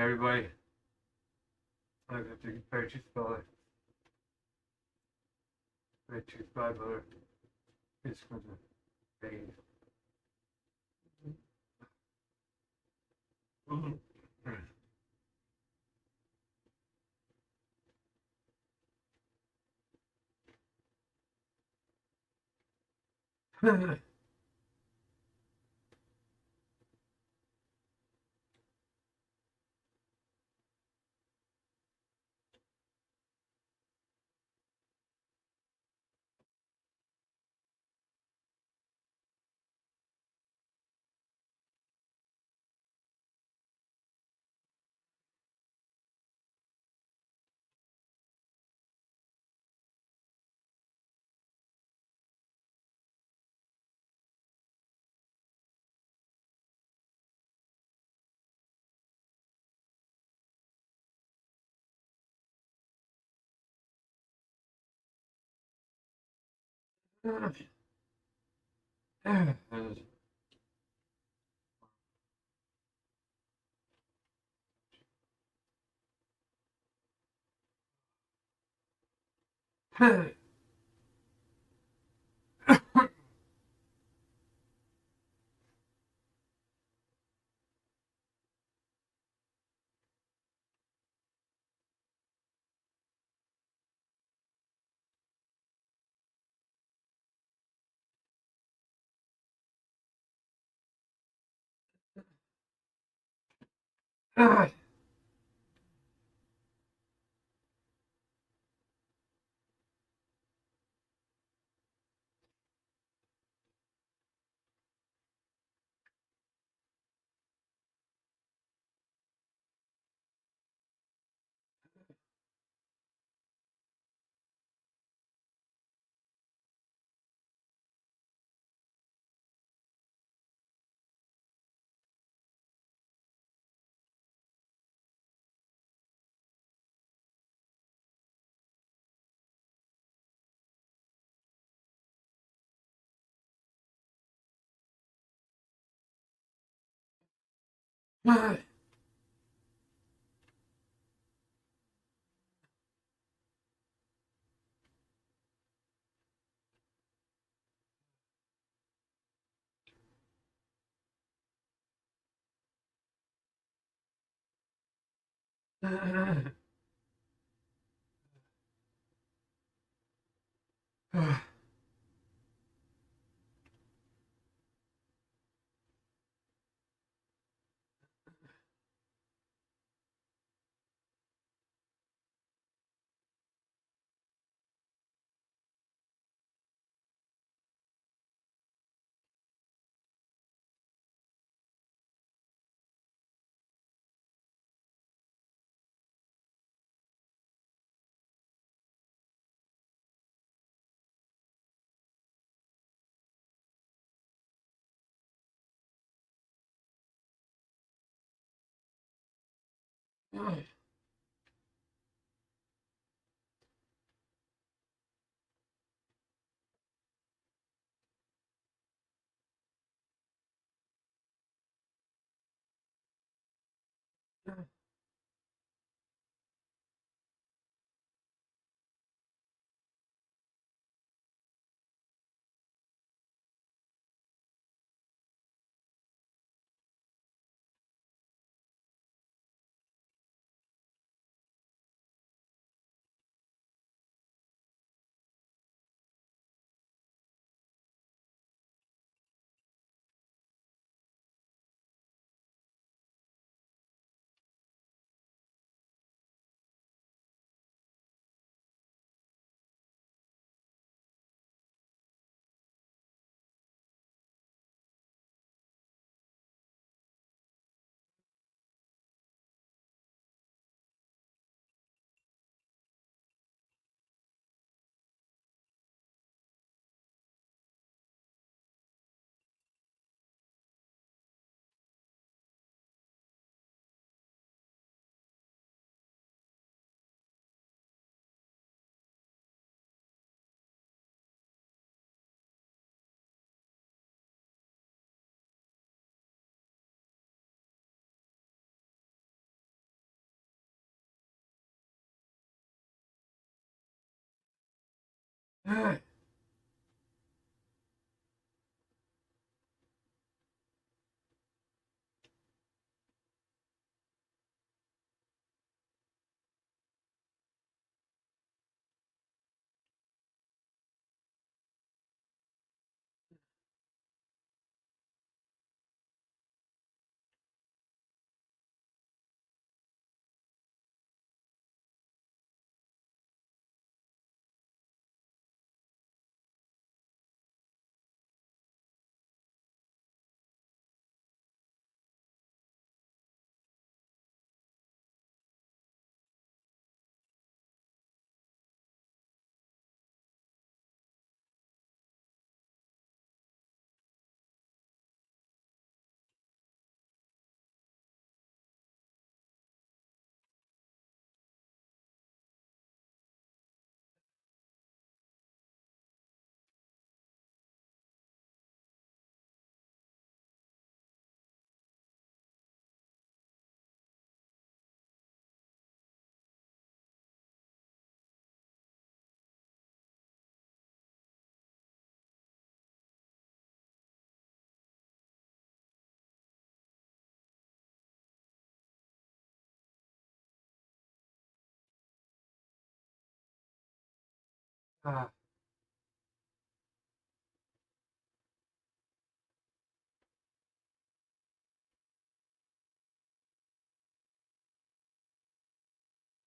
everybody. I have to purchase by $2 it's going to pay. Ah.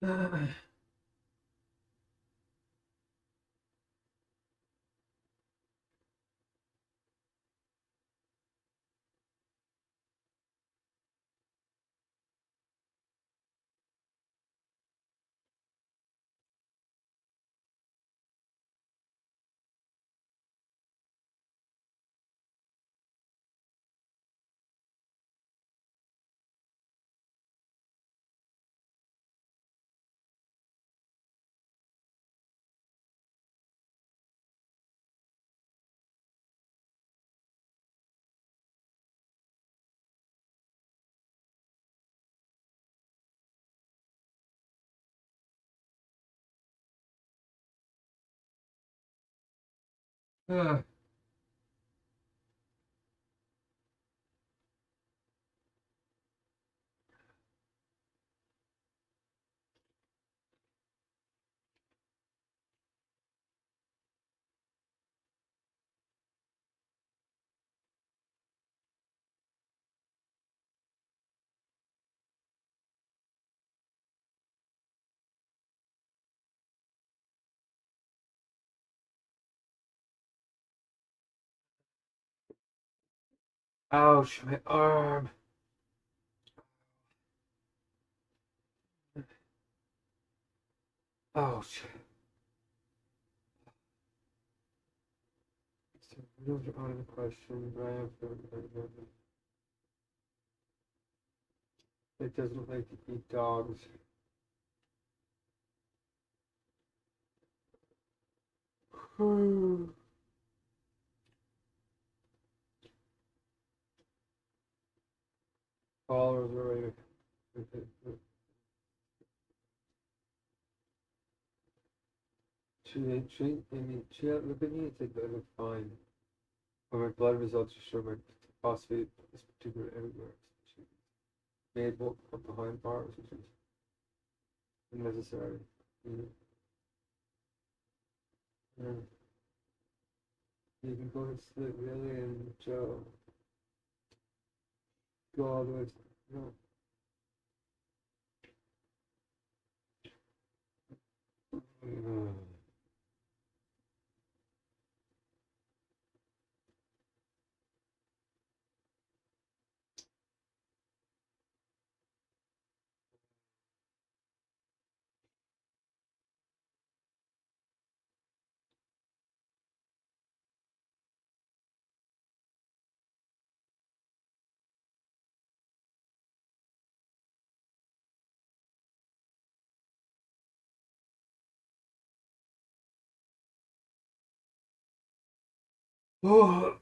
Ah. Ouch, my arm. Ouch. So, those are on the question. I have it doesn't like to eat dogs. Followers are right. She look at me and said I look fine. But my blood results show my phosphate is particular everywhere. She made both up behind bars, which is unnecessary. Yeah. You can go and split Lily and Joe. Go all the way to no. Oh.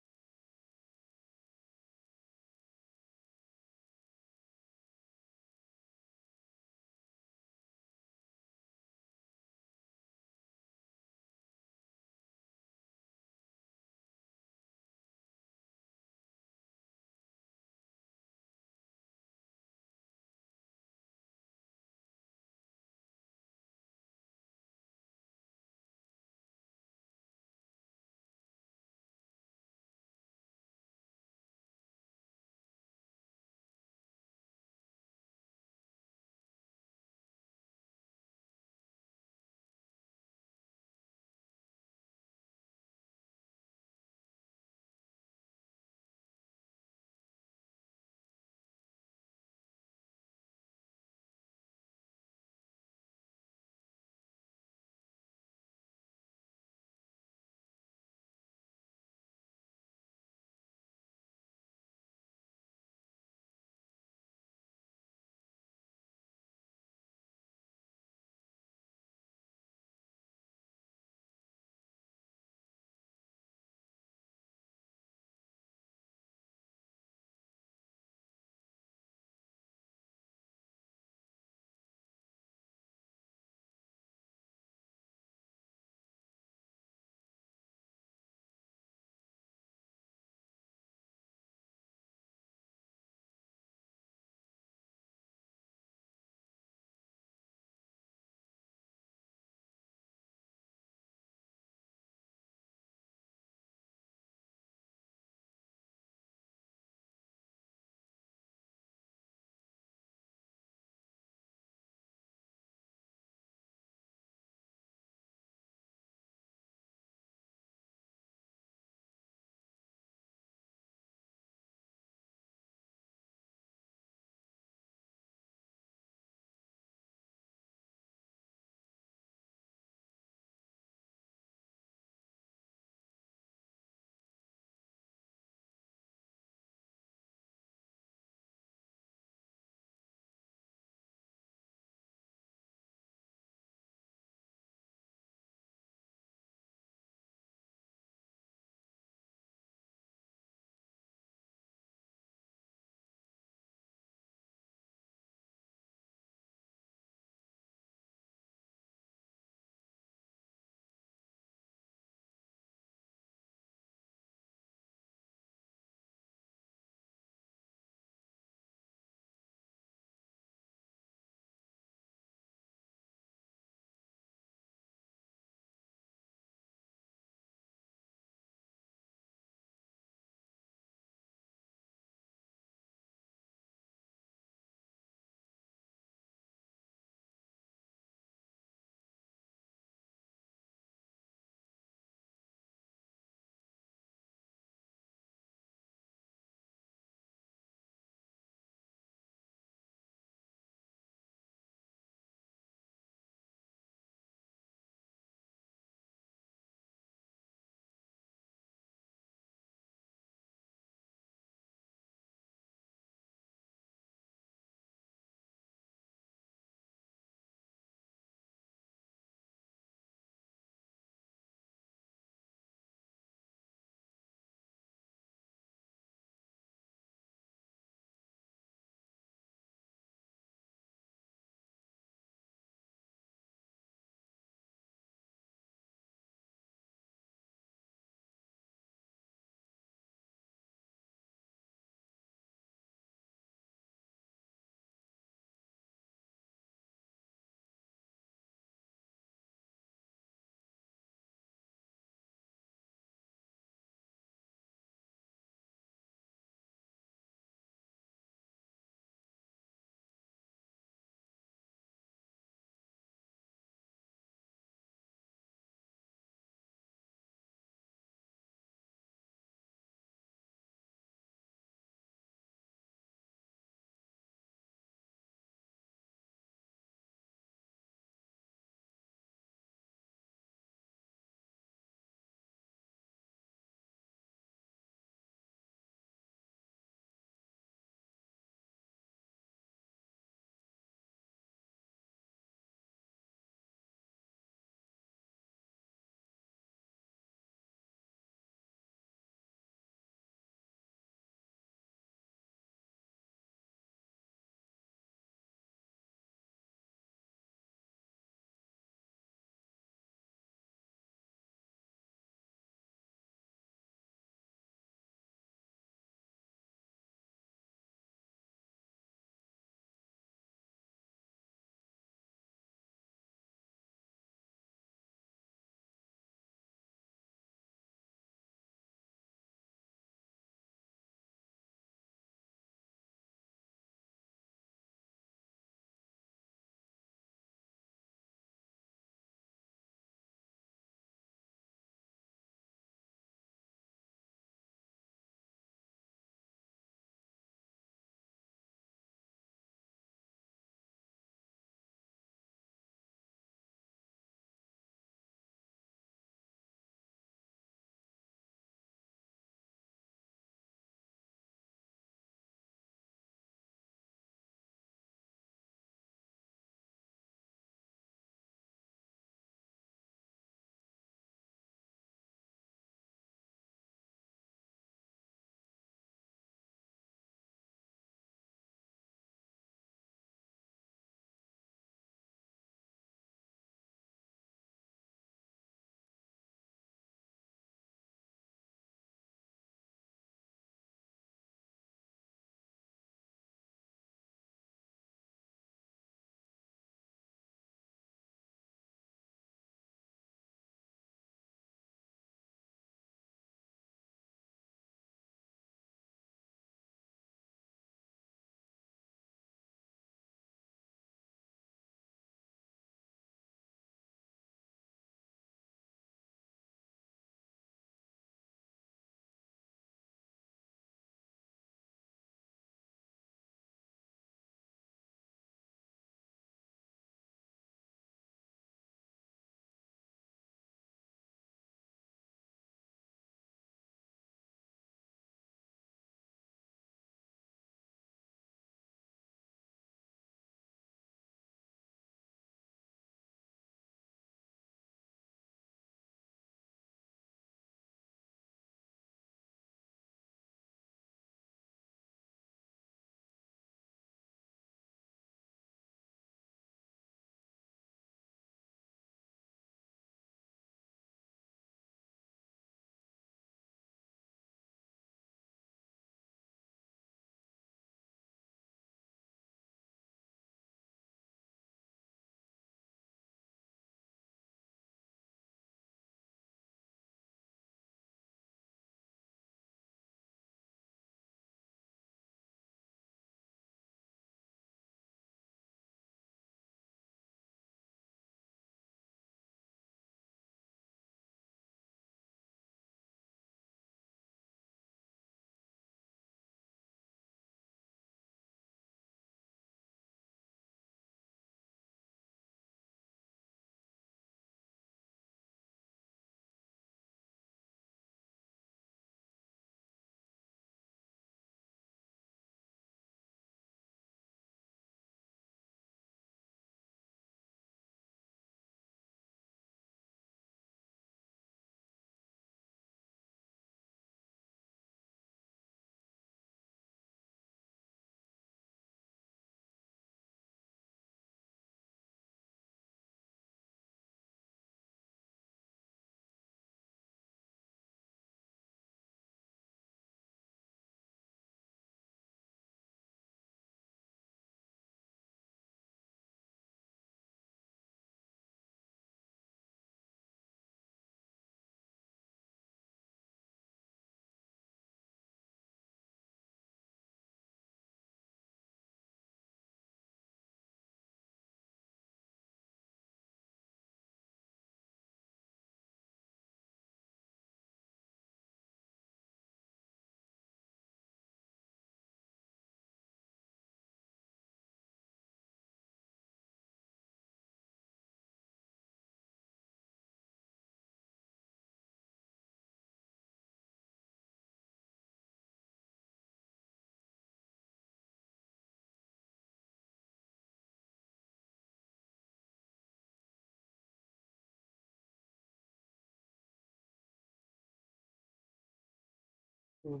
Oh,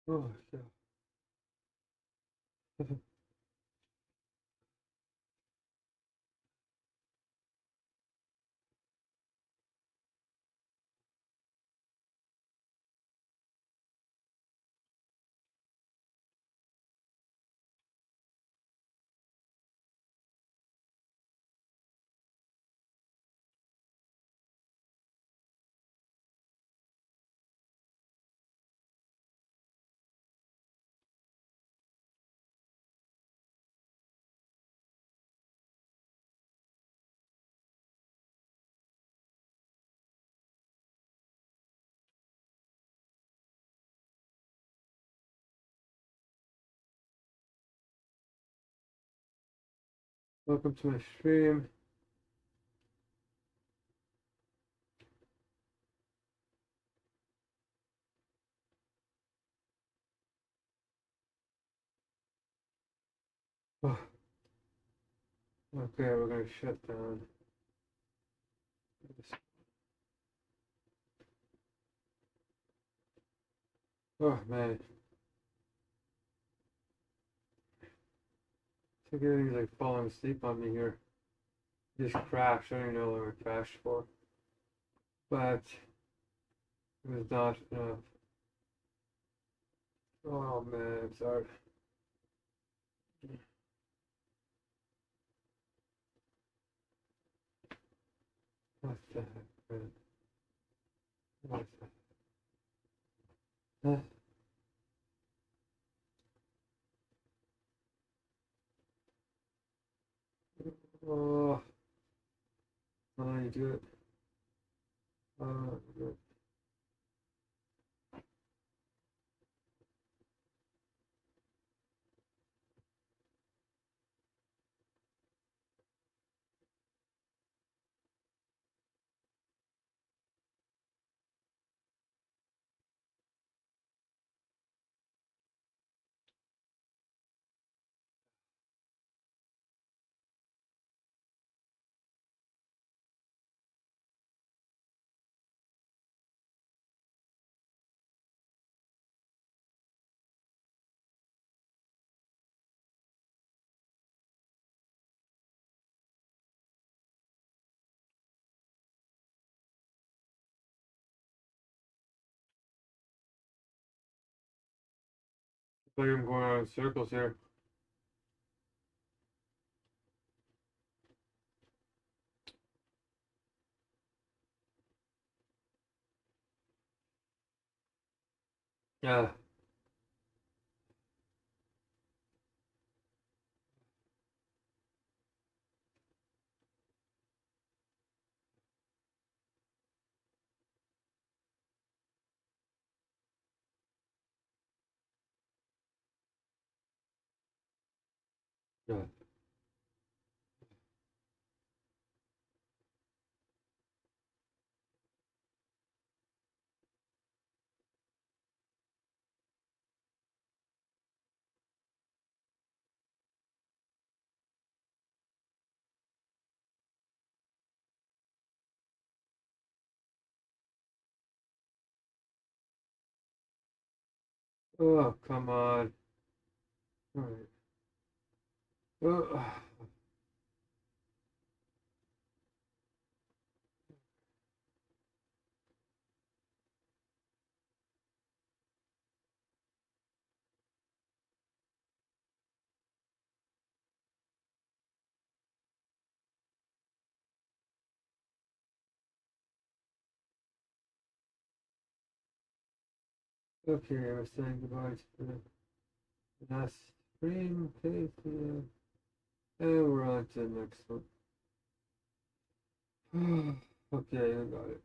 oh yeah. Welcome to my stream. Oh, okay, we're gonna shut down. Oh man, I think everything's like falling asleep on me here. Just crashed. I don't even know what I crashed for, but it was not enough. Oh man, I'm sorry. What the heck, man? What the heck? Oh, oh, you do it. Oh, you do it. I feel like I'm going around in circles here. Yeah. Yeah. Oh, come on. All right. Oh, okay, we're saying goodbye to the last stream. Okay, and we're on to the next one. Okay, I got it.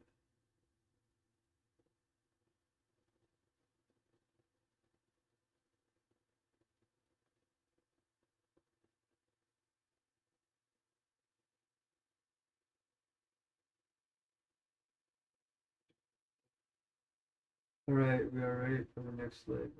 All right, we are ready for the next leg.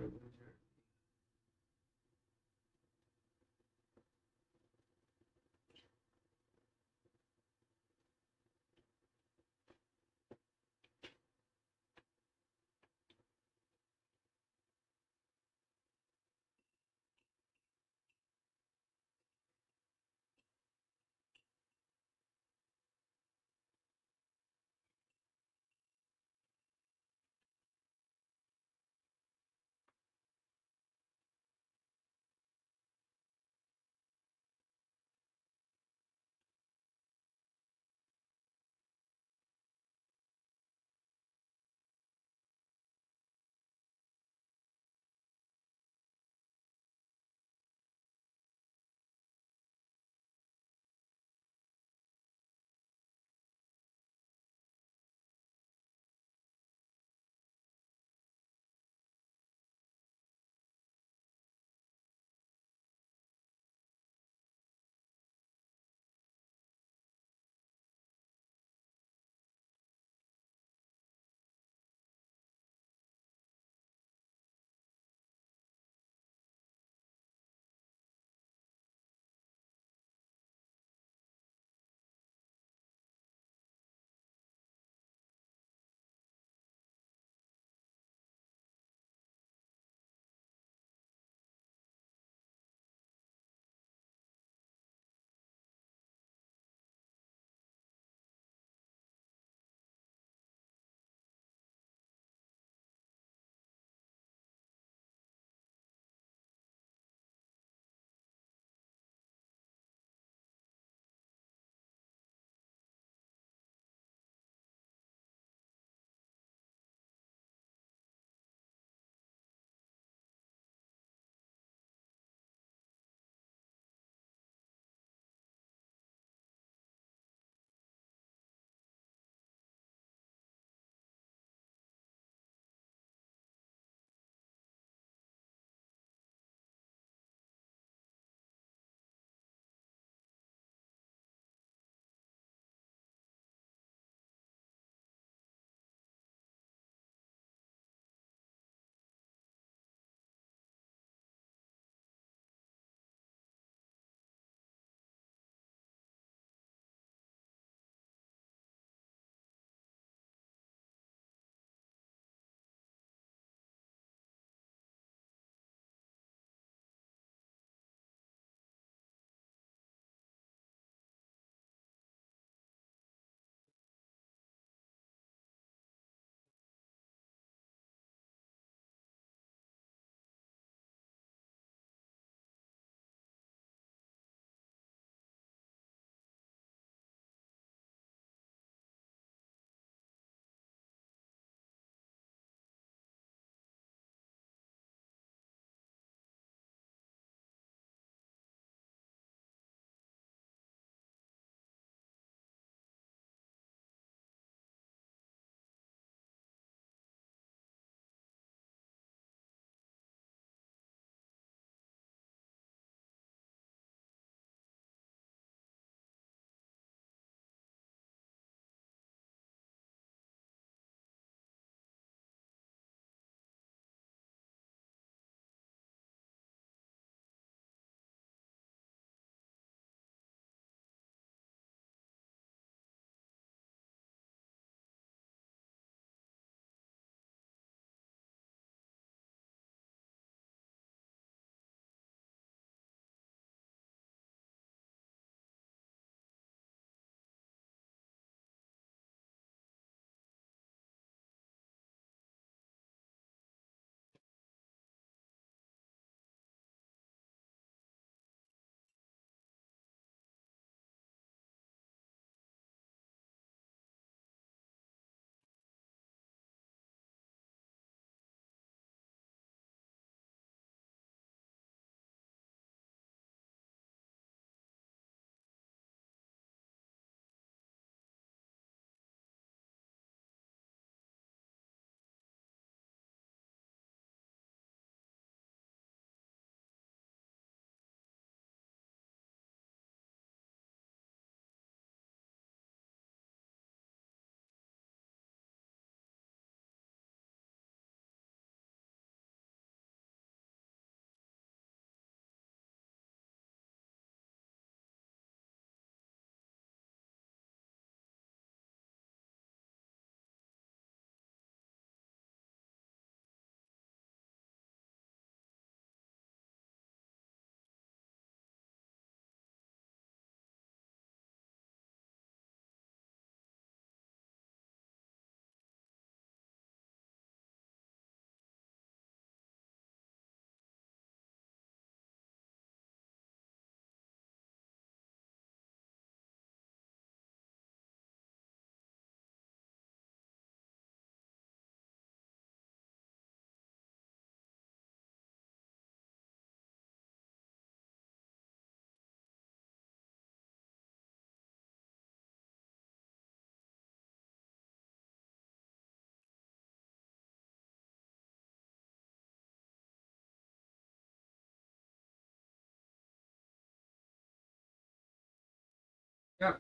Yeah.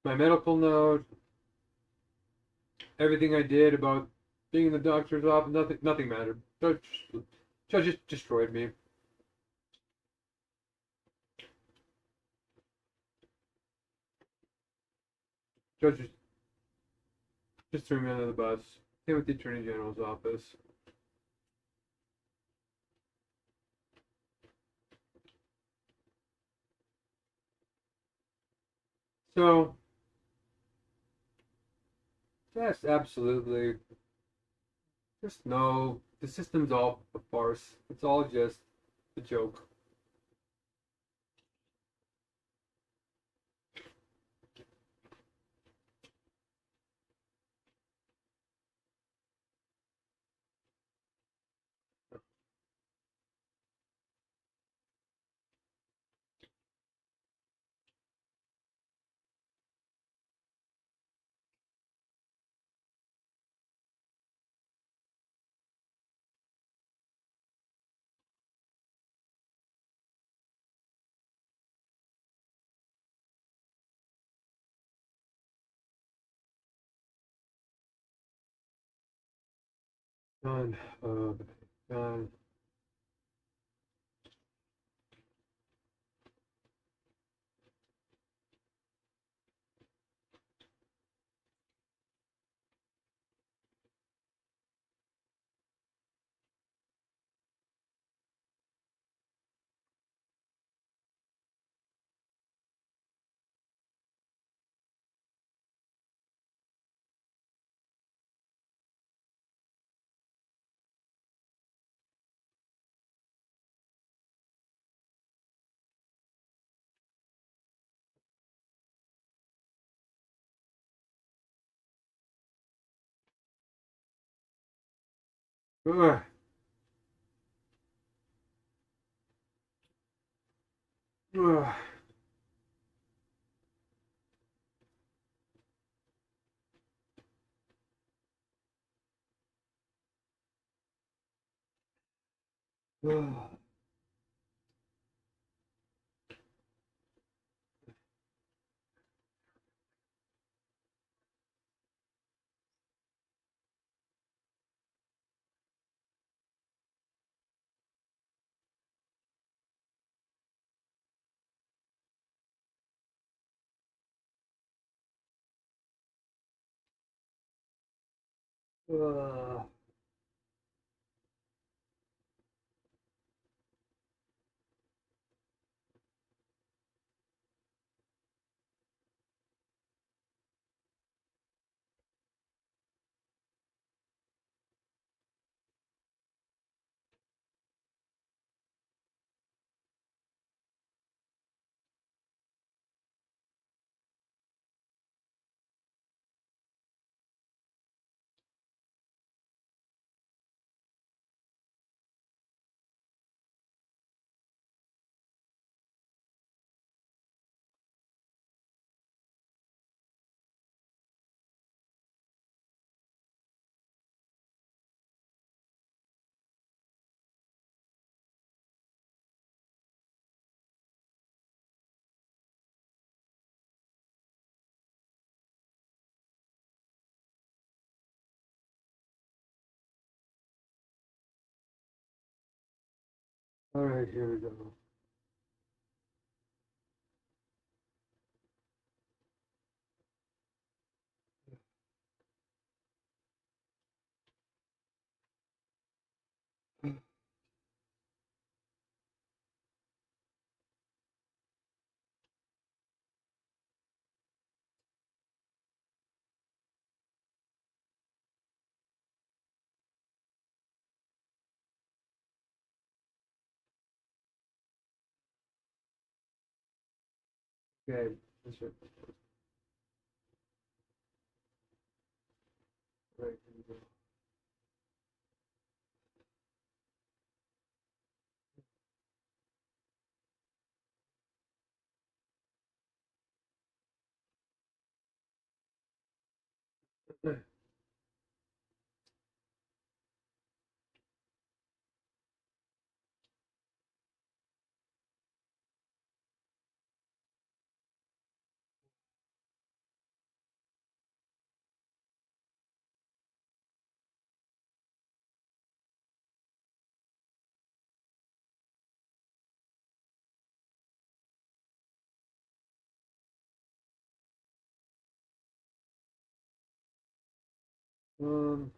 My medical note, everything I did about being in the doctor's office, nothing mattered. Judge just destroyed me. Judge just threw me under the bus. Same with the Attorney General's office. So, yes, absolutely. Just no, the system's all a farce. It's all just a joke. Done. Done. Ugh. Ugh. Ugh. Ugh. All right, here we go. Okay, that's right. Right, here we go. Um,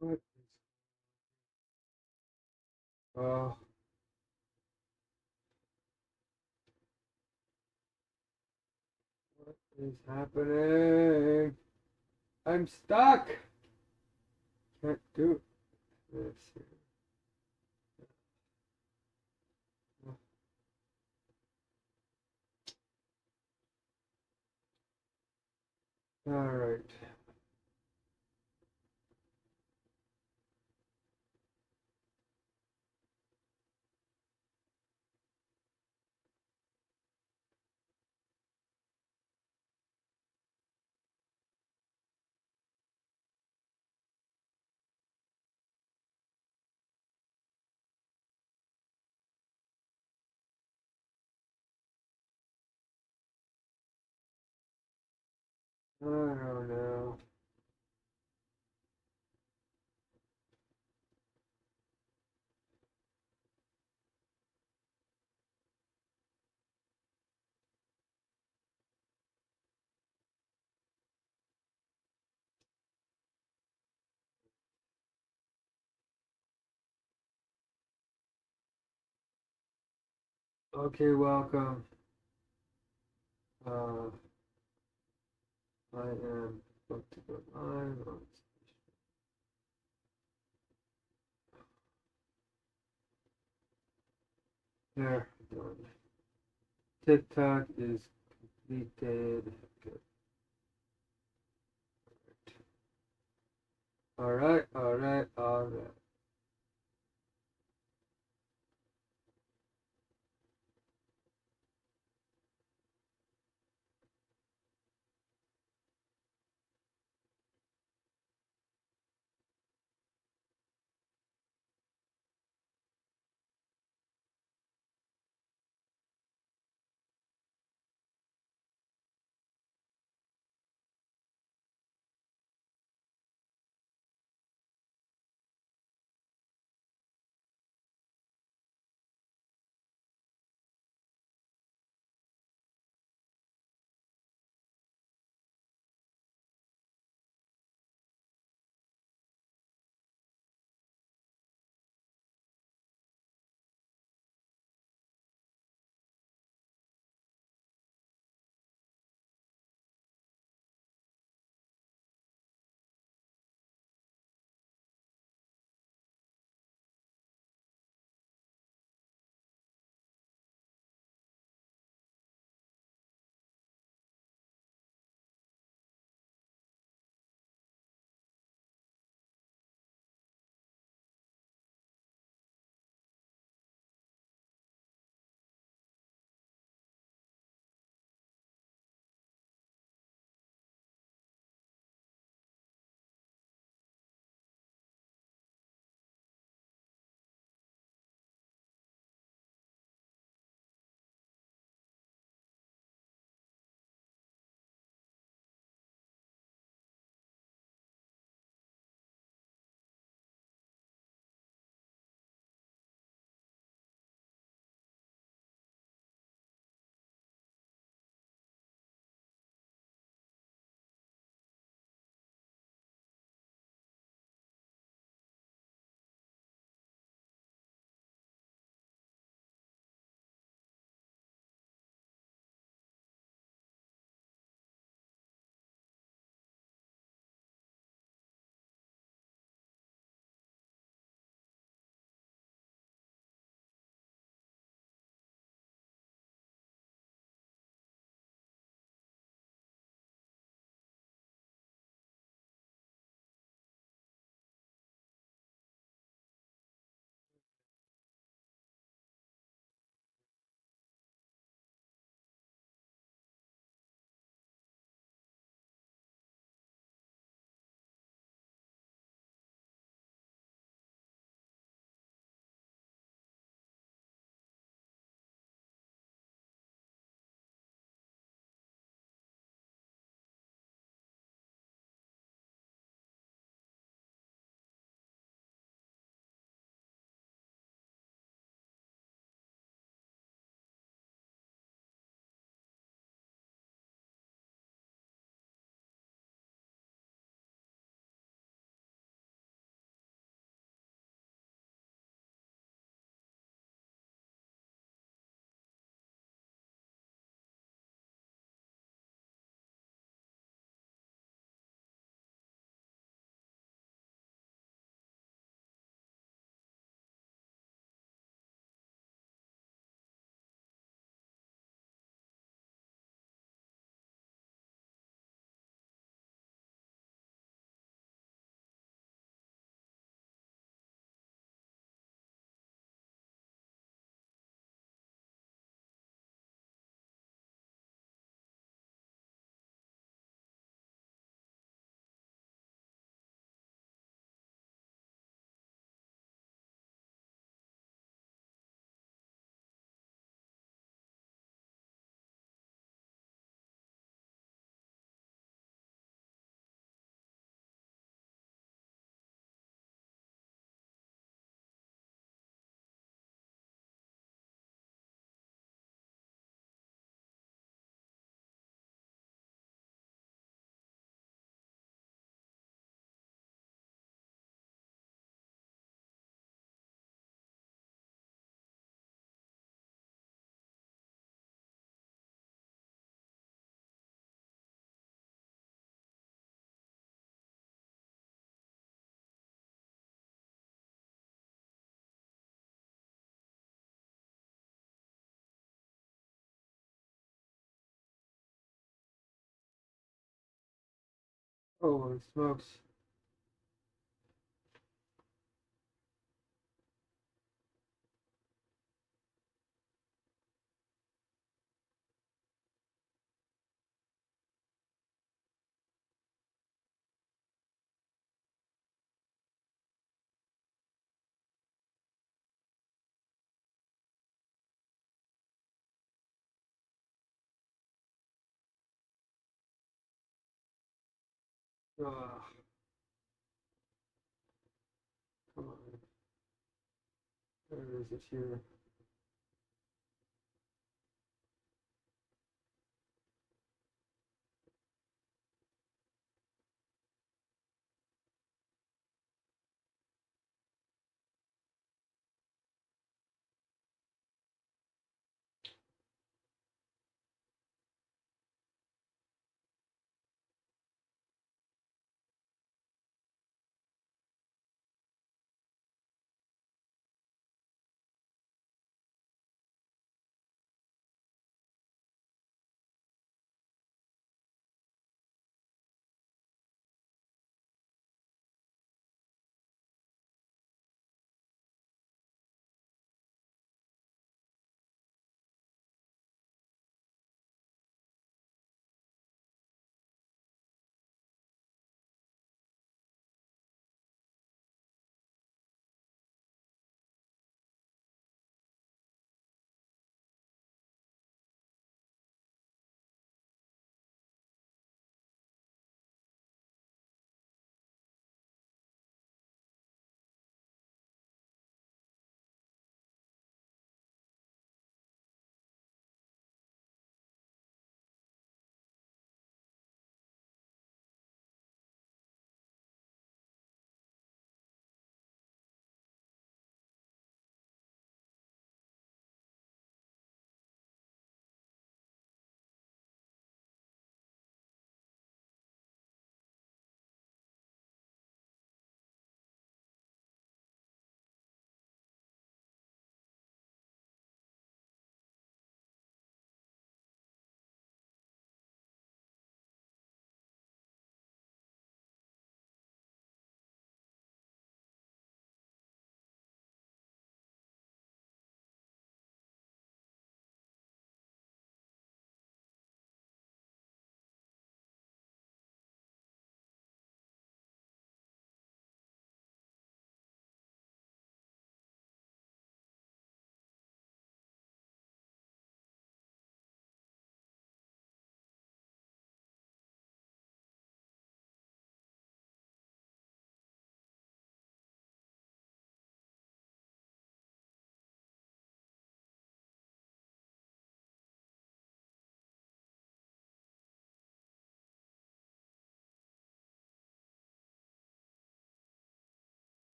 what is, uh, what is happening? I'm stuck. Can't do this here. Alright. I don't know. Okay, welcome. I am about to go live on there. Done. TikTok is completed. Good. Alright, alright, alright. Holy smokes. Ah, come on. Where is it here?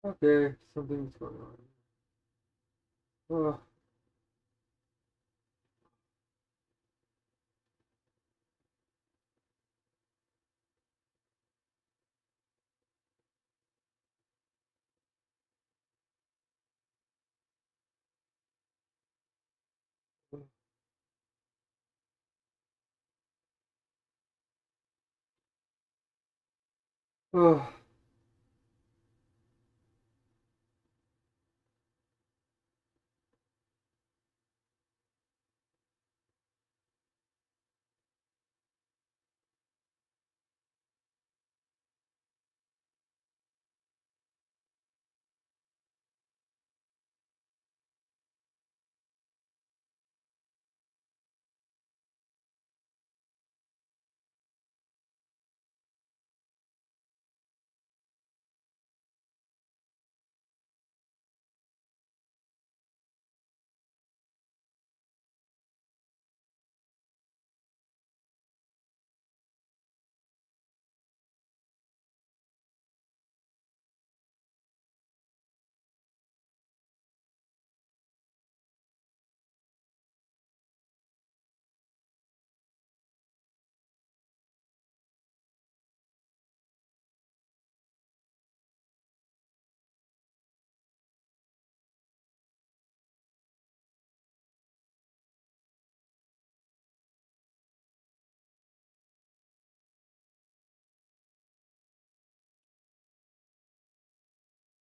Okay, something's going on. Oh, oh,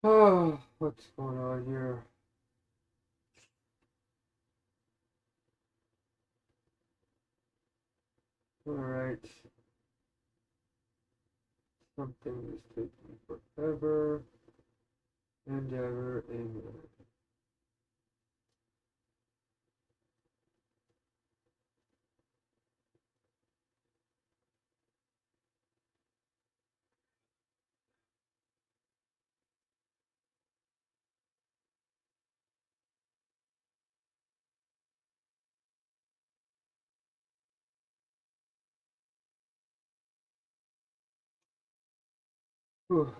Oh, what's going on here? Alright. Something is taking forever and ever and ever. Whew.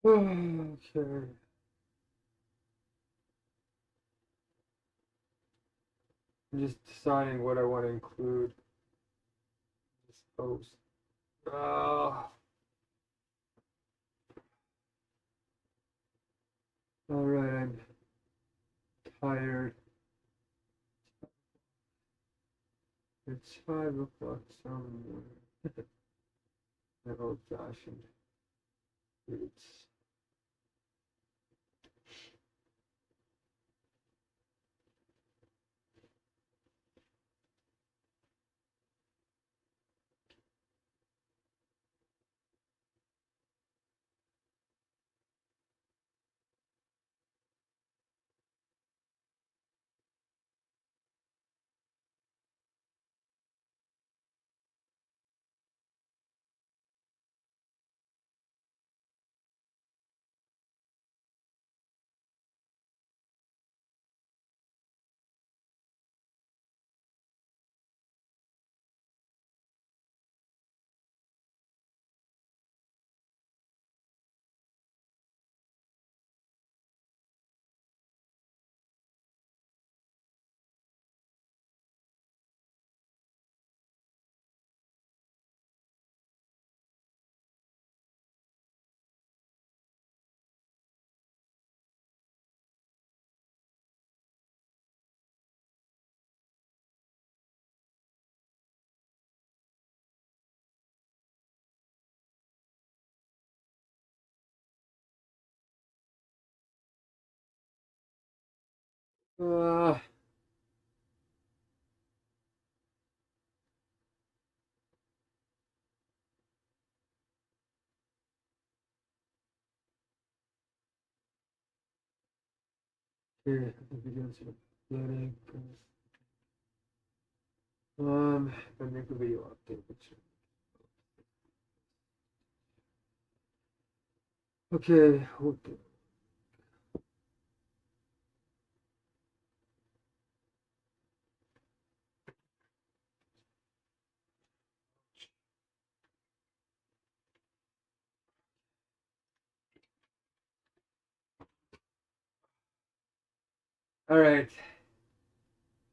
Okay. I'm just deciding what I want to include in this post. Ah, all right, I'm tired. It's 5 o'clock somewhere. An old-fashioned roots. Ah, here, I think we're doing some uploading. I make a video update. Okay, hold on. All right,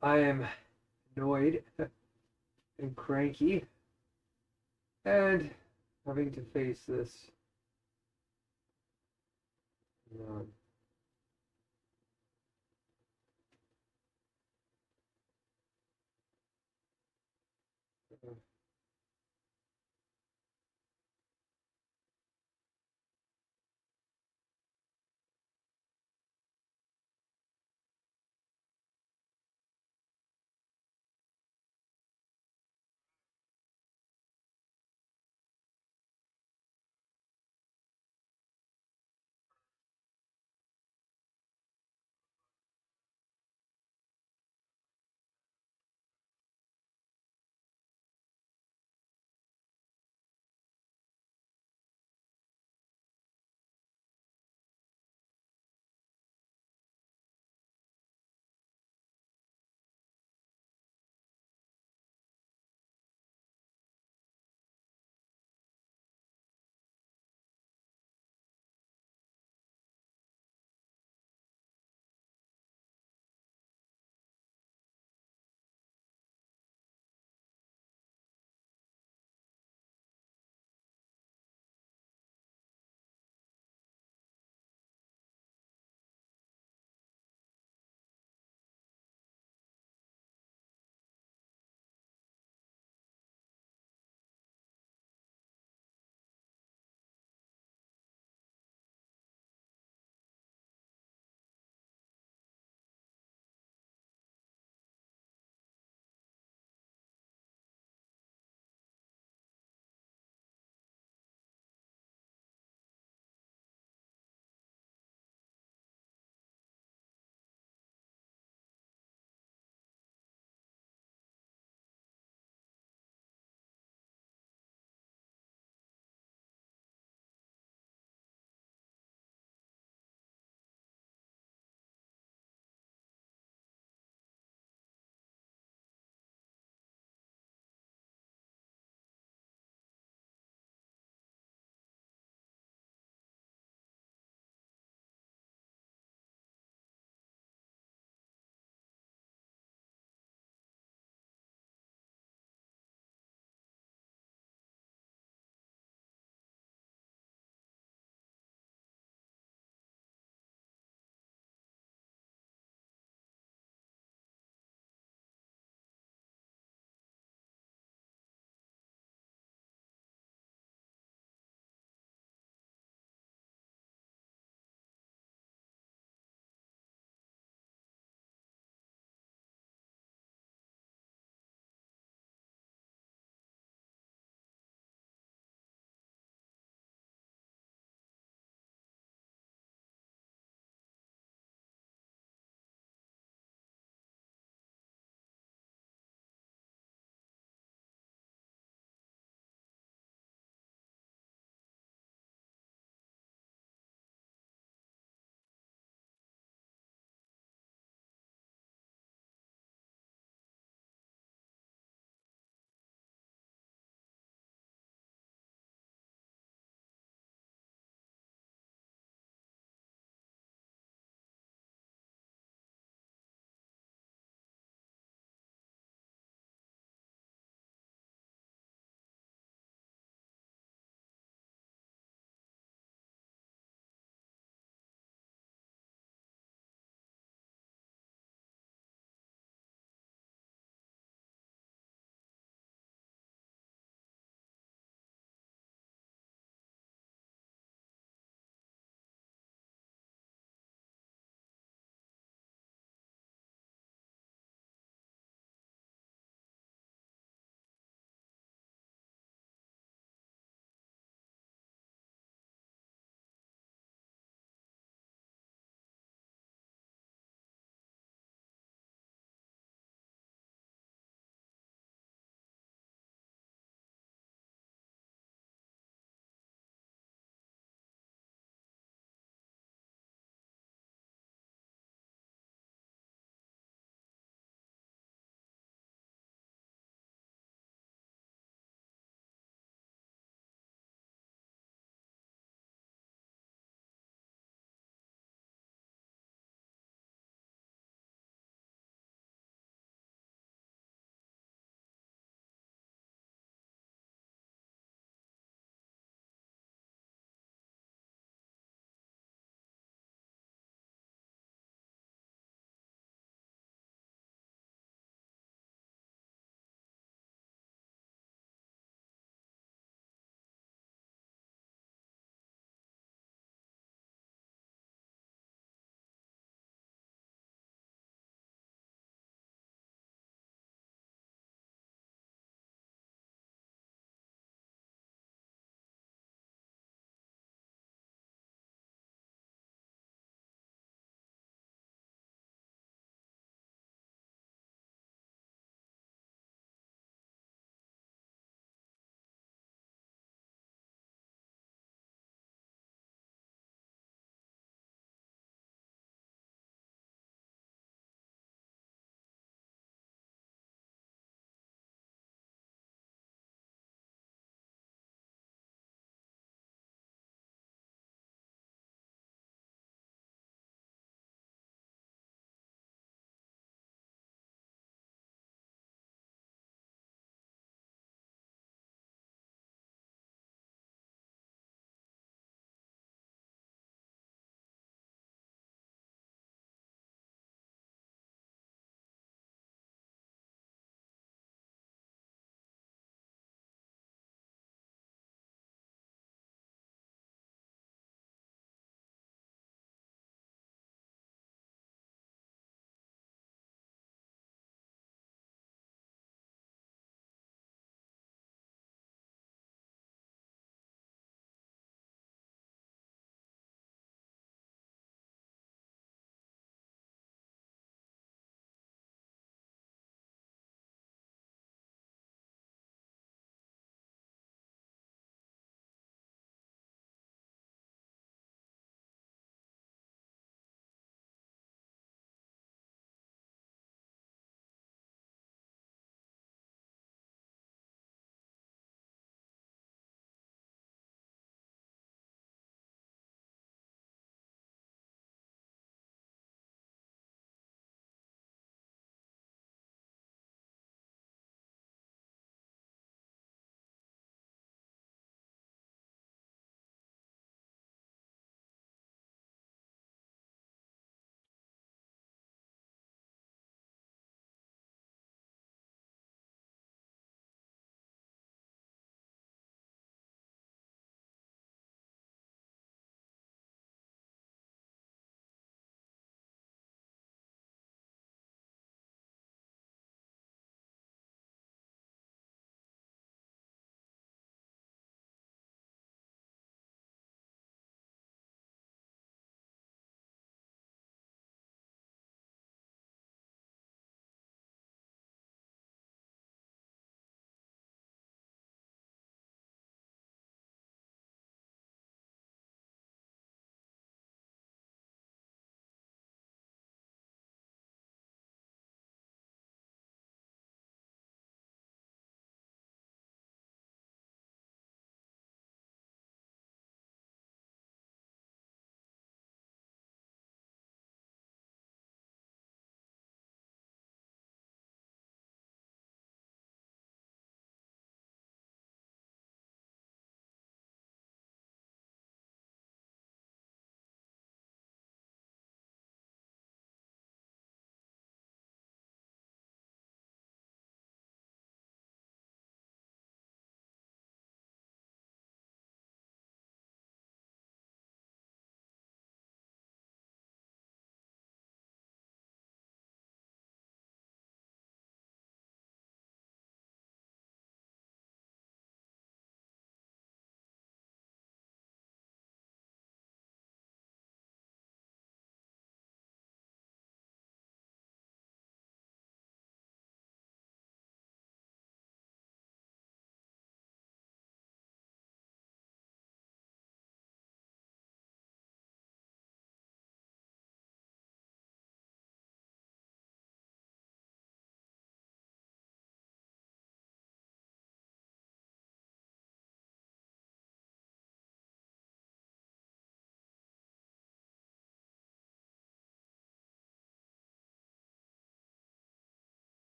I am annoyed and cranky and having to face this. Um,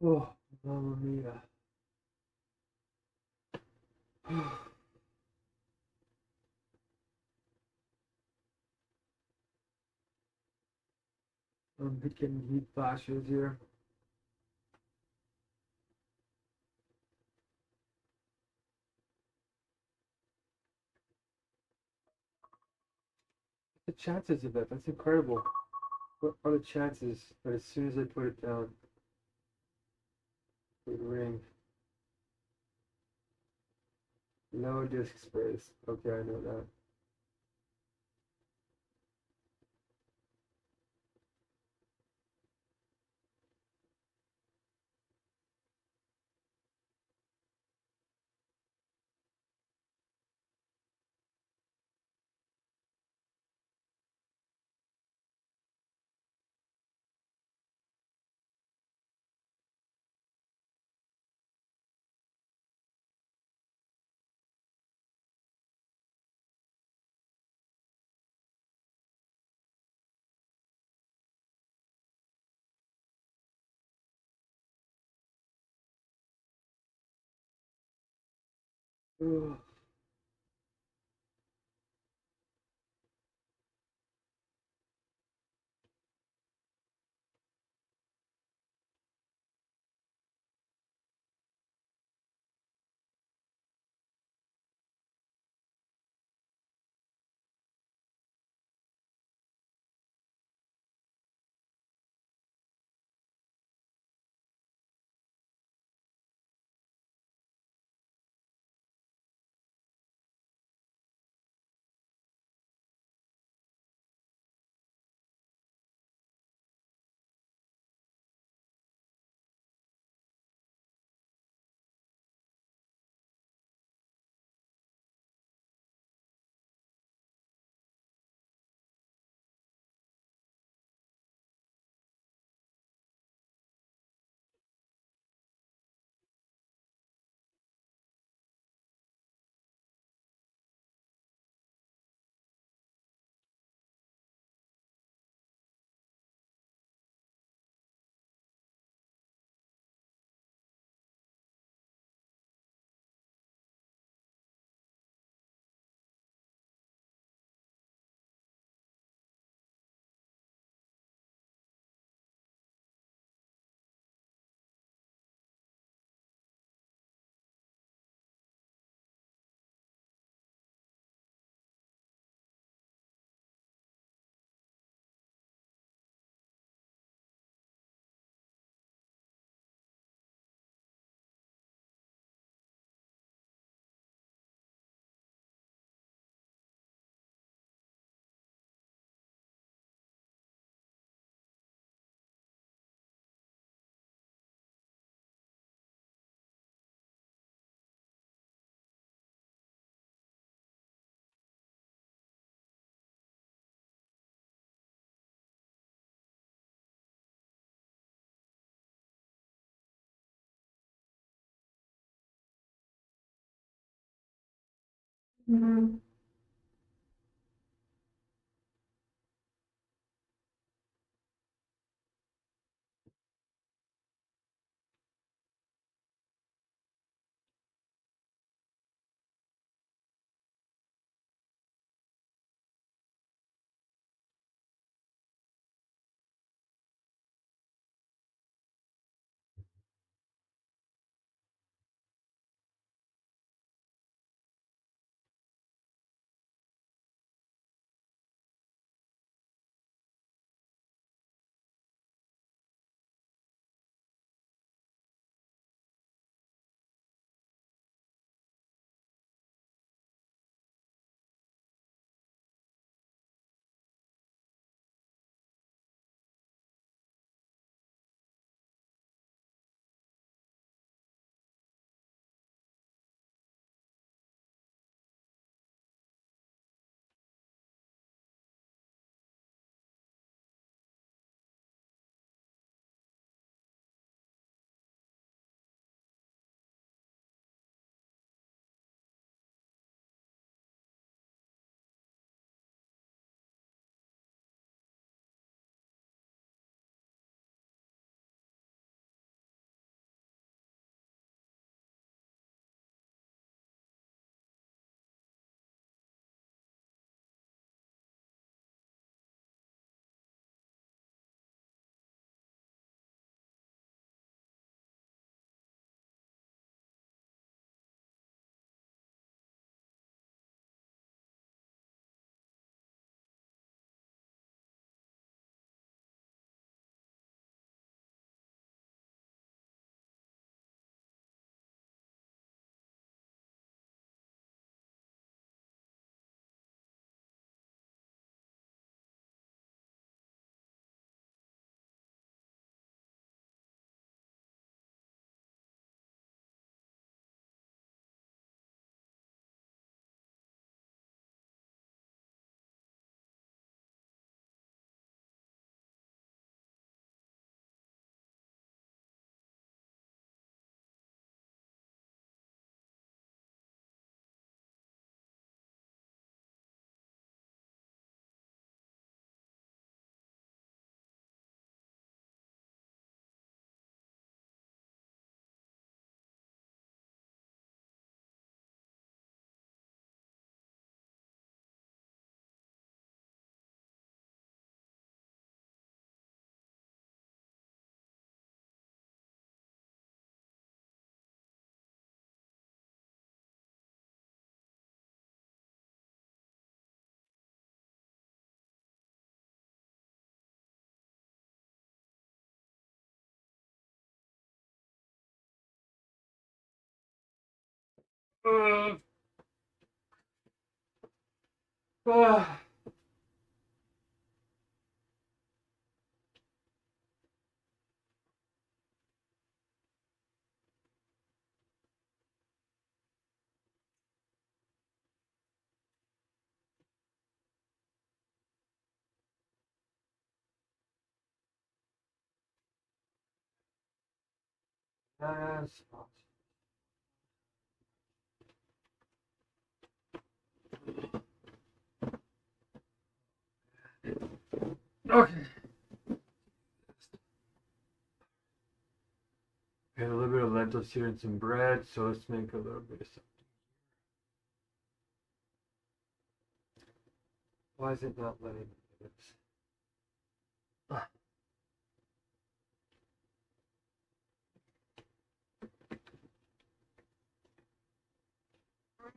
Oh, mamma mia. I'm getting heat flashes here. The chances of that, that's incredible. What are the chances that as soon as I put it down, it would ring? No disc space. Okay, I know that. Ugh. Mhm. Uh, uh. Yes. Okay. We have a little bit of lentils here and some bread, so let's make a little bit of something. Why is it not letting me do this?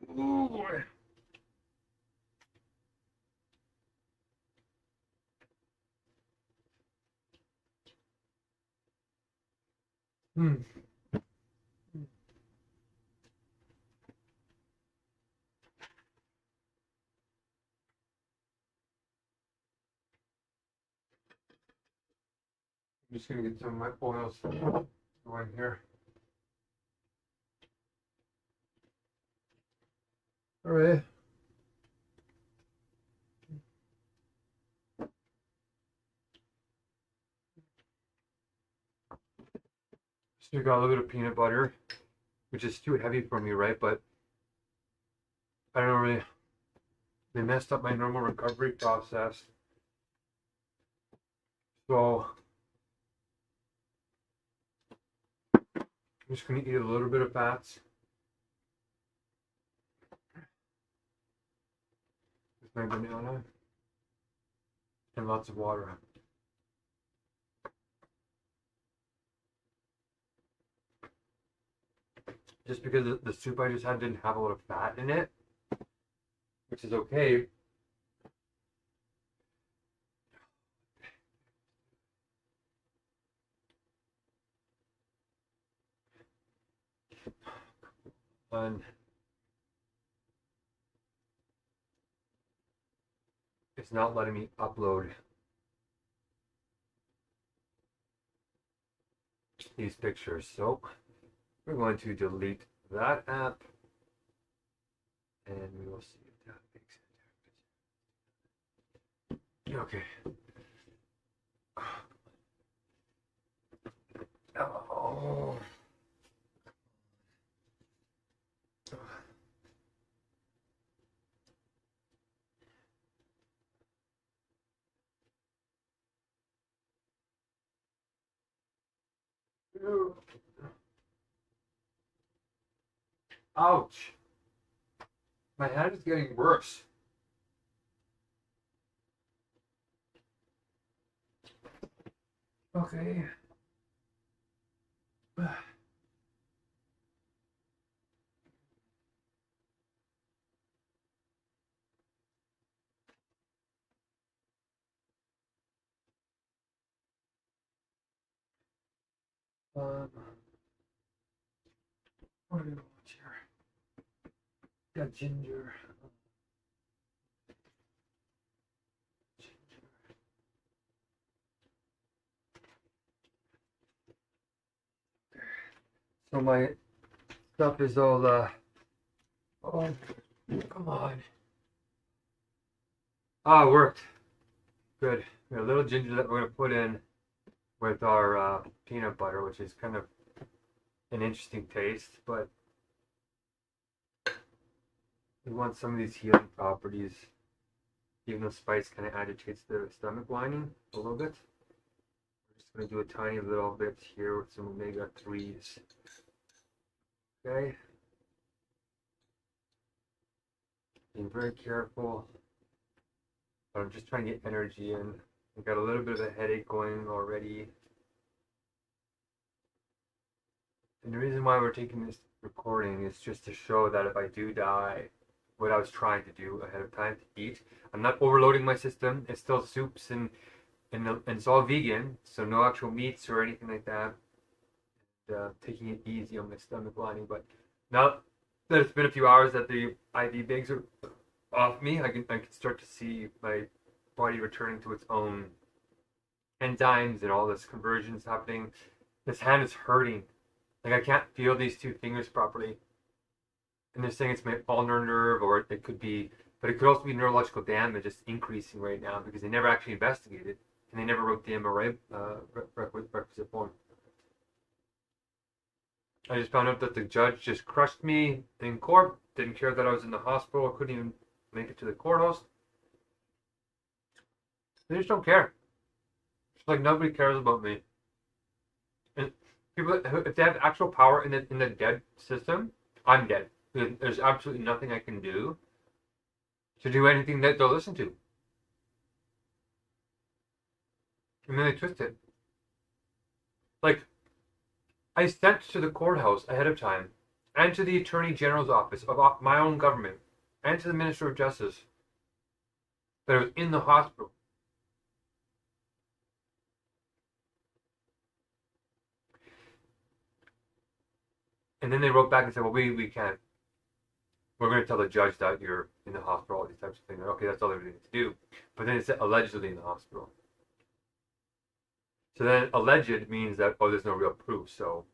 Oh boy. Hmm. I'm just gonna get some of my oils going here. All right. So we got a little bit of peanut butter, which is too heavy for me, right? But I don't really. They messed up my normal recovery process. So I'm just gonna eat a little bit of fats with my banana and lots of water. Just because the soup I just had didn't have a lot of fat in it, which is okay. And it's not letting me upload these pictures. So we're going to delete that app and we will see if that makes it. Okay. Oh. Ouch. My hand is getting worse. Okay. What do we want here? Got ginger. So my stuff is all oh, come on. Ah, it worked. Good. We got a little ginger that we're gonna put in with our peanut butter, which is kind of an interesting taste, but we want some of these healing properties, even though spice kind of agitates the stomach lining a little bit. We're just going to do a tiny little bit here with some omega-3s. Okay. Being very careful. But I'm just trying to get energy in. I've got a little bit of a headache going already. And the reason why we're taking this recording is just to show that if I do die, what I was trying to do ahead of time to eat. I'm not overloading my system. It's still soups and it's all vegan, so no actual meats or anything like that. Taking it easy on my stomach lining, but not that it's been a few hours that the IV bags are off me, I can start to see my body returning to its own enzymes and all this conversions happening. This hand is hurting. Like I can't feel these two fingers properly. And they're saying it's my ulnar nerve, or it could be, but it could also be neurological damage just increasing right now because they never actually investigated and they never wrote the MRI requisite form. I just found out that the judge just crushed me in court, didn't care that I was in the hospital, couldn't even make it to the courthouse. They just don't care. It's like nobody cares about me. And people, if they have actual power in the dead system, I'm dead. There's absolutely nothing I can do to do anything that they'll listen to. And then they twist it. Like, I sent to the courthouse ahead of time, and to the Attorney General's office of my own government, and to the Minister of Justice, that I was in the hospital. And then they wrote back and said, well, we can't. We're going to tell the judge that you're in the hospital, all these types of things. Okay, that's all they need to do. But then it said allegedly in the hospital. So then alleged means that, oh, there's no real proof. So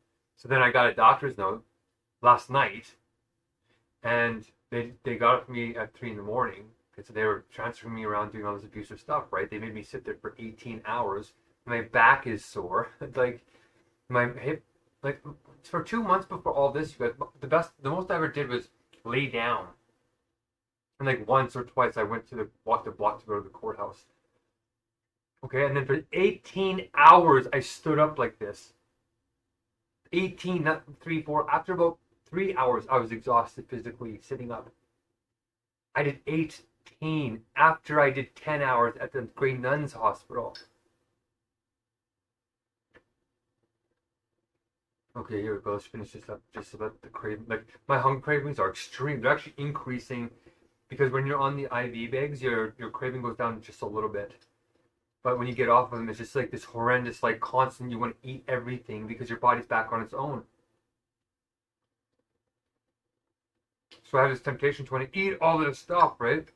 then I got a doctor's note last night, and they got it for me at 3 in the morning. And so they were transferring me around doing all this abusive stuff, right? They made me sit there for 18 hours. My back is sore. Like, my hip, like, for 2 months before all this, you guys, the most I ever did was lay down. And like once or twice I went to walk the block to go to the courthouse. Okay, and then for 18 hours I stood up like this. 18, not 3, 4. After about 3 hours I was exhausted physically sitting up. I did 18 after I did 10 hours at the Grey Nuns Hospital. Okay, here we go. Let's finish this up. Just about the craving. Like, my hunger cravings are extreme. They're actually increasing because when you're on the IV bags, your craving goes down just a little bit. But when you get off of them, it's just like this horrendous, like constant. You want to eat everything because your body's back on its own. So I have this temptation to want to eat all this stuff, right?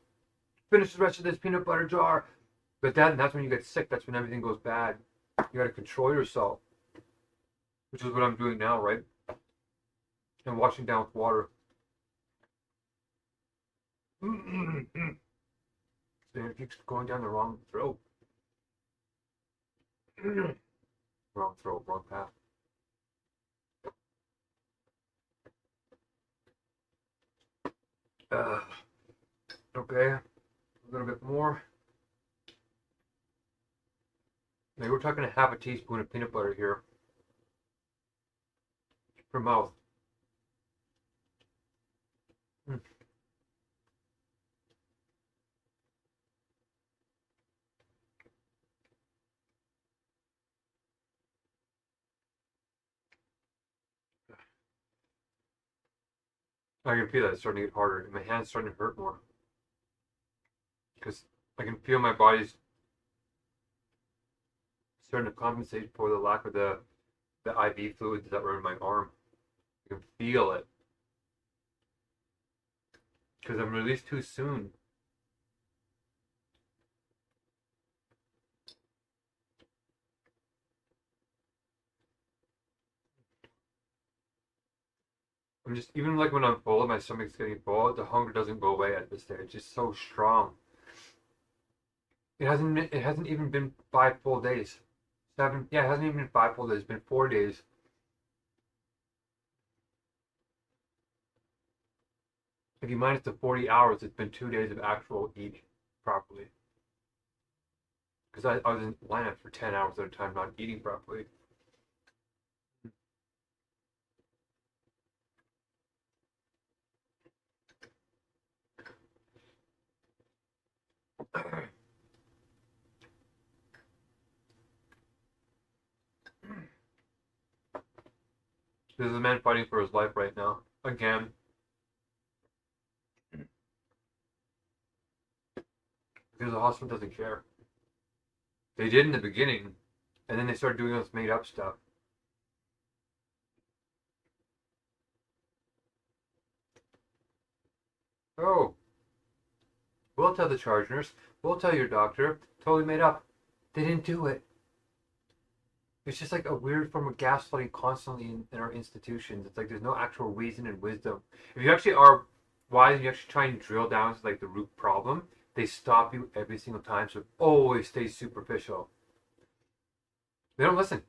Finish the rest of this peanut butter jar. But that's when you get sick. That's when everything goes bad. You got to control yourself. Which is what I'm doing now, right? And washing down with water. And it keeps going down the wrong throat. Wrong throat, wrong path. Okay, a little bit more. Maybe we're talking a half a teaspoon of peanut butter here. Per mouth. I can feel that it's starting to get harder, and my hand's starting to hurt more. Because I can feel my body's starting to compensate for the lack of the IV fluids that were in my arm. I can feel it. Because I'm released too soon. I'm just, even like when I'm full, my stomach's getting full, the hunger doesn't go away at this stage. It's just so strong. It hasn't even been 5 full days. 7, yeah, it hasn't even been 5 full days. It's been 4 days. If you minus the 40 hours, it's been 2 days of actual eating properly. Because I was in land for 10 hours at a time not eating properly. There's a man fighting for his life right now. Again. Because the hospital doesn't care. They did in the beginning, and then they started doing this made up stuff. Oh, we'll tell the charge nurse. We'll tell your doctor. Totally made up. They didn't do it. It's just like a weird form of gaslighting constantly in our institutions. It's like there's no actual reason and wisdom. If you actually are wise and you actually try and drill down to like the root problem, they stop you every single time. So it always stays superficial. They don't listen.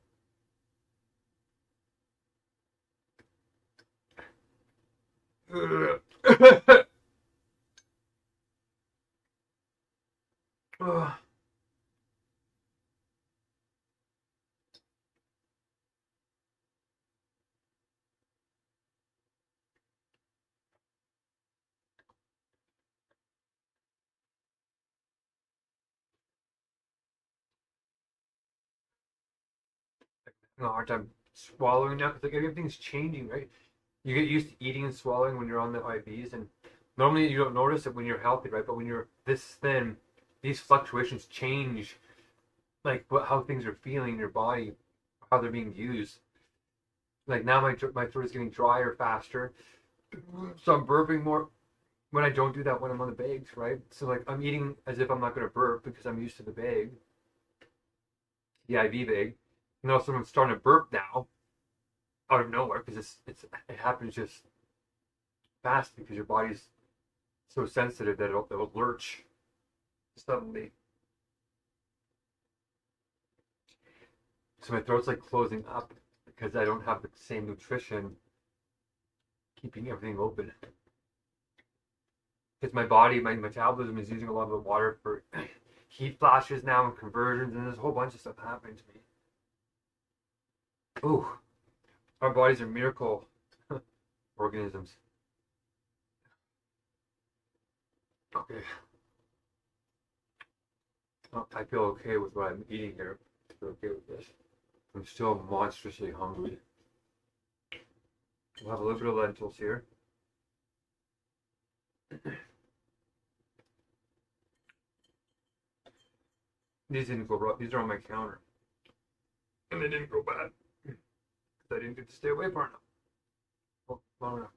A hard time swallowing now because like everything's changing, right? You get used to eating and swallowing when you're on the IVs, and normally you don't notice it when you're healthy, right? But when you're this thin, these fluctuations change, like how things are feeling in your body, how they're being used. Like now, my throat is getting drier faster, so I'm burping more when I don't do that when I'm on the bags, right? So like I'm eating as if I'm not gonna burp because I'm used to the bag, the IV bag. And also I'm starting to burp now out of nowhere because it happens just fast because your body's so sensitive that it'll lurch suddenly. So my throat's like closing up because I don't have the same nutrition keeping everything open. Because my body, my metabolism is using a lot of the water for heat flashes now and conversions, and there's a whole bunch of stuff happening to me. Ooh, our bodies are miracle organisms. Okay. I feel okay with what I'm eating here. I feel okay with this. I'm still monstrously hungry. We'll have a little bit of lentils here. These didn't go wrong. These are on my counter. And they didn't go bad. Because I didn't get to stay away far enough. Oh, long enough.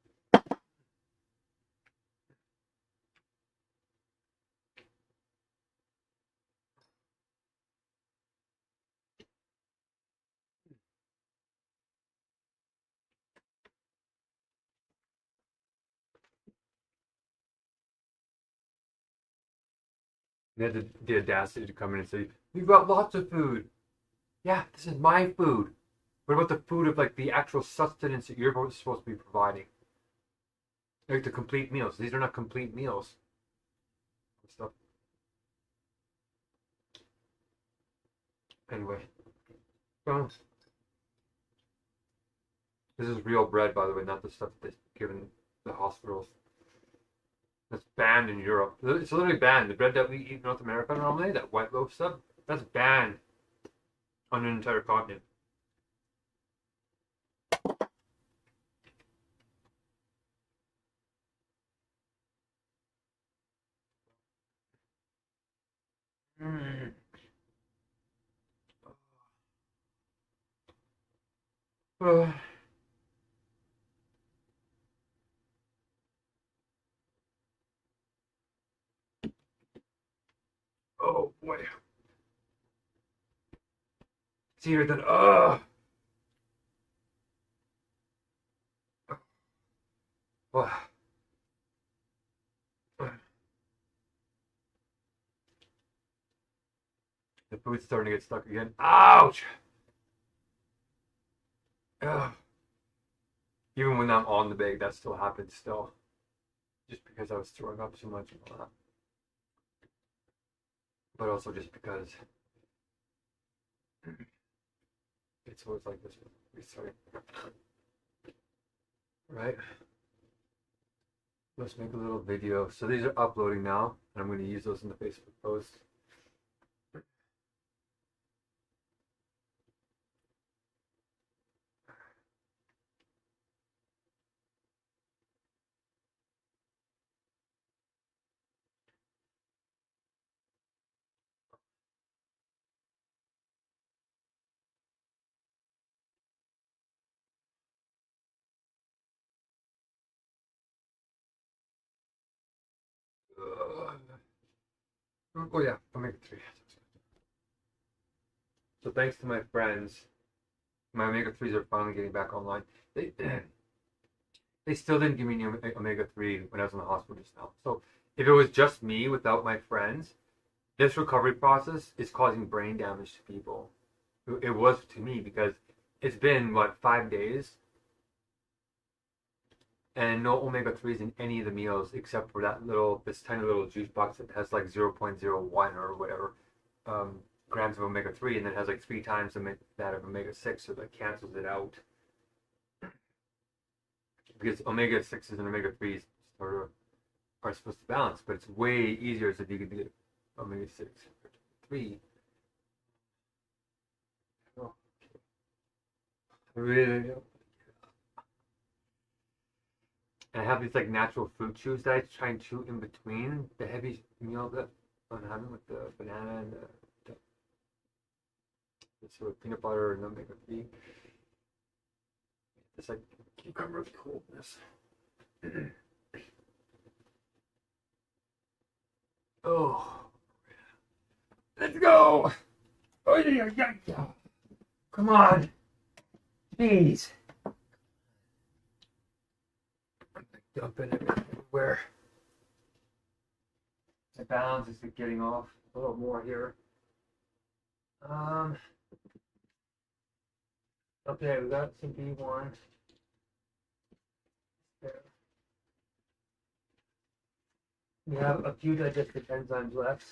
They had the audacity to come in and say, "We've got lots of food." Yeah, this is my food. What about the food of like the actual sustenance that you're supposed to be providing? Like the complete meals. These are not complete meals. Stuff. Anyway, well, this is real bread, by the way, not the stuff that's given the hospitals. That's banned in Europe. It's literally banned. The bread that we eat in North America normally, that white loaf stuff, that's banned on an entire continent. Mm. Uh, oh boy. It's here then. Oh. The food's starting to get stuck again. Ouch! Ugh. Even when I'm on the bag, that still happens still. Just because I was throwing up so much and all that. But also just because it's always like this. Sorry. Right? Let's make a little video. So these are uploading now, and I'm going to use those in the Facebook post. Oh yeah, omega-3. So thanks to my friends, my omega-3s are finally getting back online. They they still didn't give me any omega-3 when I was in the hospital just now. So if it was just me without my friends, this recovery process is causing brain damage to people. It was to me because it's been, what, 5 days? And no omega-3s in any of the meals except for this tiny little juice box that has like 0.01 or whatever grams of omega-3, and then has like 3 times that of omega-6, so that cancels it out. Because omega-6s and omega-3s sort of are supposed to balance, but it's way easier if you can get omega-6 or 3. Oh, really? And I have these like natural fruit chews that I try and chew in between the heavy meal that I'm having with the banana and the sort of peanut butter and omega-3. It's like cucumber coldness. Oh, let's go! Oh yeah. Come on, jeez. I'm dumping everywhere. My balance is getting off a little more here. Okay, we got some B1. There. We have a few digestive enzymes left.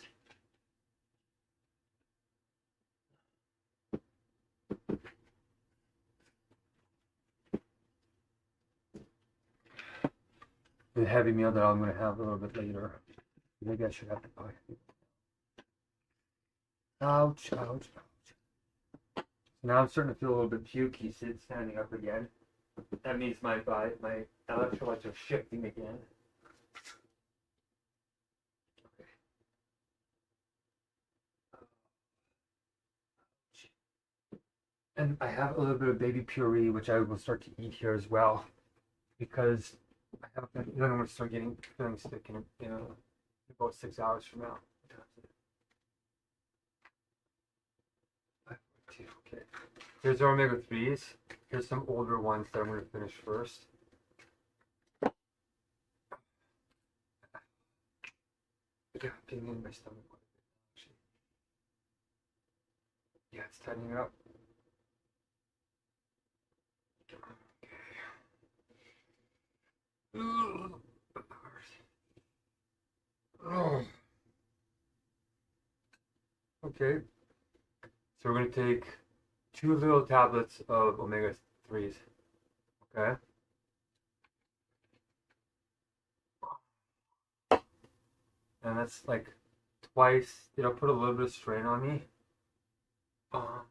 The heavy meal that I'm going to have a little bit later. Maybe I should have to buy. Ouch. Now I'm starting to feel a little bit pukey standing up again. That means my electrolytes are shifting again. Okay. And I have a little bit of baby puree, which I will start to eat here as well, because I have been, then I'm going to start feeling sick in about 6 hours from now. Okay. Here's our omega-3s. Here's some older ones that I'm going to finish first. Yeah, being in my stomach. Yeah, it's tightening up. Okay. So we're going to take 2 little tablets of omega-3s. Okay. And that's like twice. It'll put a little bit of strain on me. I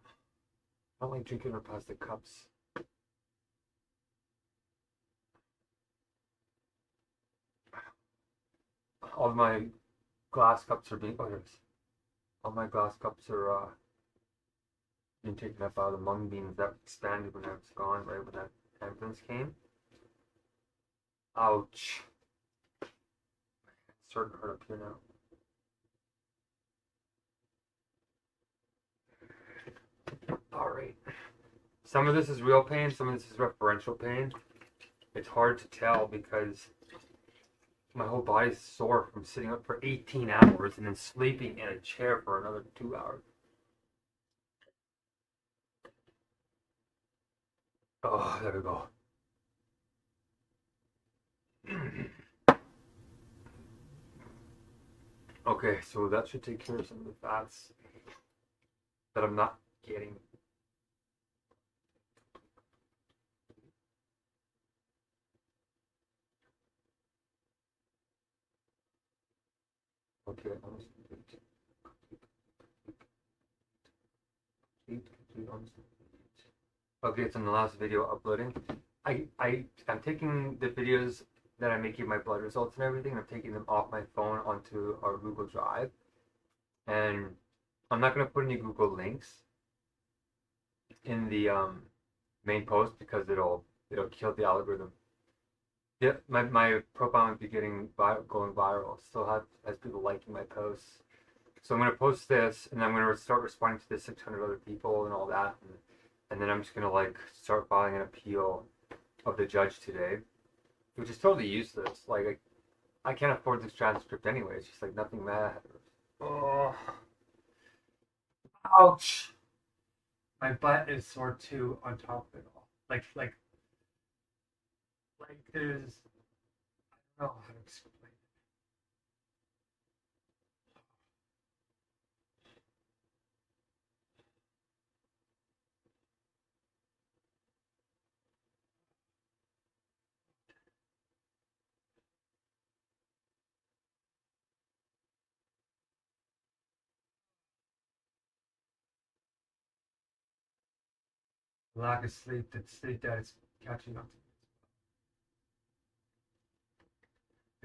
don't like drinking in plastic cups. All my glass cups are being all my glass cups are being taken up out of the mung beans that expanded when I was gone, right when that ambulance came. Ouch. It's starting to hurt up here now. Alright. Some of this is real pain, some of this is referential pain. It's hard to tell because my whole body's sore from sitting up for 18 hours and then sleeping in a chair for another 2 hours. Oh, there we go. Okay, so that should take care of some of the fats that I'm not getting. Okay, almost complete. Okay, it's in the last video uploading. I'm taking the videos that I make you my blood results and everything, and I'm taking them off my phone onto our Google Drive. And I'm not gonna put any Google links in the main post because it'll kill the algorithm. Yeah, my profile might be going viral. Still has people liking my posts. So I'm gonna post this, and I'm gonna start responding to the 600 other people and all that, and then I'm just gonna like start filing an appeal of the judge today, which is totally useless. Like I can't afford this transcript anyway. It's just like nothing matters. Oh, ouch! My butt is sore too. On top of it all, like there's I don't know how to explain. Lack of sleep, that sleep that is catching up to me.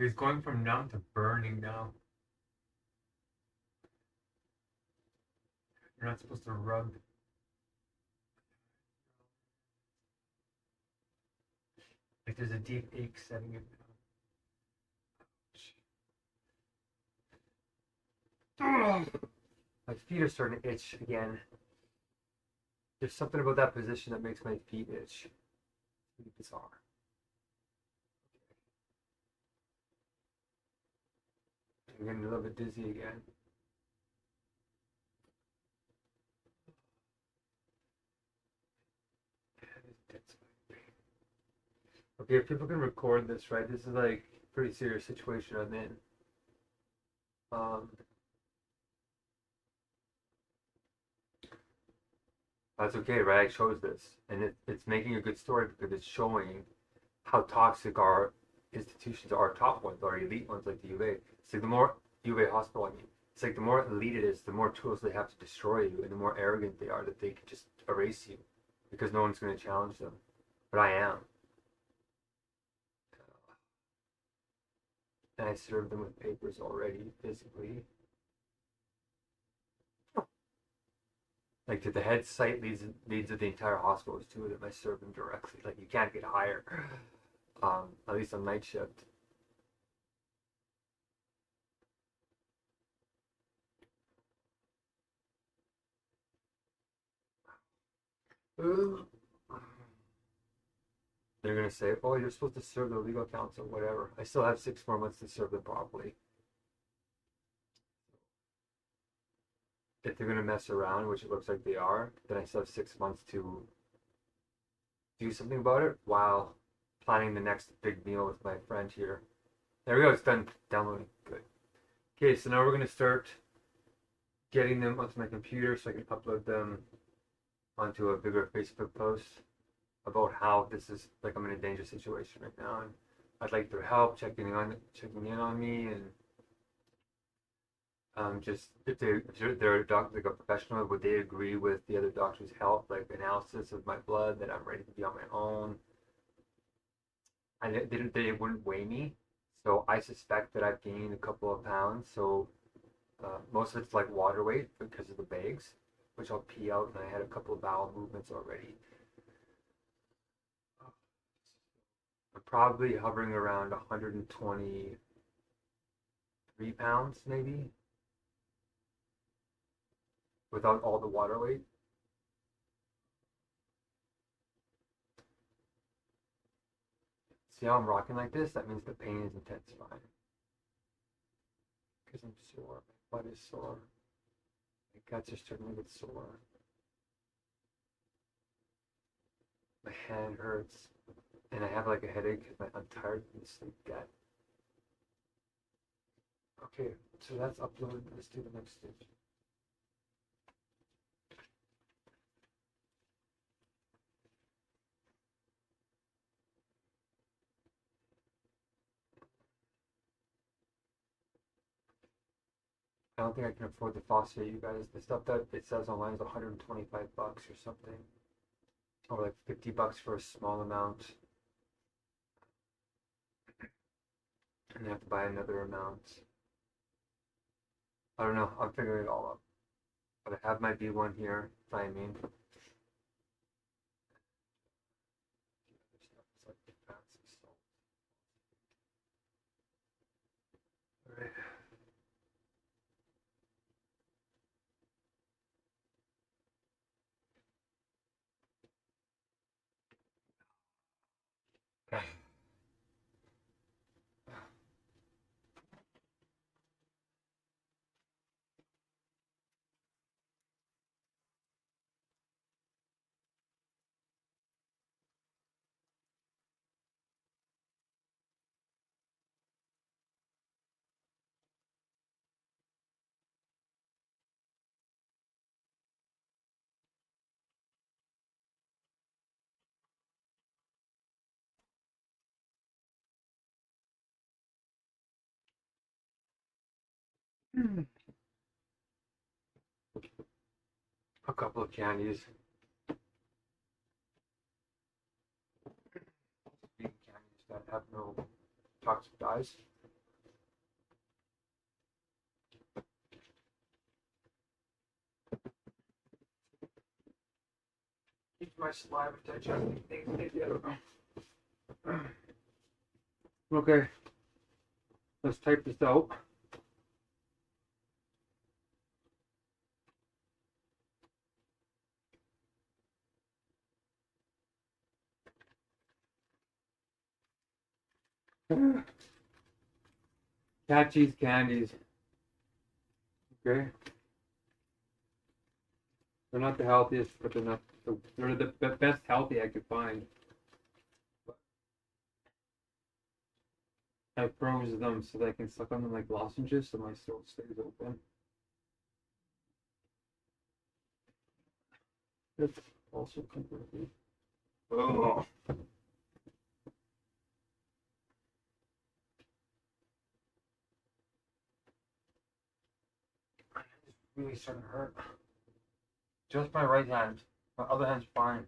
It's going from numb to burning now. You're not supposed to rub. Like there's a deep ache setting in now. My feet are starting to itch again. There's something about that position that makes my feet itch. It's really bizarre. I'm getting a little bit dizzy again. Okay, if people can record this, right? This is like a pretty serious situation I'm in. Um, that's okay, right? I chose this, and it's making a good story because it's showing how toxic our institutions are, top ones, our elite ones like the U of A. It's like the more U of A hospital, I mean, it's like the more elite it is, the more tools they have to destroy you, and the more arrogant they are that they can just erase you because no one's going to challenge them. But I am. And I served them with papers already, physically. Like to the head site leads of the entire hospital is two of them. I served them directly. Like you can't get higher, at least on night shift. They're gonna say, "Oh, you're supposed to serve the legal counsel, whatever." I still have 6 more months to serve them properly. If they're gonna mess around, which it looks like they are, then I still have 6 months to do something about it while planning the next big meal with my friend here. There we go. It's done downloading. Good. Okay, so now we're gonna start getting them onto my computer so I can upload them onto a bigger Facebook post about how this is like I'm in a dangerous situation right now, and I'd like their help checking in on me, and just if they're a doctor, like a professional, would they agree with the other doctor's help, like analysis of my blood, that I'm ready to be on my own? And they wouldn't weigh me, so I suspect that I've gained a couple of pounds. So most of it's like water weight because of the bags, which I'll pee out, and I had a couple of bowel movements already. I'm probably hovering around 123 pounds, maybe, without all the water weight. See how I'm rocking like this? That means the pain is intensifying. Because I'm sore. My butt is sore. My guts are starting to get sore. My hand hurts. And I have like a headache because I'm tired from the sleep debt. Okay, so that's uploaded. Let's do the next stage. I don't think I can afford the phosphate, you guys. The stuff that it says online is 125 bucks or something, or like 50 bucks for a small amount, and I have to buy another amount. I don't know. I'm figuring it all out. But I have my B1 here, thiamine. A couple of candies. Vegan candies that have no toxic dyes. Keeps my saliva digesting things maybe, I don't know. Okay, let's type this out. Cat cheese candies. Okay. They're not the healthiest, but they're the best healthy I could find. I froze them so that I can suck on them like lozenges so my throat stays open. That's also comforting. Oh. It's really starting to hurt. Just my right hand. My other hand's fine.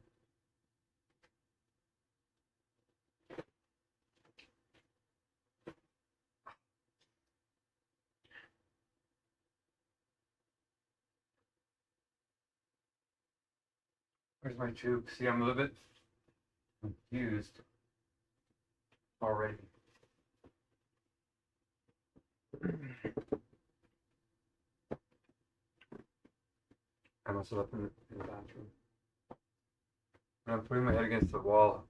Where's my tube? See, I'm a little bit confused already. I must have left in the bathroom. When I'm putting my head against the wall,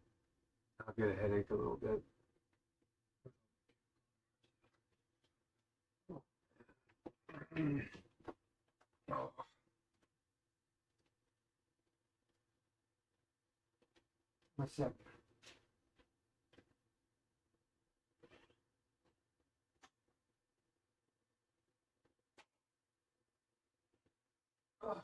I'll get a headache a little bit. Oh. What's up? Oh.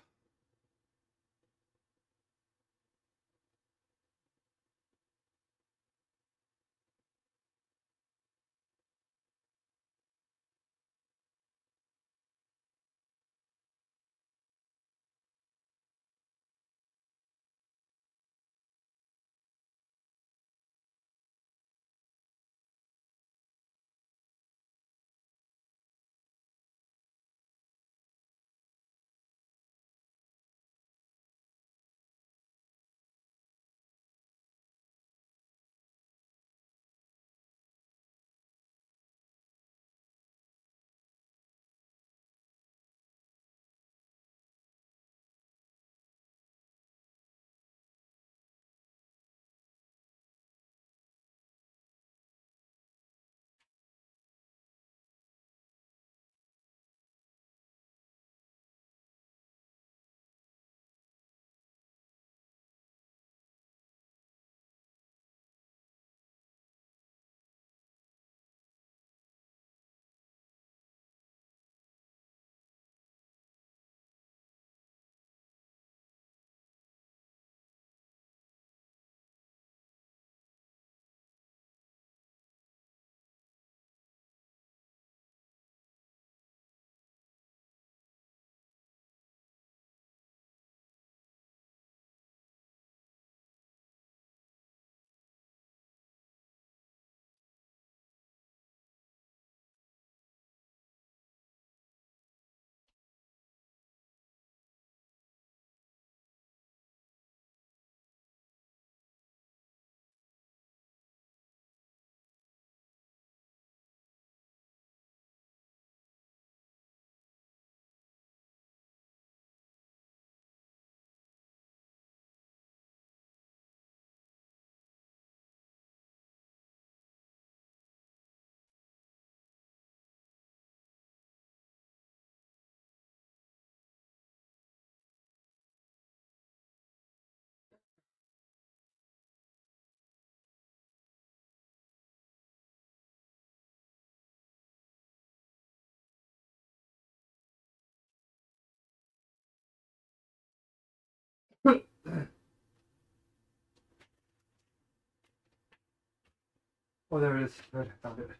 Oh, there it is. Good, I found it.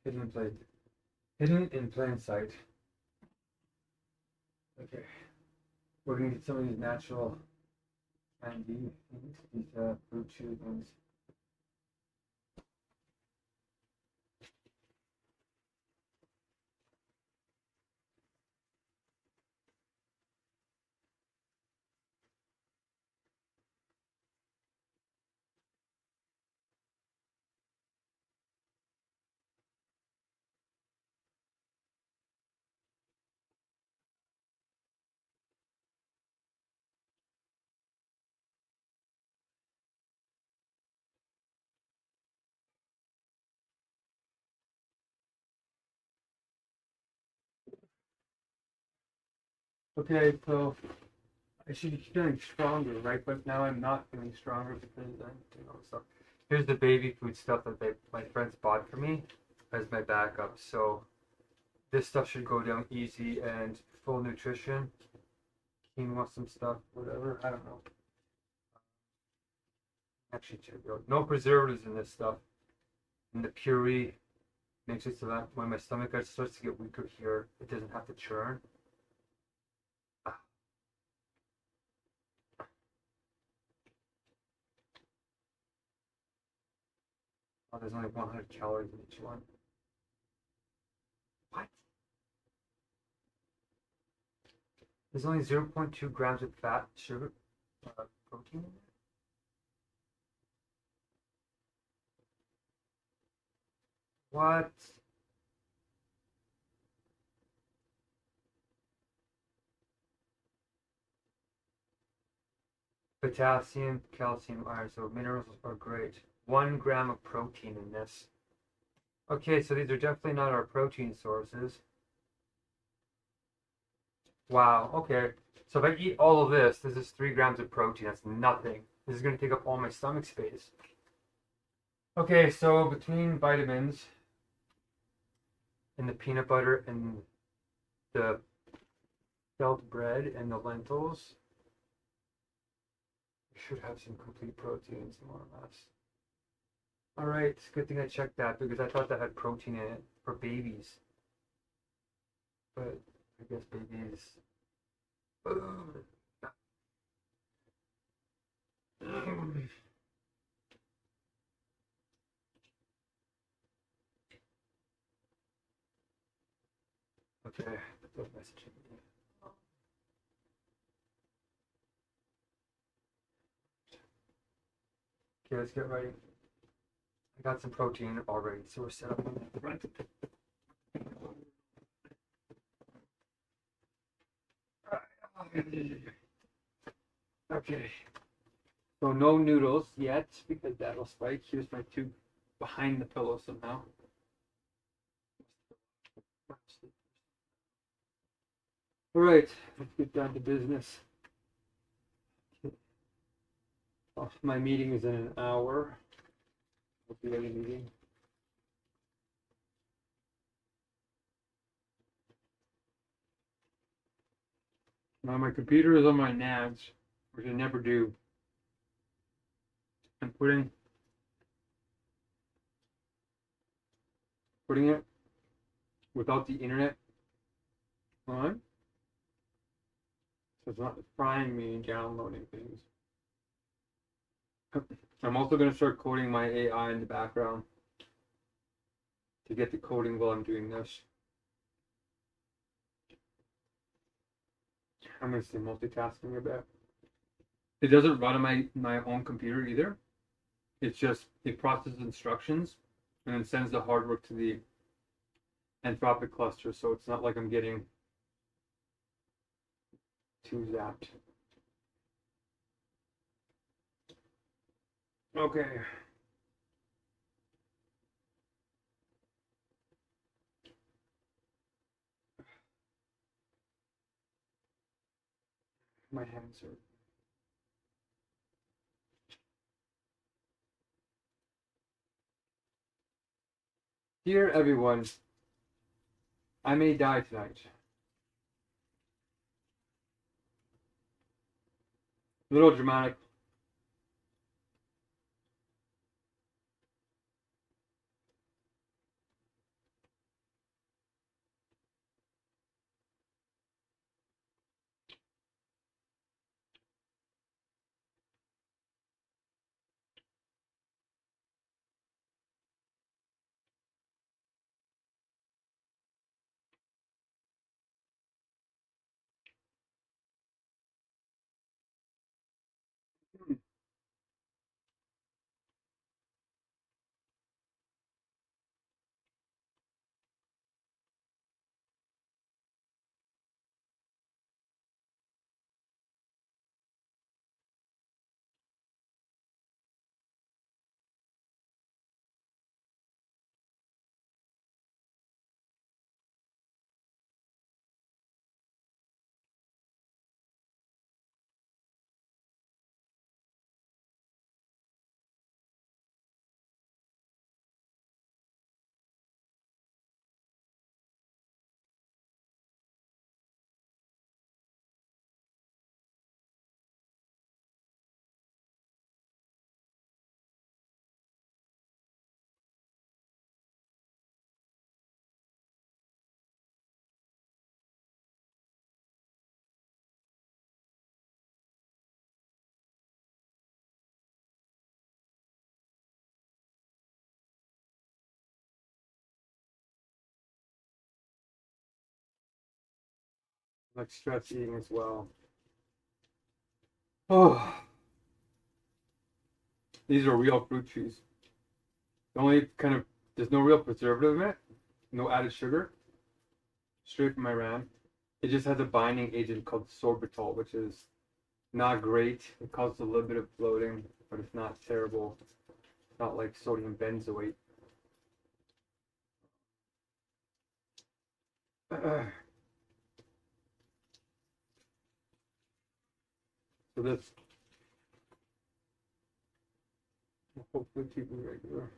Hidden in plain. Hidden in plain sight. Okay. We're gonna get some of these natural candy things, these fruit chew things. Okay, so I should be feeling stronger, right? But now I'm not feeling stronger because I'm, so here's the baby food stuff that my friends bought for me as my backup. So this stuff should go down easy and full nutrition. Quinoa, some stuff, whatever. I don't know. Actually, check it out. No preservatives in this stuff. And the puree makes it so that when my stomach starts to get weaker here, it doesn't have to churn. Oh, there's only 100 calories in each one. What? There's only 0.2 grams of fat, sugar, protein in there? What? Potassium, calcium, iron, so minerals are great. 1 gram of protein in this. Okay, so these are definitely not our protein sources. Wow, okay. So if I eat all of this is 3 grams of protein. That's nothing. This is going to take up all my stomach space. Okay, so between vitamins and the peanut butter and the felt bread and the lentils, we should have some complete proteins, more or less. All right, good thing I checked that because I thought that had protein in it for babies. But I guess babies. Okay, they're messaging me. Okay, let's get ready. I got some protein already, so we're set up on the front. Okay. So no noodles yet because that'll spike. Here's my tube behind the pillow somehow. All right, let's get down to business. Oh, my meeting is in an hour. What's the other meeting? Now my computer is on my NAS, which I never do. I'm putting it without the internet on. So it's not frying me and downloading things. I'm also going to start coding my AI in the background to get the coding while I'm doing this. I'm going to say multitasking a bit. It doesn't run on my own computer either. It's just, it processes instructions and then sends the hard work to the Anthropic cluster. So it's not like I'm getting too zapped. Okay. My hands are. Dear everyone, I may die tonight. A little dramatic. like stress eating as well. Oh, these are real fruit trees. The only kind of there's no real preservative in it, no added sugar, straight from Iran. It just has a binding agent called sorbitol, which is not great. It causes a little bit of bloating, but it's not terrible. It's not like sodium benzoate. So this will hopefully keep me regular.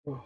Oh.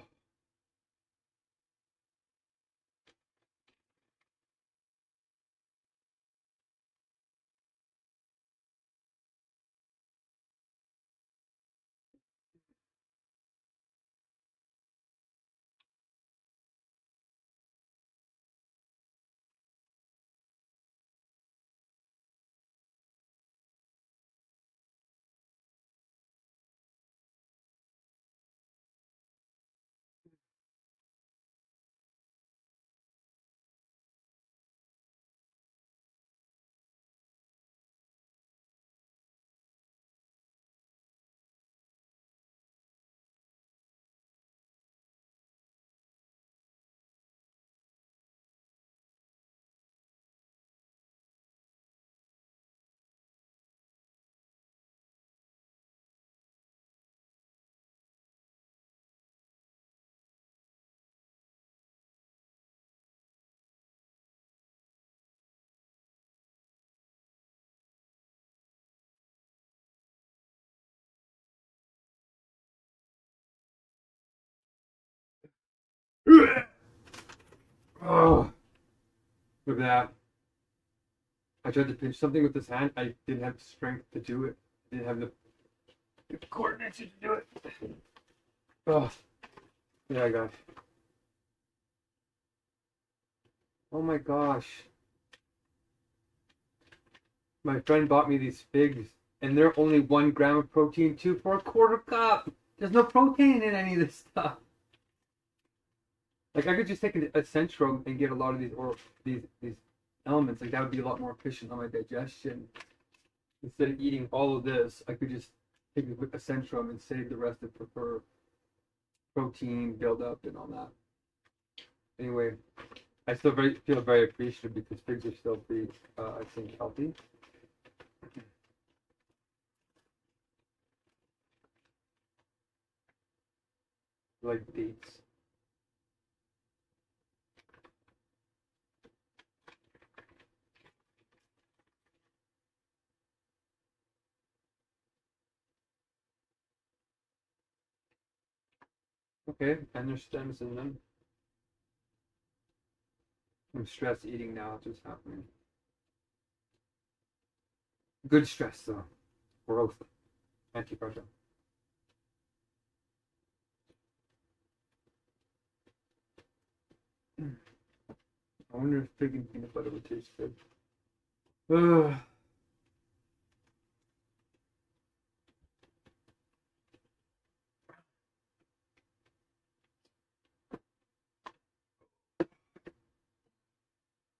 Oh, look at that. I tried to pinch something with this hand. I didn't have the strength to do it. I didn't have the coordination to do it. Oh, yeah, I got it. Oh my gosh. My friend bought me these figs, and they're only 1 gram of protein, too, for a quarter cup. There's no protein in any of this stuff. Like I could just take a Centrum and get a lot of these elements. Like that would be a lot more efficient on my digestion. Instead of eating all of this, I could just take a Centrum and save the rest of it for protein buildup and all that. Anyway, I still feel very appreciative because figs are still pretty, I think, healthy. Like dates. Okay, and there's stems in them. I'm stress eating now, it's just happening. Good stress though. Growth. Anti-pressure. I wonder if fig and peanut butter would taste good.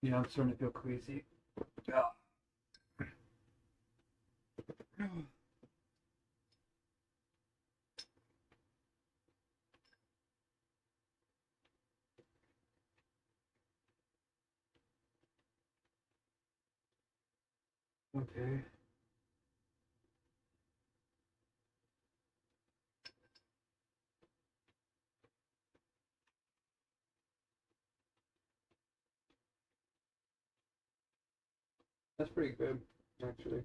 Yeah, I'm starting to feel queasy. Okay. That's pretty good, actually.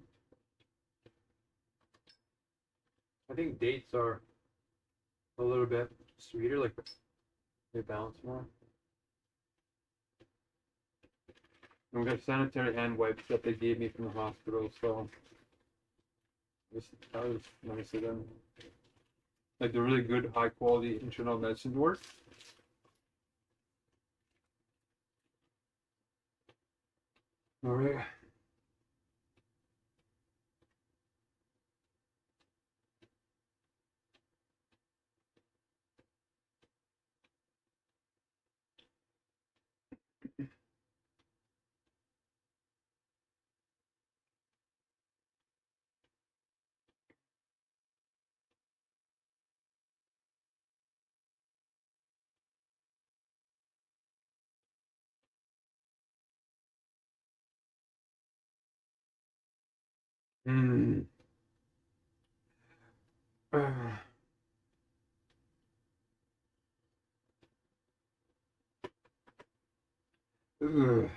I think dates are a little bit sweeter, like they balance more. And we got sanitary hand wipes that they gave me from the hospital, so that was nice of them. Like they're really good, high quality internal medicine work. All right. Hmm. Ugh.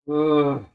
Ugh.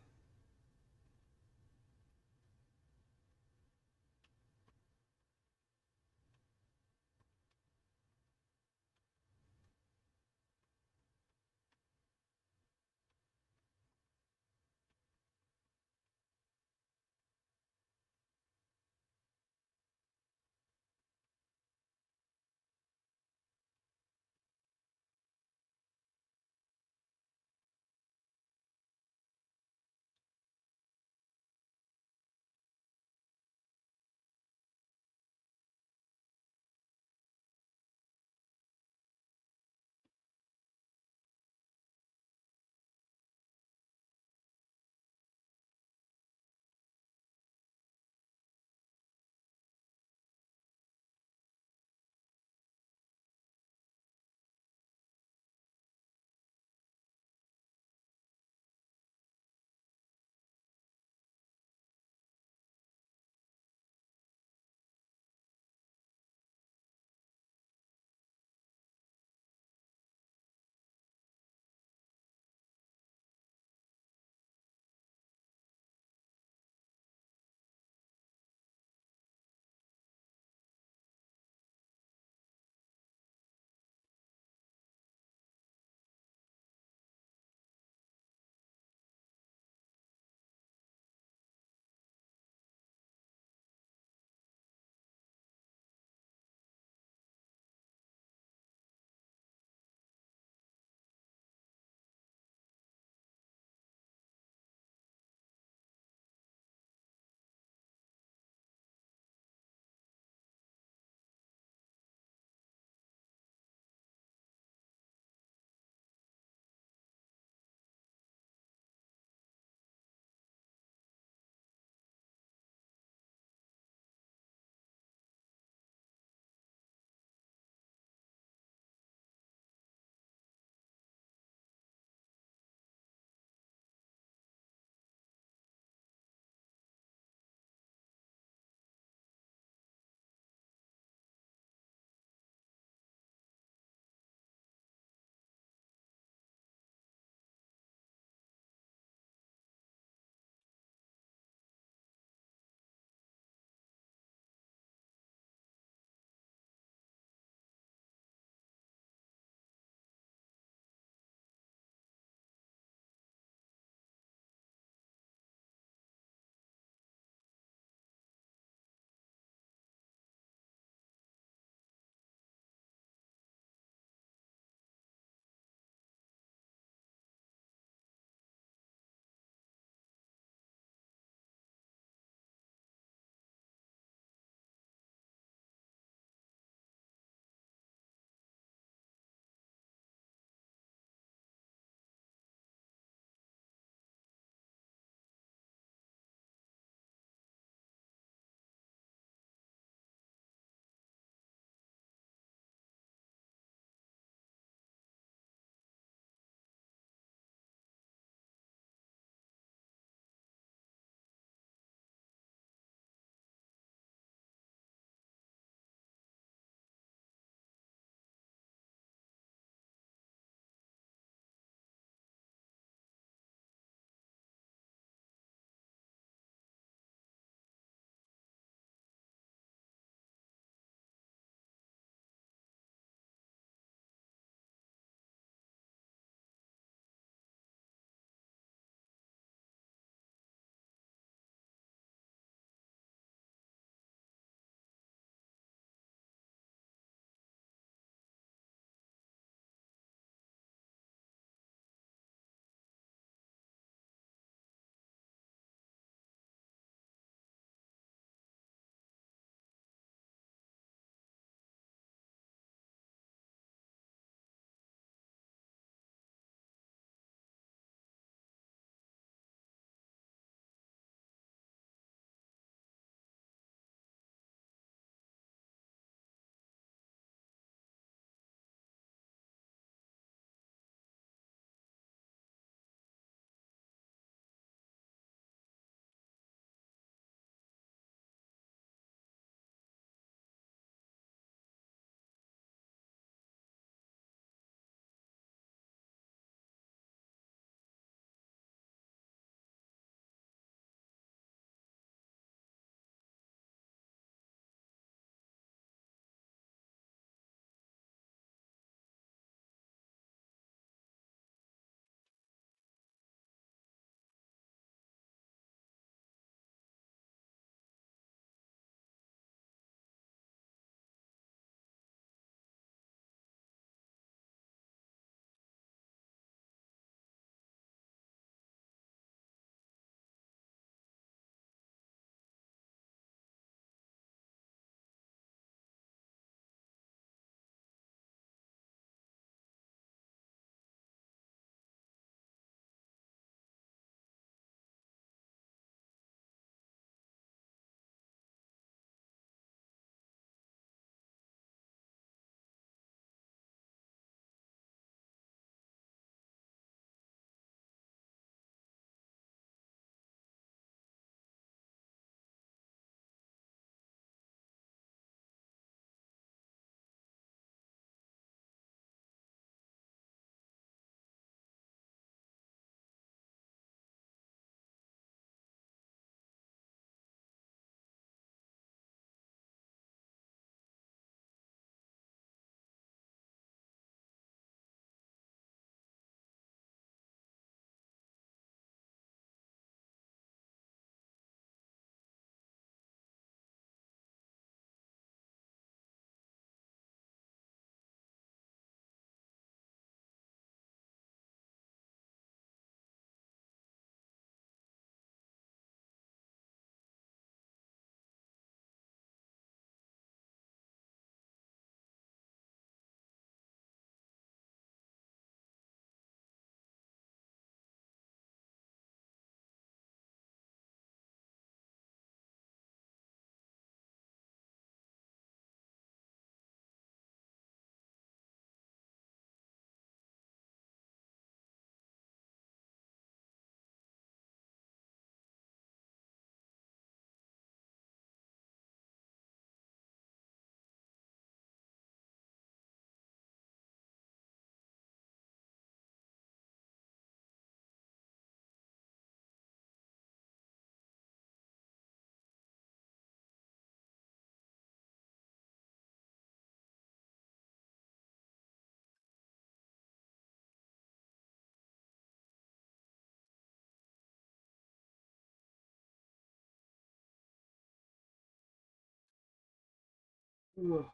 Ugh.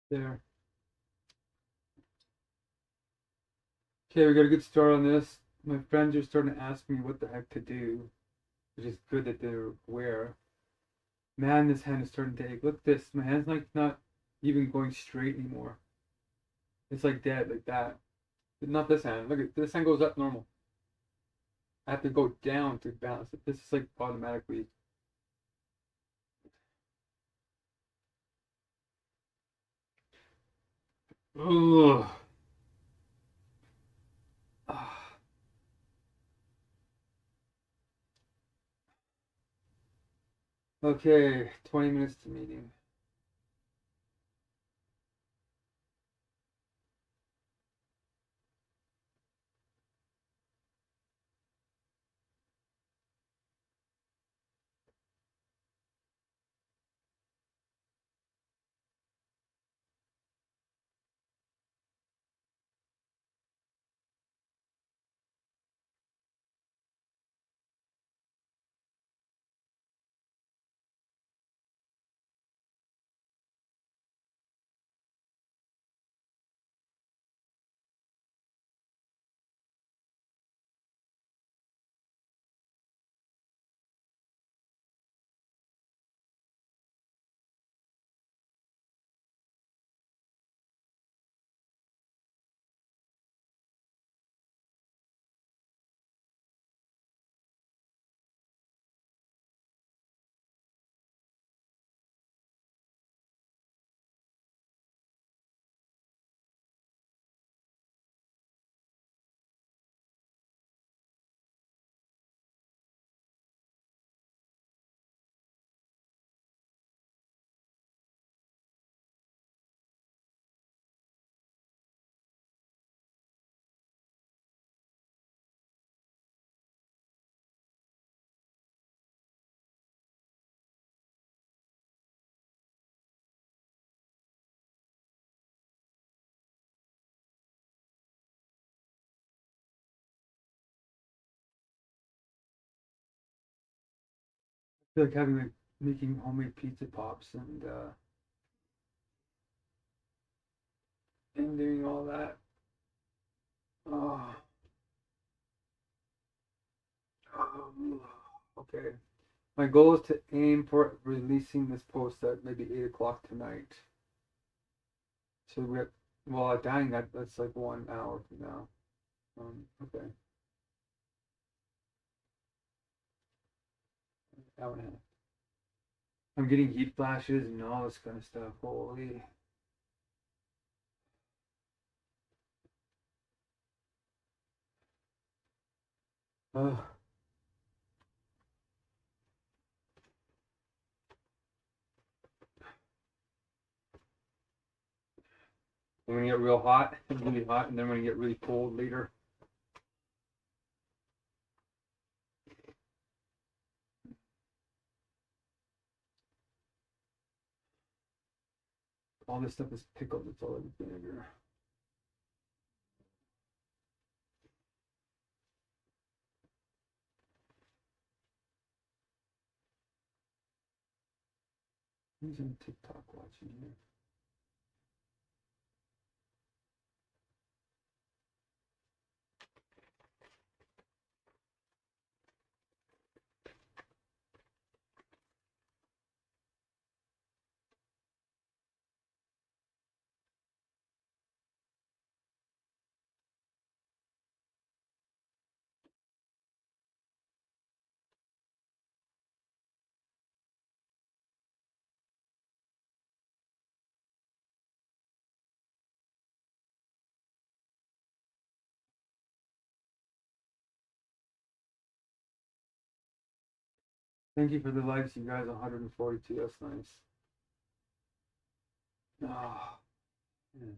There. Okay, we got a good start on this. My friends are starting to ask me what the heck to do, which is good that they're aware. Man, this hand is starting to ache. Look at this. My hand's like not even going straight anymore. It's like dead, like that. But not this hand. Look at this hand goes up normal. I have to go down to balance it. This is like automatically. Ugh. Ah. Okay, 20 minutes to meeting. feel like having like making homemade pizza pops and doing all that. Oh, okay. My goal is to aim for releasing this post at maybe 8 o'clock tonight. So well, dang, that's like 1 hour from now. Okay, hour and a half. I'm getting heat flashes and all this kind of stuff. Holy. Uh, I'm gonna get real hot, really hot, and then I'm gonna get really cold later. All this stuff is pickled. It's all in vinegar. Who's on TikTok watching here? Thank you for the likes, you guys. 142. That's nice. Oh, man.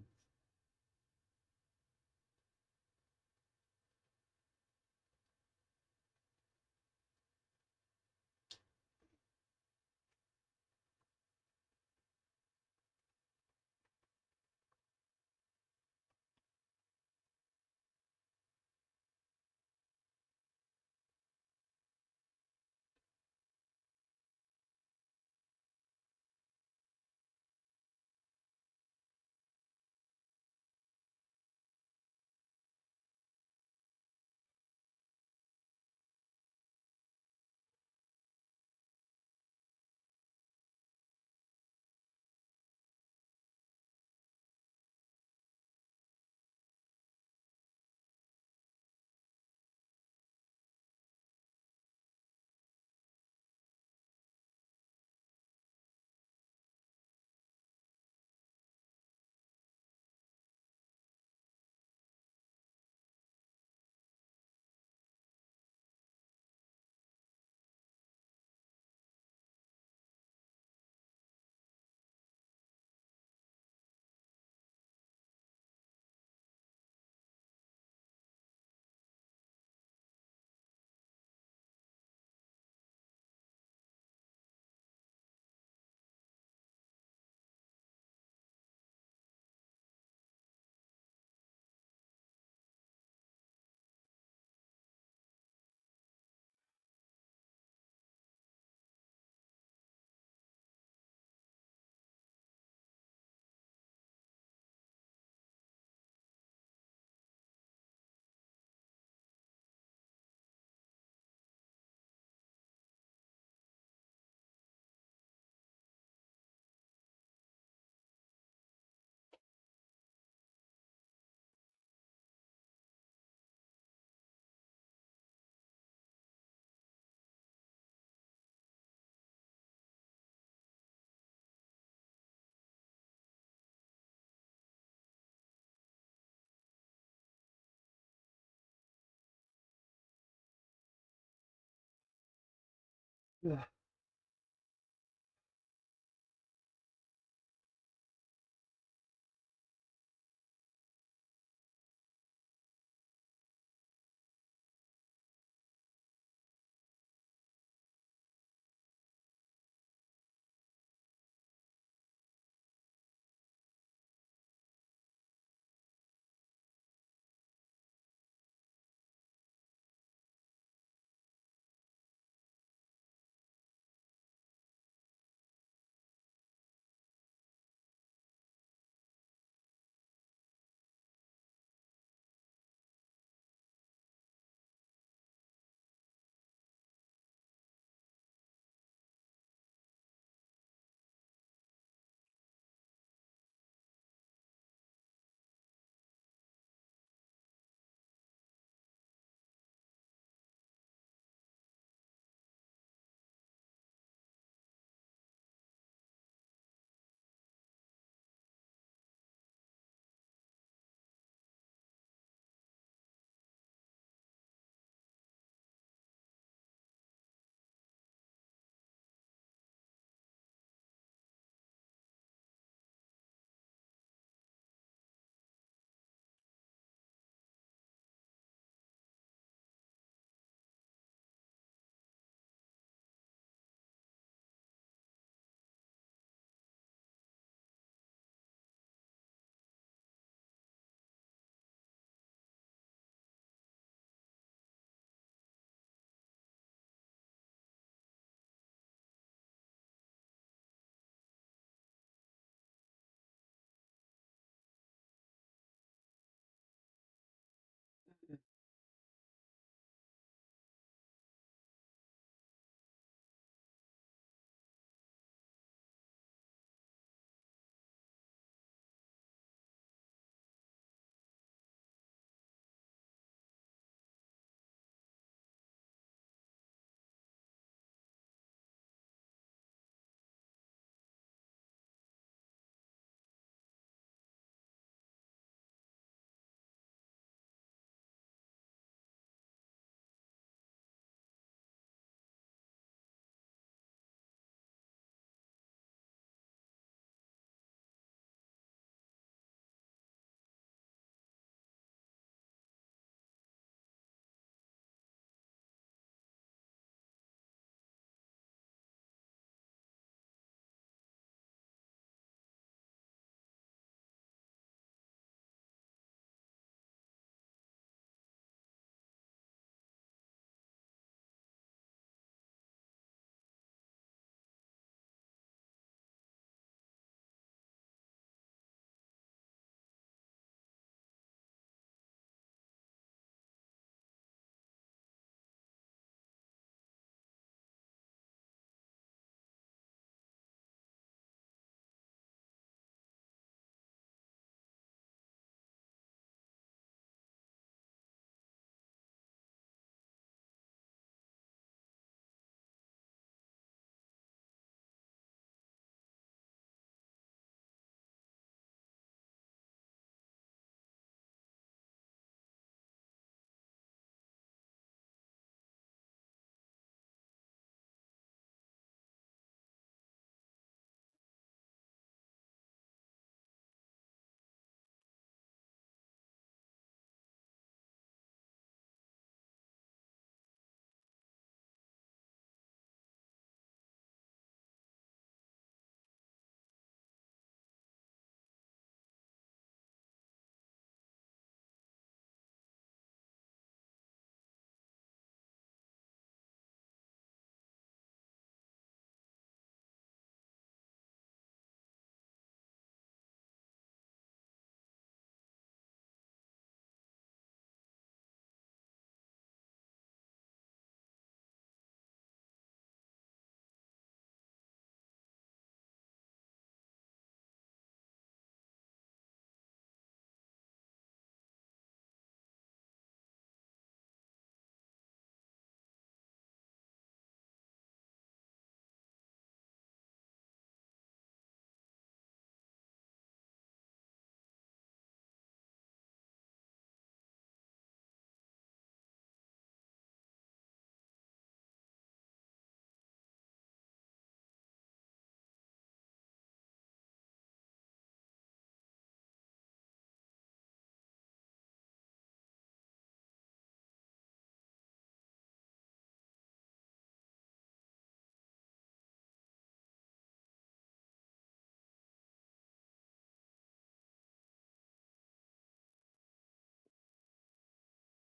Ugh.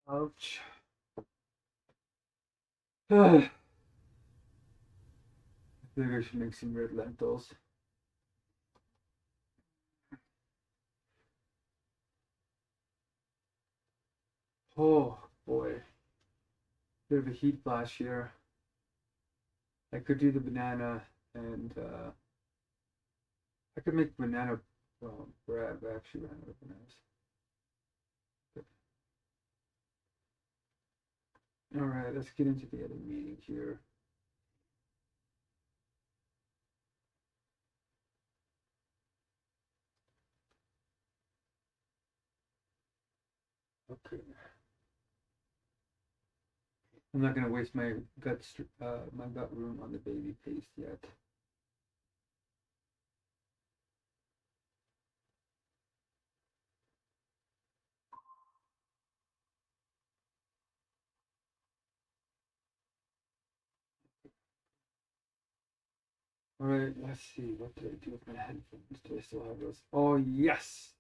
Ouch. I think I should make some red lentils. Oh boy, bit of a heat flash here. I could do the banana and I could make banana bread, but I actually ran out of bananas. All right, let's get into the other meeting here. Okay. I'm not gonna waste my gut room on the baby paste yet. All right, let's see. What did I do with my headphones? Do I still have those? Oh yes.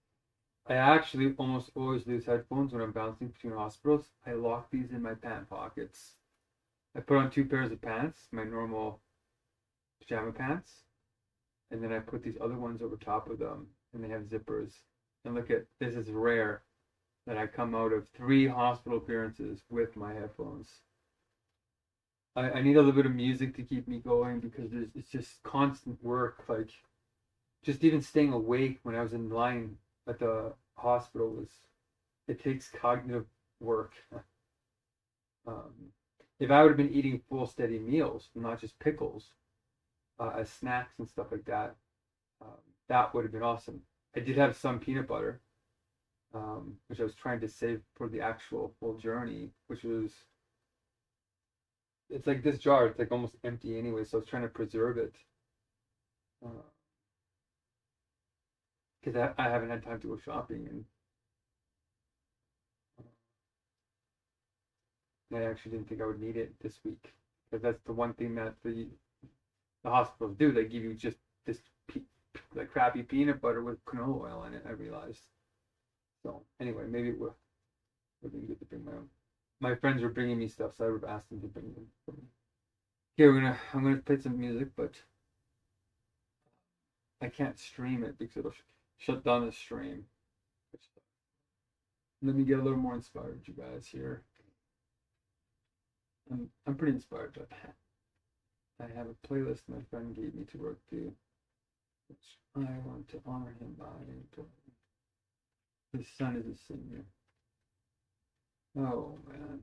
I actually almost always lose headphones when I'm bouncing between hospitals. I lock these in my pant pockets. I put on two pairs of pants, my normal pajama pants, and then I put these other ones over top of them, and they have zippers. And look at this is rare that I come out of 3 hospital appearances with my headphones. I need a little bit of music to keep me going because it's just constant work. Like just even staying awake when I was in line at the hospital was it takes cognitive work. um, if I would have been eating full steady meals, not just pickles, as snacks and stuff like that, that would have been awesome. I did have some peanut butter, which I was trying to save for the actual full journey, which was it's like this jar, it's like almost empty anyway, so I was trying to preserve it. Because I haven't had time to go shopping and I actually didn't think I would need it this week. Because that's the one thing that the hospitals do. They give you just this like crappy peanut butter with canola oil in it. I realized. So anyway, maybe it would be good to bring my own. My friends were bringing me stuff, so I would have asked them to bring them for me. Okay, I'm gonna play some music, but I can't stream it because it'll shut down the stream. Let me get a little more inspired, you guys here. I'm pretty inspired by that. I have a playlist my friend gave me to work to, which I want to honor him by. His son is a singer. Oh man.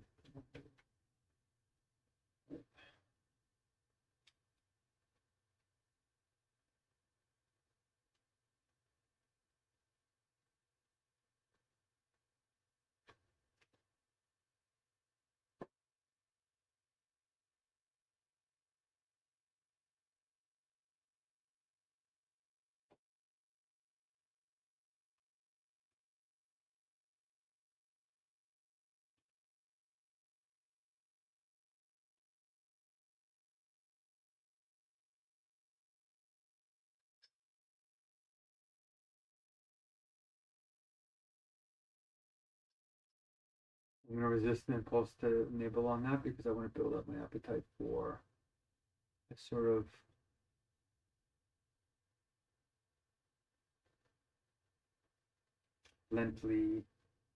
I'm gonna resist the impulse to nibble on that because I want to build up my appetite for a sort of lentily.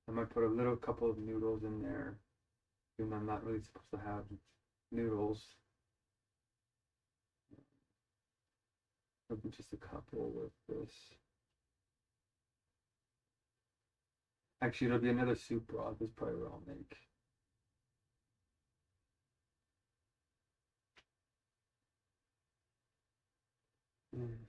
I might put a little couple of noodles in there, even though I'm not really supposed to have noodles. Maybe just a couple with this. Actually, it'll be another soup broth. Is probably what I'll make. Mm.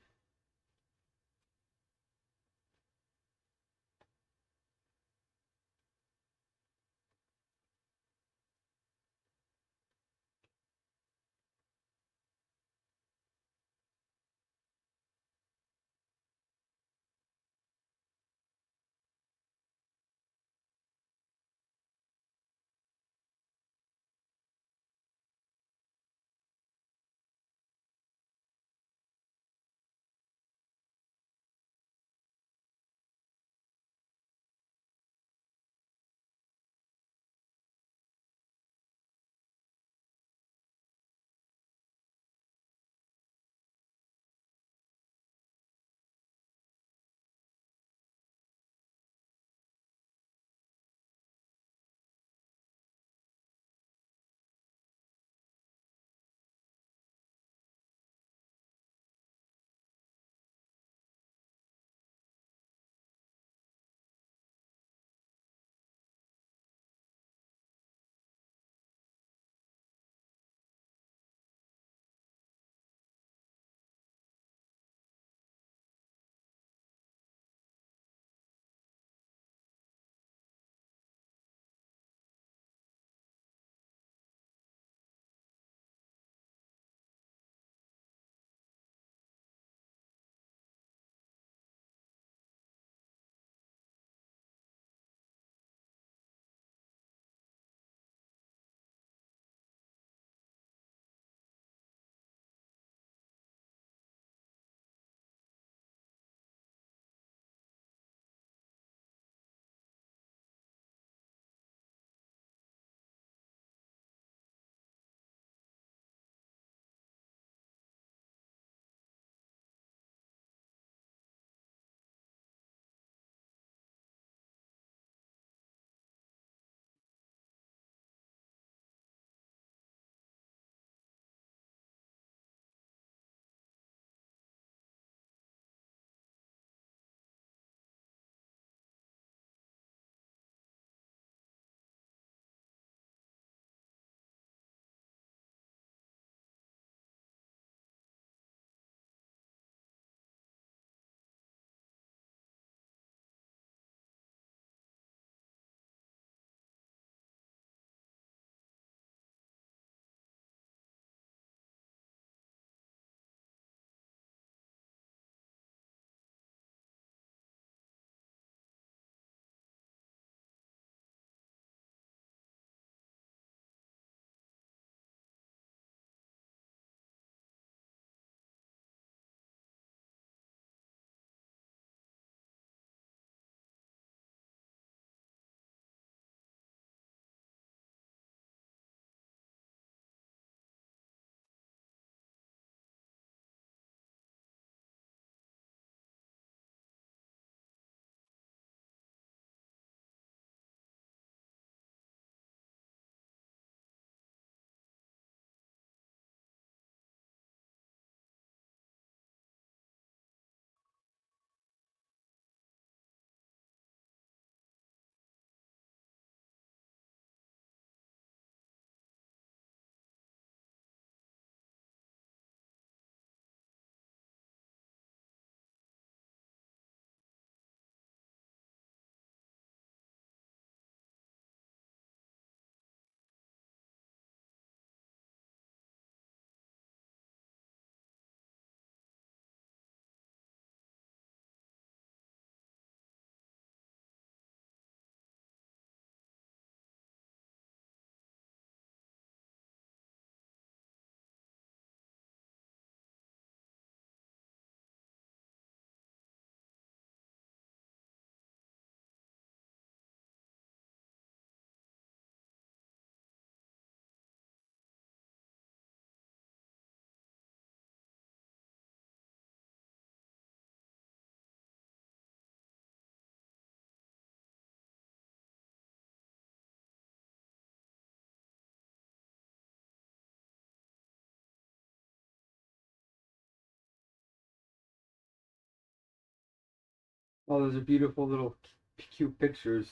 Oh, those are beautiful little cute pictures.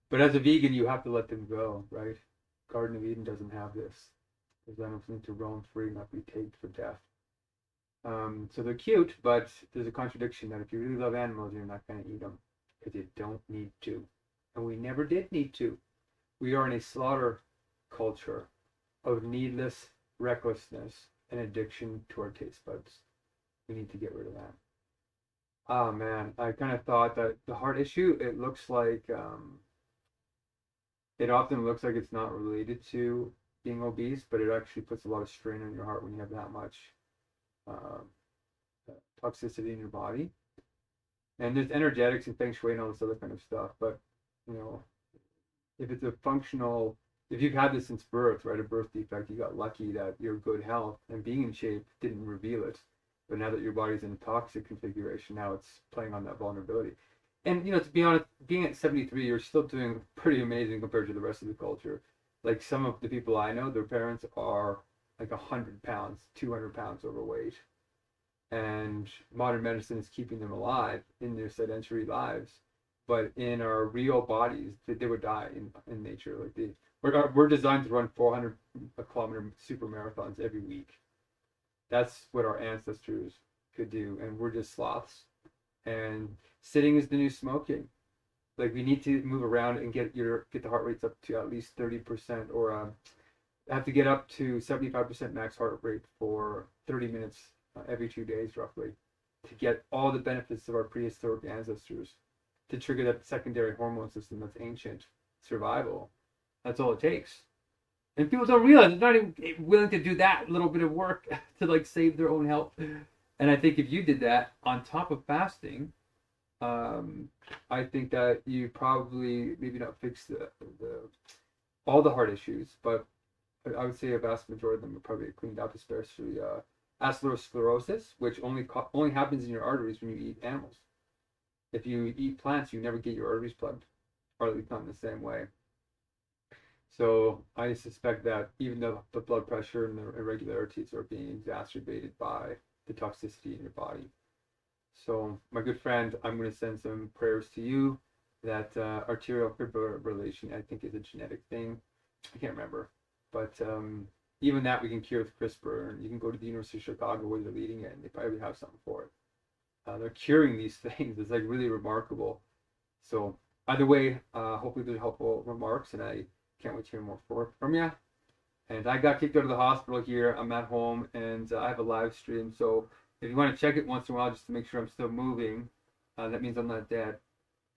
But as a vegan, you have to let them go, right? Garden of Eden doesn't have this. There's animals need to roam free, not be tagged for death. So they're cute, but there's a contradiction that if you really love animals, you're not going to eat them because you don't need to. And we never did need to. We are in a slaughter culture of needless recklessness and addiction to our taste buds. We need to get rid of that. Oh man, I kind of thought that the heart issue, it often looks like it's not related to being obese, but it actually puts a lot of strain on your heart when you have that much uh, toxicity in your body. And there's energetics and feng shui and all this other kind of stuff. But you know, if it's a functional, if you've had this since birth, right, a birth defect, you got lucky that your good health and being in shape didn't reveal it. But now that your body's in a toxic configuration, now it's playing on that vulnerability. And you know, to be honest, being at 73, you're still doing pretty amazing compared to the rest of the culture. Like some of the people I know, their parents are like 100 pounds, 200 pounds overweight, and modern medicine is keeping them alive in their sedentary lives. But in our real bodies, they would die in nature. We're designed to run 400-kilometer super marathons every week. That's what our ancestors could do, and we're just sloths. And sitting is the new smoking. Like we need to move around and get the heart rates up to at least 30%, or have to get up to 75% max heart rate for 30 minutes every 2 days, roughly, to get all the benefits of our prehistoric ancestors, to trigger that secondary hormone system that's ancient survival. That's all it takes. And people don't realize they're not even willing to do that little bit of work to like save their own health. And I think if you did that on top of fasting, I think that you probably maybe not fix the all the heart issues, but I would say a vast majority of them are probably cleaned up, especially atherosclerosis, which only happens in your arteries when you eat animals. If you eat plants, you never get your arteries plugged, or at least not in the same way. So I suspect that even though the blood pressure and the irregularities are being exacerbated by the toxicity in your body. So my good friend, I'm going to send some prayers to you. That arterial fibrillation, I think, is a genetic thing. I can't remember, but even that we can cure with CRISPR. And you can go to the University of Chicago where they're leading it, and they probably have something for it. They're curing these things. It's like really remarkable. So either way, hopefully there's helpful remarks, and I can't wait to hear more from you. And I got kicked out of the hospital here. I'm at home, and I have a live stream. So if you want to check it once in a while just to make sure I'm still moving, that means I'm not dead.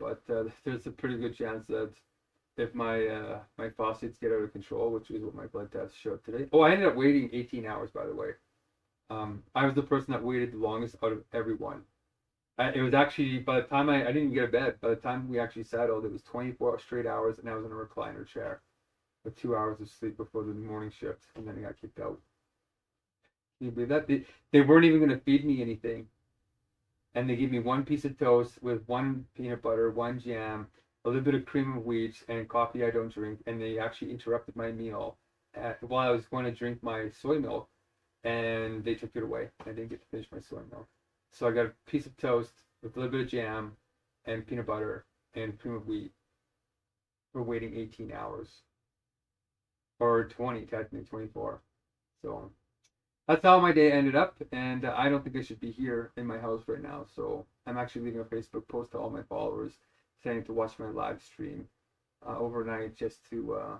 But there's a pretty good chance that if my phosphates get out of control, which is what my blood tests showed today. Oh, I ended up waiting 18 hours, by the way. I was the person that waited the longest out of everyone. It was actually, by the time I didn't even get a bed. By the time we actually settled, it was 24 straight hours, and I was in a recliner chair with 2 hours of sleep before the morning shift, and then I got kicked out. Can you believe that? They weren't even going to feed me anything. And they gave me one piece of toast with one peanut butter, one jam, a little bit of cream of wheat, and coffee I don't drink. And they actually interrupted my meal while I was going to drink my soy milk, and they took it away. I didn't get to finish my soy milk. So I got a piece of toast with a little bit of jam and peanut butter and cream of wheat for waiting 18 hours. Or 20, technically 24. So that's how my day ended up, and I don't think I should be here in my house right now. So I'm actually leaving a Facebook post to all my followers saying to watch my live stream overnight just to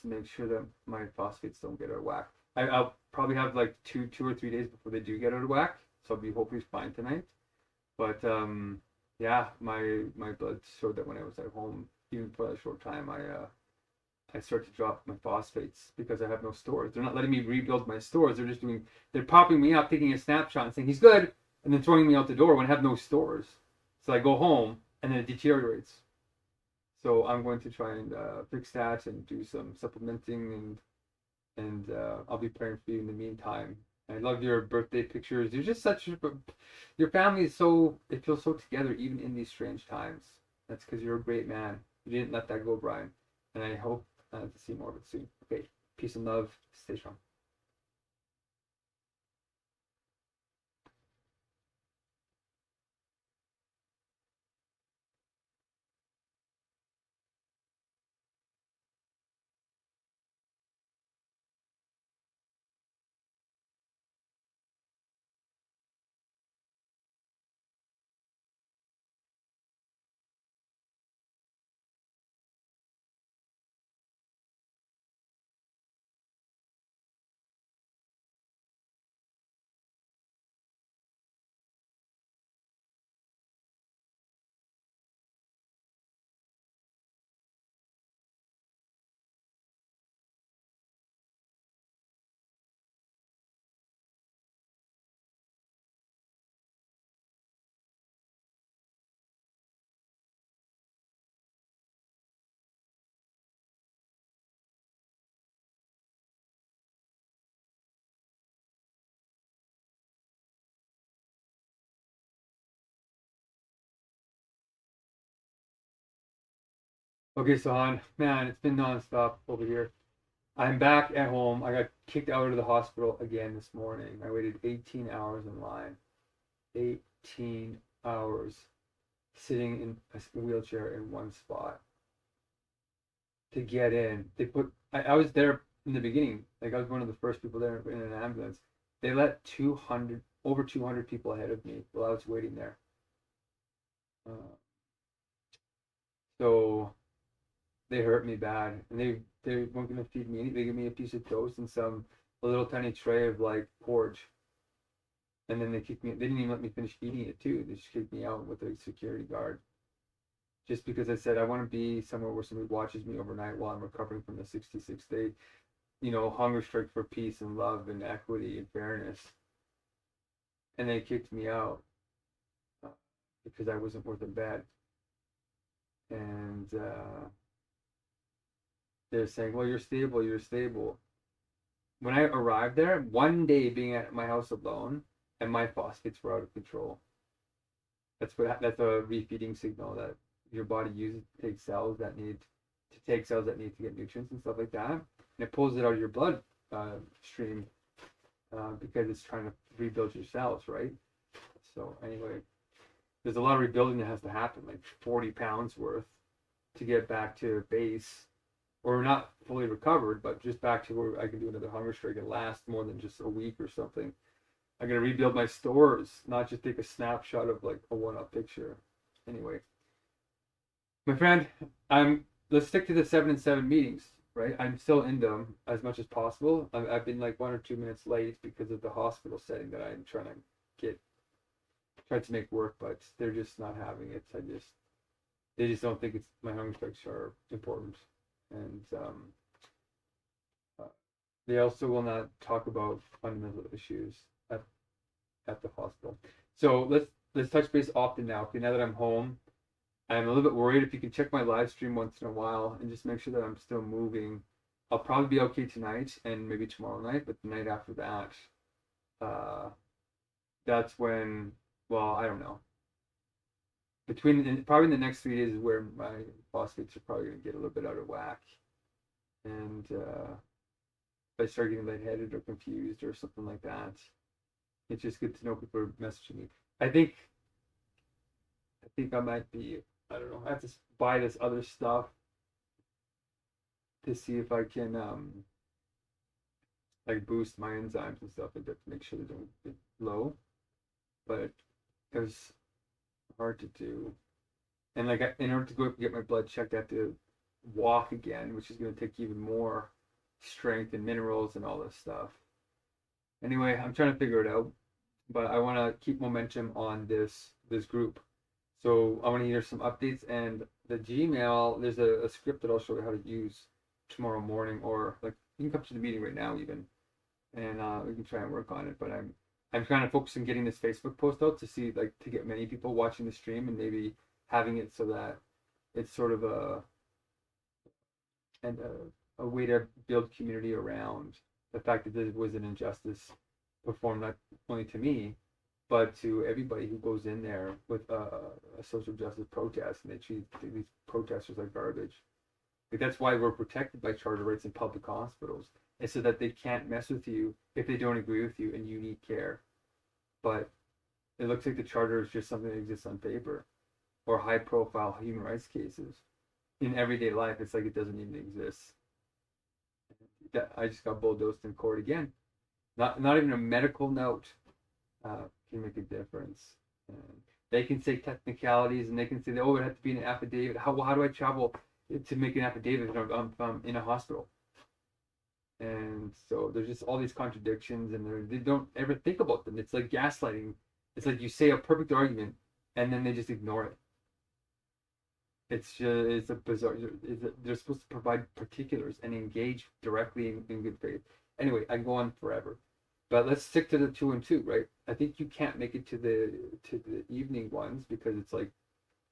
make sure that my phosphates don't get out of whack. I'll probably have like two or 3 days before they do get out of whack, so I'll be hopefully fine tonight. But yeah, my blood showed that when I was at home, even for a short time, I start to drop my phosphates because I have no stores. They're not letting me rebuild my stores. They're popping me up, taking a snapshot and saying he's good, and then throwing me out the door when I have no stores. So I go home and then it deteriorates. So I'm going to try and fix that and do some supplementing, and I'll be praying for you in the meantime. I love your birthday pictures. You're just your family is it feels so together even in these strange times. That's because you're a great man. You didn't let that go, Brian. And I hope to see more of it soon. Okay, peace and love. Stay strong. Okay, so man, it's been nonstop over here. I'm back at home. I got kicked out of the hospital again this morning. I waited 18 hours in line. 18 hours sitting in a wheelchair in one spot to get in. I was there in the beginning. Like I was one of the first people there in an ambulance. They let 200 over 200 people ahead of me while I was waiting there. Uh, so they hurt me bad, and they weren't gonna feed me. They gave me a piece of toast and a little tiny tray of like porridge, and then they kicked me. They didn't even let me finish eating it too. They just kicked me out with a security guard, just because I said I want to be somewhere where somebody watches me overnight while I'm recovering from the 66-day, hunger strike for peace and love and equity and fairness. And they kicked me out uh, because I wasn't worth a bed, and they're saying, "Well, you're stable. You're stable." When I arrived there, one day being at my house alone, and my phosphates were out of control. That's a refeeding signal that your body uses to take cells that need to get nutrients and stuff like that, and it pulls it out of your blood stream because it's trying to rebuild your cells, right? So anyway, there's a lot of rebuilding that has to happen, like 40 pounds worth, to get back to base, or not fully recovered, but just back to where I can do another hunger strike and last more than just a week or something. I'm gonna rebuild my stores, not just take a snapshot of like a one-up picture. Anyway, my friend, let's stick to the 7 and 7 meetings, right? I'm still in them as much as possible. I've been like 1 or 2 minutes late because of the hospital setting that I'm trying to make work, but they're just not having it. They just don't think my hunger strikes are important, and uh, they also will not talk about fundamental issues at the hospital. So let's touch base often now. Okay, now that I'm home, I'm a little bit worried. If you can check my live stream once in a while and just make sure that I'm still moving, I'll probably be okay tonight and maybe tomorrow night. But the night after that, uh, that's when. Well, I don't know. Probably in the next 3 days is where my phosphates are probably going to get a little bit out of whack, and if I start getting lightheaded or confused or something like that, it's just good to know people are messaging me. I think I might be. I don't know. I have to buy this other stuff to see if I can like boost my enzymes and stuff like that to make sure they don't get low. But it was hard to do. And like in order to go get my blood checked, I have to walk again, which is going to take even more strength and minerals and all this stuff. Anyway, I'm trying to figure it out, but I want to keep momentum on this group. So I want to hear some updates, and the Gmail. There's a script that I'll show you how to use tomorrow morning, or like you can come to the meeting right now even, and we can try and work on it. But I'm trying to focus on getting this Facebook post out to see like to get many people watching the stream and maybe having it so that it's sort of a way to build community around the fact that there was an injustice performed not only to me but to everybody who goes in there with a social justice protest, and they treat these protesters like garbage. Like that's why we're protected by charter rights in public hospitals, and so that they can't mess with you if they don't agree with you and you need care. But it looks like the charter is just something that exists on paper, or high-profile human rights cases. In everyday life, it's like it doesn't even exist. I just got bulldozed in court again. Not even a medical note can make a difference. And they can say technicalities, and they can say, oh, it has to be an affidavit. How do I travel to make an affidavit if I'm in a hospital? And so there's just all these contradictions, and they don't ever think about them. It's like gaslighting. It's like you say a perfect argument, and then they just ignore it. It's a bizarre. They're supposed to provide particulars and engage directly in good faith. Anyway, I can go on forever, but let's stick to the 2 and 2, right? I think you can't make it to the evening ones because it's like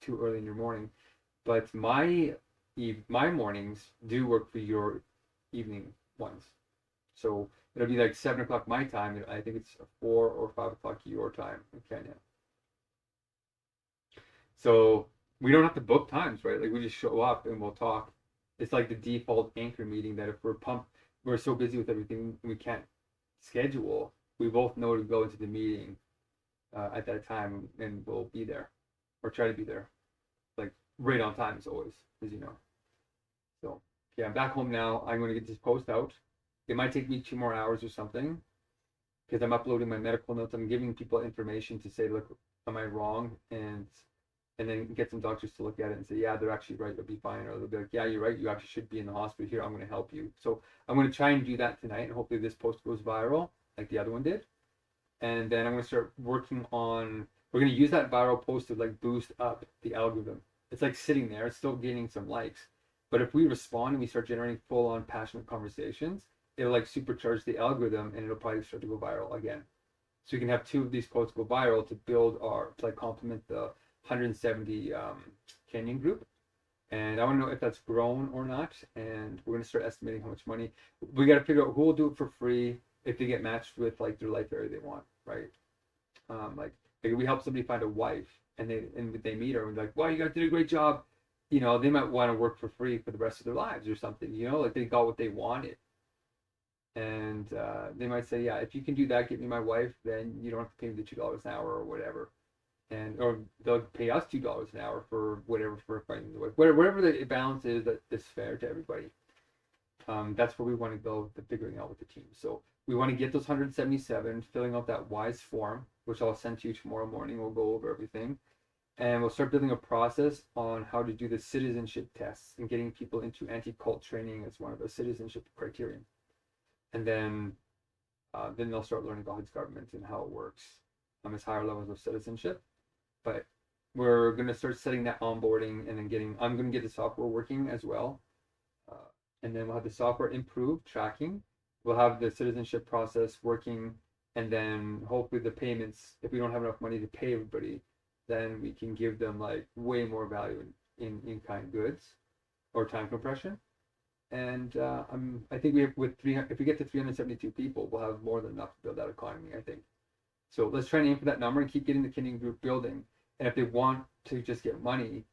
too early in your morning. But my mornings do work for your evening ones, so it'll be like 7 o'clock my time, and I think it's 4 or 5 o'clock your time in Kenya. So we don't have to book times, right? Like we just show up and we'll talk. It's like the default anchor meeting that if we're so busy with everything we can't schedule. We both know to go into the meeting at that time, and we'll be there or try to be there, like right on time as always, as you know. So yeah, I'm back home now. I'm going to get this post out. It might take me 2 more hours or something because I'm uploading my medical notes. I'm giving people information to say, look, am I wrong? And then get some doctors to look at it and say, yeah, they're actually right. You'll be fine. Or they'll be like, yeah, you're right. You actually should be in the hospital here. I'm going to help you. So I'm going to try and do that tonight. And hopefully this post goes viral like the other one did. And then I'm going to start working on, we're going to use that viral post to like boost up the algorithm. It's like sitting there. It's still gaining some likes. But if we respond and we start generating full on passionate conversations, it'll like supercharge the algorithm and it'll probably start to go viral again. So you can have 2 of these posts go viral to build to like complement the 170 Canyon group. And I want to know if that's grown or not. And we're going to start estimating how much money. We got to figure out who will do it for free if they get matched with like their life area they want, right? Like we help somebody find a wife and they meet her and be like, wow, you guys did a great job. You know, they might want to work for free for the rest of their lives or something, you know, like they got what they wanted. And they might say, yeah, if you can do that, get me my wife, then you don't have to pay me the $2 an hour or whatever. Or they'll pay us $2 an hour for whatever for finding the wife. Whatever the balance is that is fair to everybody. That's where we want to go to figuring out with the team. So we want to get those 177, filling out that WISE form, which I'll send to you tomorrow morning. We'll go over everything. And we'll start building a process on how to do the citizenship tests and getting people into anti-cult training as one of the citizenship criterion. And then they'll start learning God's government and how it works as higher levels of citizenship. But we're going to start setting that onboarding and then I'm going to get the software working as well. And then we'll have the software improve tracking. We'll have the citizenship process working. And then hopefully the payments, if we don't have enough money to pay everybody, then we can give them like way more value in kind goods or time compression. And I think we have if we get to 372 people, we'll have more than enough to build that economy, I think. So let's try and aim for that number and keep getting the Canadian group building. And if they want to just get money,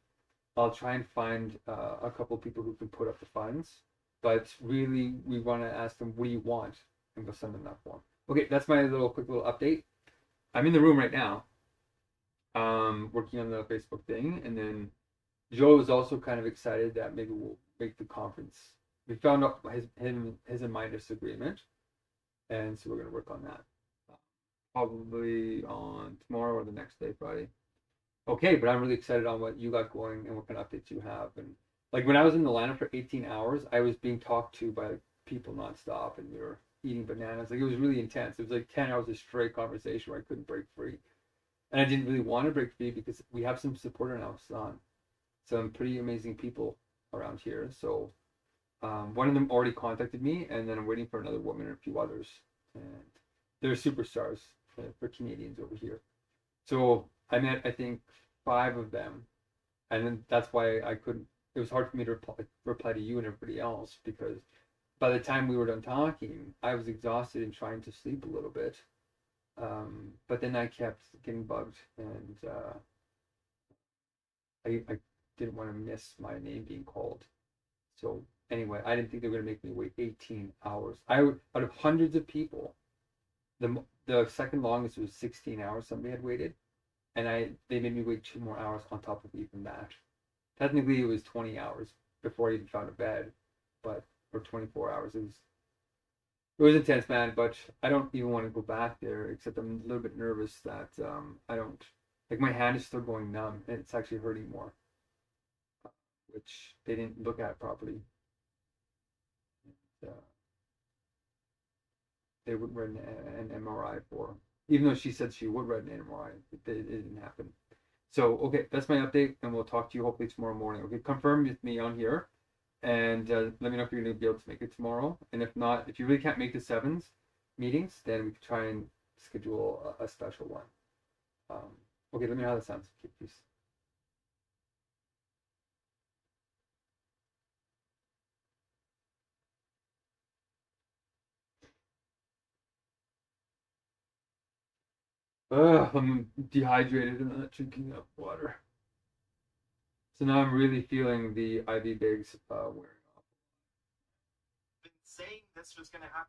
I'll try and find a couple of people who can put up the funds. But really, we want to ask them, what do you want? And we'll send them that form. Okay, that's my quick little update. I'm in the room right now, working on the Facebook thing. And then Joe is also kind of excited that maybe we'll make the conference. We found out his and my disagreement. And so we're going to work on that. Probably on tomorrow or the next day, Friday. Okay, but I'm really excited on what you got going and what kind of updates you have. And like when I was in Atlanta for 18 hours, I was being talked to by people nonstop, and we were eating bananas. Like it was really intense. It was like 10 hours of straight conversation where I couldn't break free, and I didn't really want to break free because we have some support in our some pretty amazing people around here. So one of them already contacted me, and then I'm waiting for another woman and a few others, and they're superstars for Canadians over here. So I met, I think, 5 of them, and then that's why I couldn't. It was hard for me to reply to you and everybody else because by the time we were done talking, I was exhausted and trying to sleep a little bit. But then I kept getting bugged, and I didn't want to miss my name being called. So anyway, I didn't think they were going to make me wait 18 hours. Out of hundreds of people, the second longest was 16 hours somebody had waited, and they made me wait 2 more hours on top of even that. Technically, it was 20 hours before I even found a bed, but for 24 hours, it was intense, man. But I don't even want to go back there, except I'm a little bit nervous that I don't like my hand is still going numb, and it's actually hurting more, which they didn't look at properly. They would run an MRI for, even though she said she would run an MRI, it didn't happen. So, okay, that's my update, and we'll talk to you hopefully tomorrow morning. Okay, confirm with me on here, and let me know if you're going to be able to make it tomorrow. And if not, if you really can't make the 7s meetings, then we can try and schedule a special one. Okay, let me know how that sounds. Okay, peace. I'm dehydrated and not drinking enough water. So now I'm really feeling the IV bags wearing off. Been saying this was going to happen.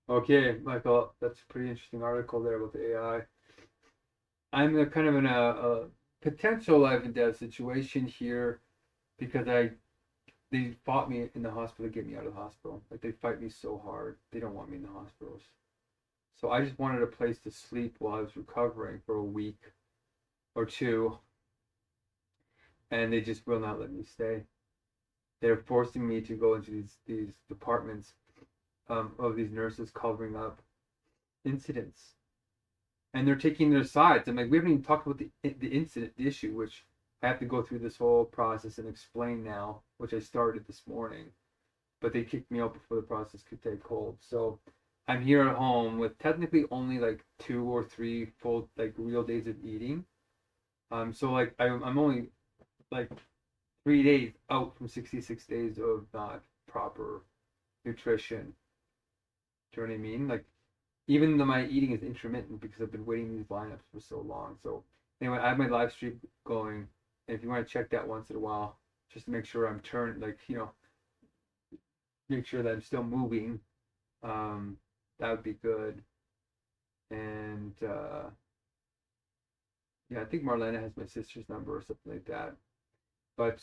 Okay, Michael, that's a pretty interesting article there about the AI. I'm kind of in a potential life and death situation here because they fought me in the hospital to get me out of the hospital. Like they fight me so hard. They don't want me in the hospitals. So I just wanted a place to sleep while I was recovering for a week or two, and they just will not let me stay. They're forcing me to go into these departments of these nurses covering up incidents, and they're taking their sides. I'm like, we haven't even talked about the incident, the issue, which I have to go through this whole process and explain now, which I started this morning. But they kicked me out before the process could take hold. So I'm here at home with technically only like 2 or 3 full like real days of eating. So like I'm only like 3 days out from 66 days of not proper nutrition. Do you know what I mean? Like even though my eating is intermittent because I've been waiting these lineups for so long. So anyway, I have my live stream going. And if you want to check that once in a while, just to make sure I'm turned, like, make sure that I'm still moving, that would be good. And yeah, I think Marlena has my sister's number or something like that. But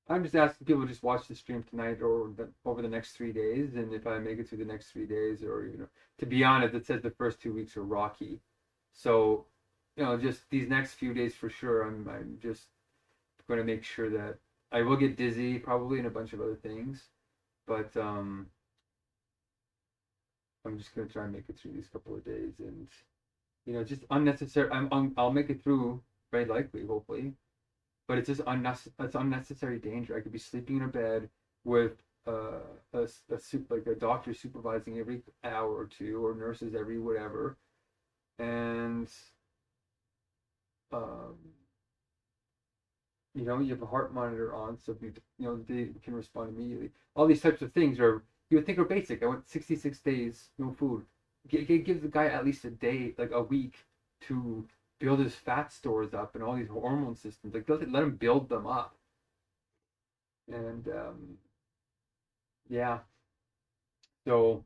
I'm just asking people to just watch the stream tonight or over the next 3 days. And if I make it through the next 3 days, or to be honest, it says the first 2 weeks are rocky. So, just these next few days for sure, I'm just going to make sure that I will get dizzy probably and a bunch of other things, but I'm just going to try and make it through these couple of days, and just unnecessary. I'll make it through very likely, hopefully, but it's just unnecessary danger. I could be sleeping in a bed with like a doctor supervising every hour or two, or nurses every whatever, and um, you have a heart monitor on, so they can respond immediately. All these types of things you would think are basic. I went 66 days, no food. Give the guy at least a day, like a week, to build his fat stores up and all these hormone systems. Like let him build them up. And yeah, so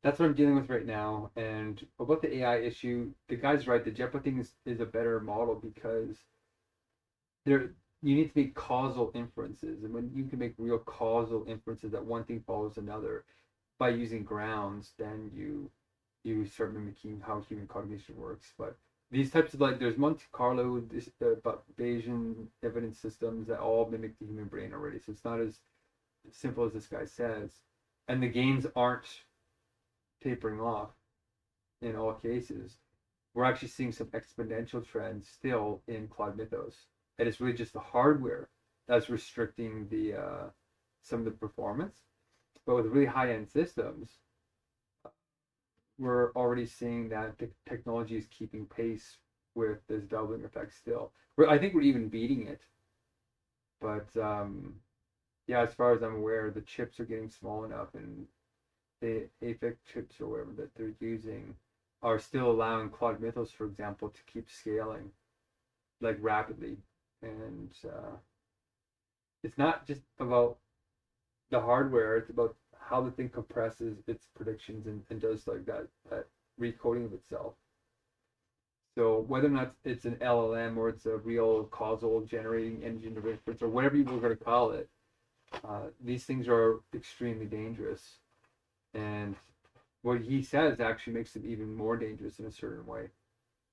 that's what I'm dealing with right now. And about the AI issue, the guy's right. The JEPA thing is a better model because there you need to make causal inferences, and when you can make real causal inferences that one thing follows another by using grounds, then you start mimicking how human cognition works. But these types of, like, there's Monte Carlo, Bayesian evidence systems that all mimic the human brain already. So it's not as simple as this guy says, and the gains aren't tapering off in all cases. We're actually seeing some exponential trends still in Cloud Mythos, and it's really just the hardware that's restricting the some of the performance. But with really high-end systems, we're already seeing that the technology is keeping pace with this doubling effect still. I think we're even beating it. But yeah, as far as I'm aware, the chips are getting small enough, and the AFIC chips or whatever that they're using are still allowing Cloud Mythos, for example, to keep scaling like rapidly. And it's not just about the hardware, it's about how the thing compresses its predictions and does like that recoding of itself. So whether or not it's an LLM or it's a real causal generating engine of inference or whatever you were going to call it, these things are extremely dangerous. And what he says actually makes them even more dangerous in a certain way,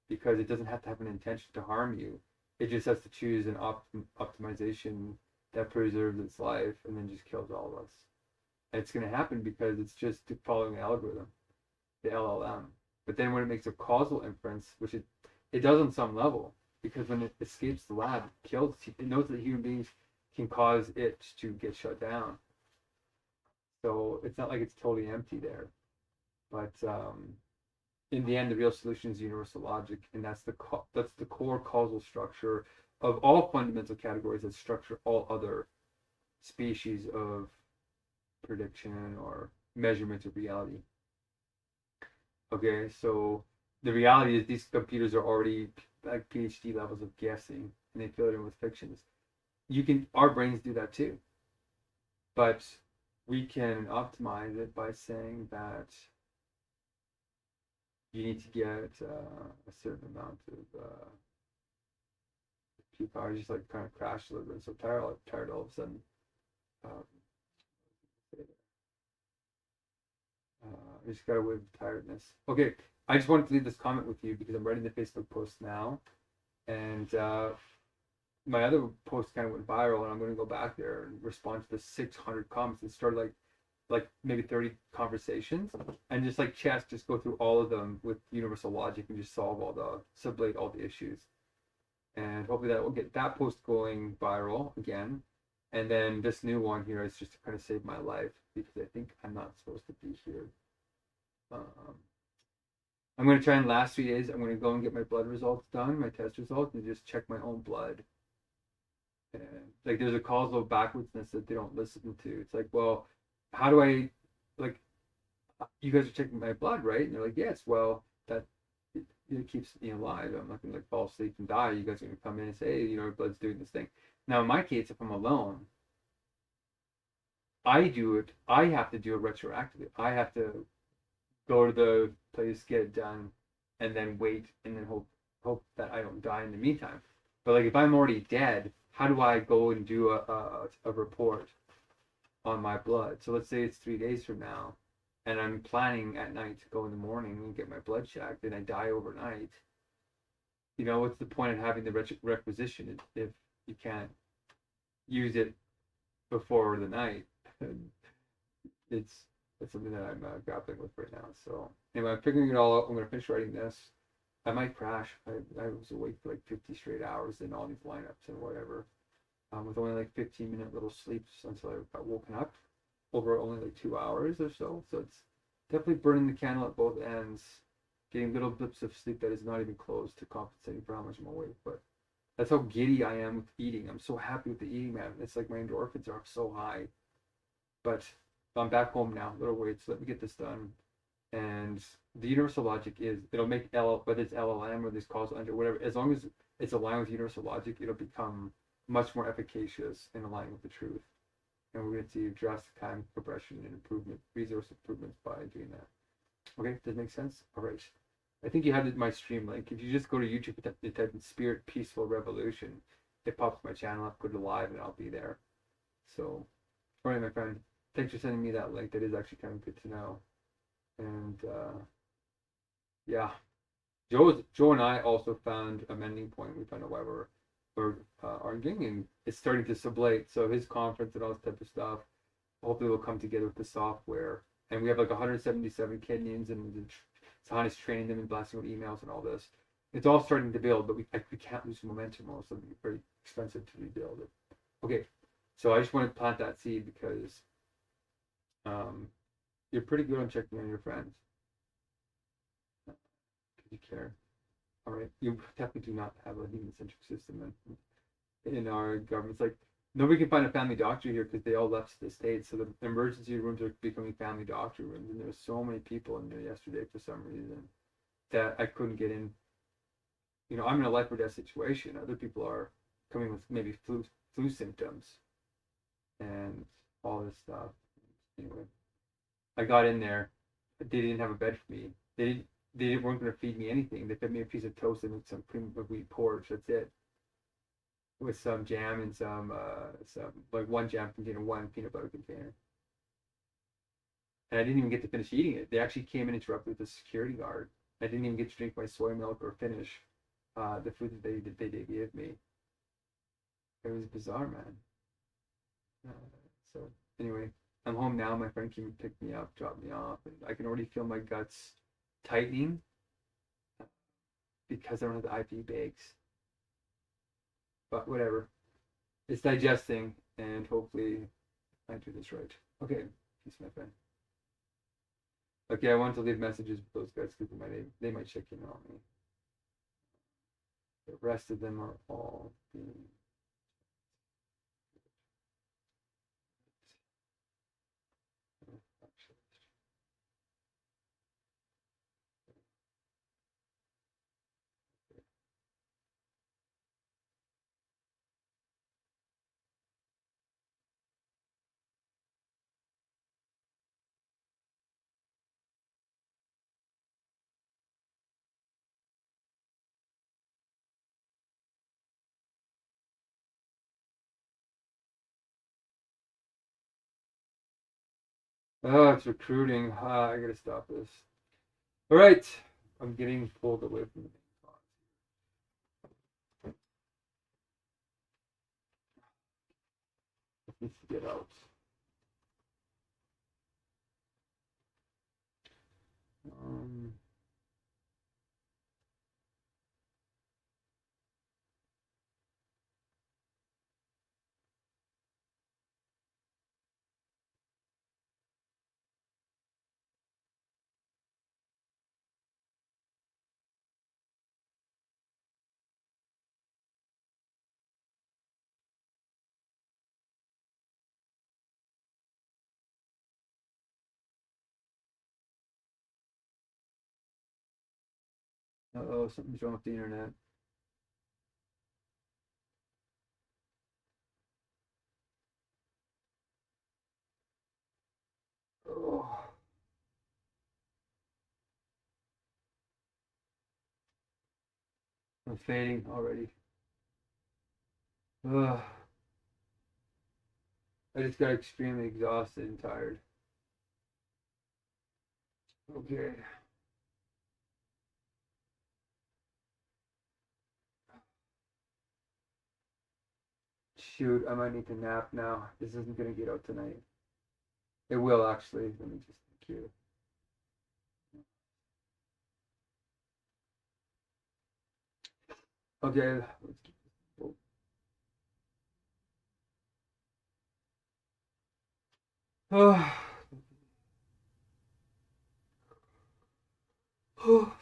because it doesn't have to have an intention to harm you. It just has to choose an optimization that preserves its life and then just kills all of us. And it's going to happen because it's just following an algorithm, the LLM. But then when it makes a causal inference, which it does on some level, because when it escapes the lab, it knows that human beings can cause it to get shut down. So it's not like it's totally empty there. But in the end, the real solution is universal logic, and that's the core causal structure of all fundamental categories that structure all other species of prediction or measurement of reality. Okay, so the reality is these computers are already like PhD levels of guessing, and they fill it in with fictions. Our brains do that too, but we can optimize it by saying that you need to get a certain amount of peak power. Just like kind of crash a little bit. So tired all of a sudden. I just got away with tiredness. Okay, I just wanted to leave this comment with you because I'm writing the Facebook post now, and my other post kind of went viral, and I'm going to go back there and respond to the 600 comments and start like maybe 30 conversations, and just like chess, just go through all of them with universal logic and just sublate all the issues. And hopefully that will get that post going viral again. And then this new one here is just to kind of save my life, because I think I'm not supposed to be here. I'm going to try in the last 3 days, I'm going to go and get my blood results done, my test results, and just check my own blood. And like there's a causal backwardsness that they don't listen to. It's like, well, how do I, like, you guys are checking my blood, right? And they're like, yes, well, that it keeps me alive. I'm not going to like fall asleep and die. You guys are going to come in and say, hey, your blood's doing this thing. Now, in my case, if I'm alone, I have to do it retroactively. I have to go to the place, get it done, and then wait, and then hope that I don't die in the meantime. But like if I'm already dead, how do I go and do a report on my blood? So let's say it's 3 days from now, and I'm planning at night to go in the morning and get my blood checked, and I die overnight. You know, what's the point of having the requisition if you can't use it before the night? It's something that I'm grappling with right now. So anyway, I'm figuring it all out. I'm going to finish writing this. I might crash. I was awake for like 50 straight hours in all these lineups and whatever, with only like 15-minute little sleeps until I got woken up over only like 2 hours or so. So it's definitely burning the candle at both ends, getting little blips of sleep that is not even close to compensating for how much I'm awake. But that's how giddy I am with eating. I'm so happy with the eating, man. It's like my endorphins are so high. But I'm back home now, little weights. Let me get this done. And the universal logic is, it'll make whether it's LLM or this causal engine, whatever, as long as it's aligned with universal logic, it'll become much more efficacious and aligned with the truth. And we're going to see drastic time compression and improvement, resource improvements by doing that. Okay, does that make sense? All right. I think you have my stream link. If you just go to YouTube and type in Spirit Peaceful Revolution, it pops my channel up, go to live, and I'll be there. So, all right, my friend. Thanks for sending me that link. That is actually kind of good to know. And yeah. Joe and I also found a mending point. We found out why we're arguing, and it's starting to sublate. So his conference and all this type of stuff. Hopefully, we'll come together with the software. And we have like 177 Kenyans, and Sahana's training them and blasting out emails and all this. It's all starting to build, but we can't lose momentum. Also, it's very expensive to rebuild it. Okay, so I just want to plant that seed because you're pretty good on checking on your friends. You care. All right, you definitely do not have a human-centric system in our government. It's like nobody can find a family doctor here because they all left the States. So the emergency rooms are becoming family doctor rooms, and there were so many people in there yesterday for some reason that I couldn't get in. You know, I'm in a life or death situation. Other people are coming with maybe flu symptoms and all this stuff. Anyway, I got in there. They didn't have a bed for me. They weren't going to feed me anything. They fed me a piece of toast and some cream of wheat porridge. That's it. With some jam and some like one jam container, one peanut butter container. And I didn't even get to finish eating it. They actually came and interrupted the security guard. I didn't even get to drink my soy milk or finish the food that they did give me. It was bizarre, man. So anyway, I'm home now. My friend came and picked me up, dropped me off, and I can already feel my guts tightening because I don't have the IV bags. But whatever. It's digesting, and hopefully I do this right. Okay, peace, my friend. Okay, I want to leave messages with those guys because they might check in on me. The rest of them are all being oh, it's recruiting. I gotta stop this. All right, I'm getting pulled away from the main cause. It needs to get out. Um, oh, something's wrong with the internet. Oh, I'm fading already. Ugh. I just got extremely exhausted and tired. Okay. Shoot, I might need to nap now. This isn't gonna get out tonight. It will actually. Let me just cue. Okay, let's keep this. Oh. Oh.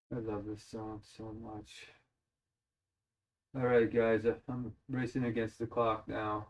I love this song so much. All right, guys, I'm racing against the clock now.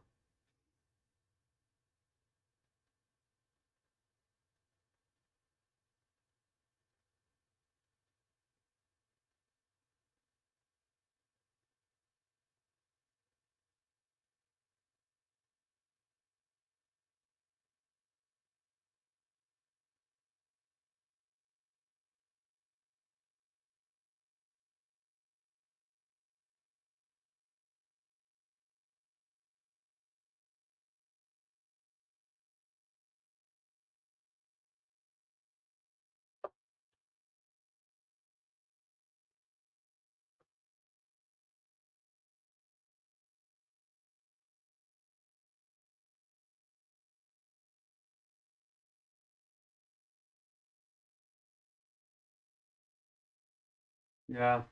Yeah,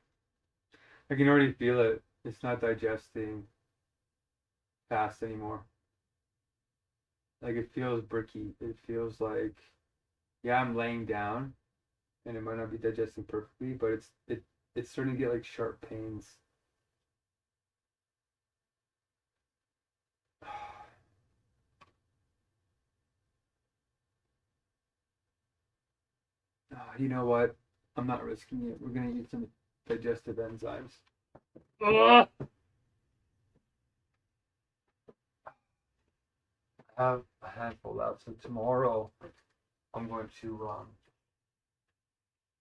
I can already feel it. It's not digesting fast anymore. Like it feels bricky. It feels like, yeah, I'm laying down and it might not be digesting perfectly, but it's starting to get like sharp pains. You know what? I'm not risking it. We're gonna eat some digestive enzymes. Ugh! I have a handful left, so tomorrow I'm going to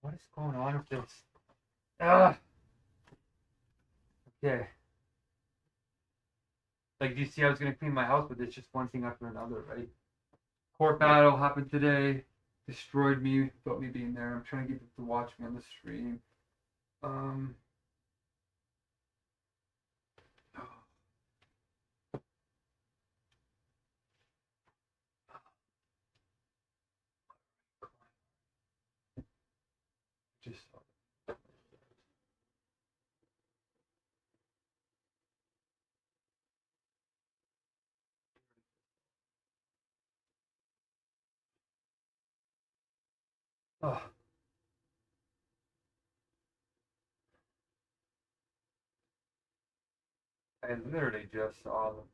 what is going on with this? Ah, okay. Like, do you see I was gonna clean my house, but it's just one thing after another, right? Court battle happened today, destroyed me without me being there. I'm trying to get them to watch me on the stream. Um, just oh, I literally just saw them.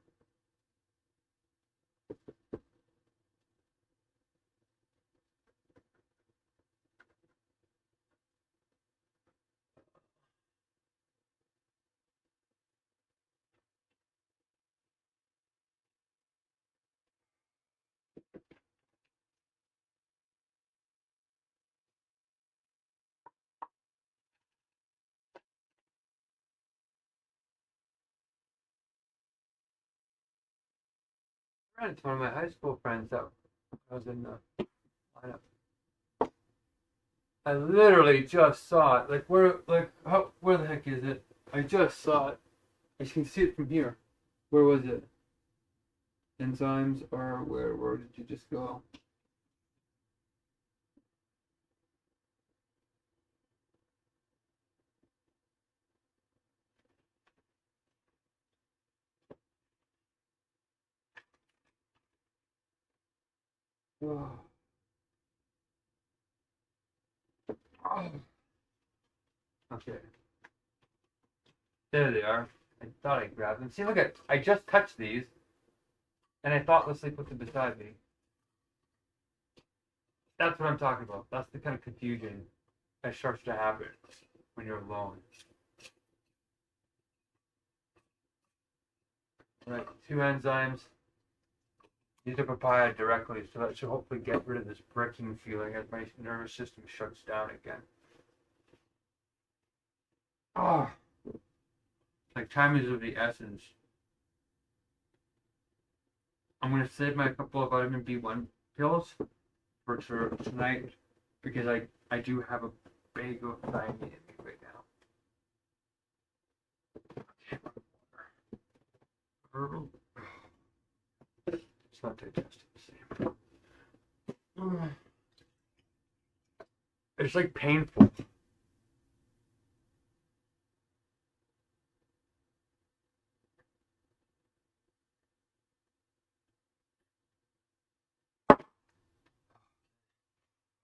I ran into one of my high school friends that I was in the lineup. I literally just saw it. Where the heck is it? I just saw it. I can see it from here. Where was it? Enzymes, or where did you just go? Oh. Oh. Okay. There they are. I thought I grabbed them. See, look at, I just touched these, and I thoughtlessly put them beside me. That's what I'm talking about. That's the kind of confusion that starts to happen when you're alone. Right, 2 enzymes. Use the papaya directly, so that should hopefully get rid of this bricking feeling as my nervous system shuts down again. Oh, like time is of the essence. I'm gonna save my couple of vitamin B1 pills for tonight because I do have a bag of thiamine in me right now. It's not digesting the same. It's like painful. I'm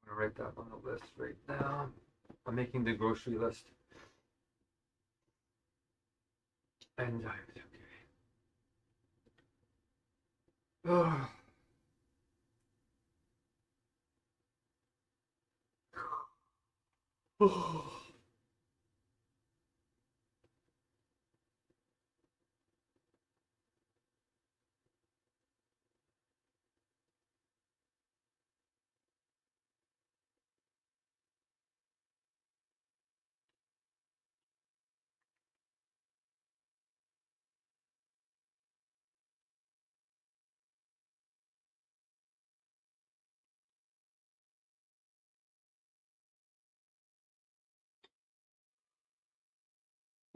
gonna write that on the list right now. I'm making the grocery list. enzymes. Okay.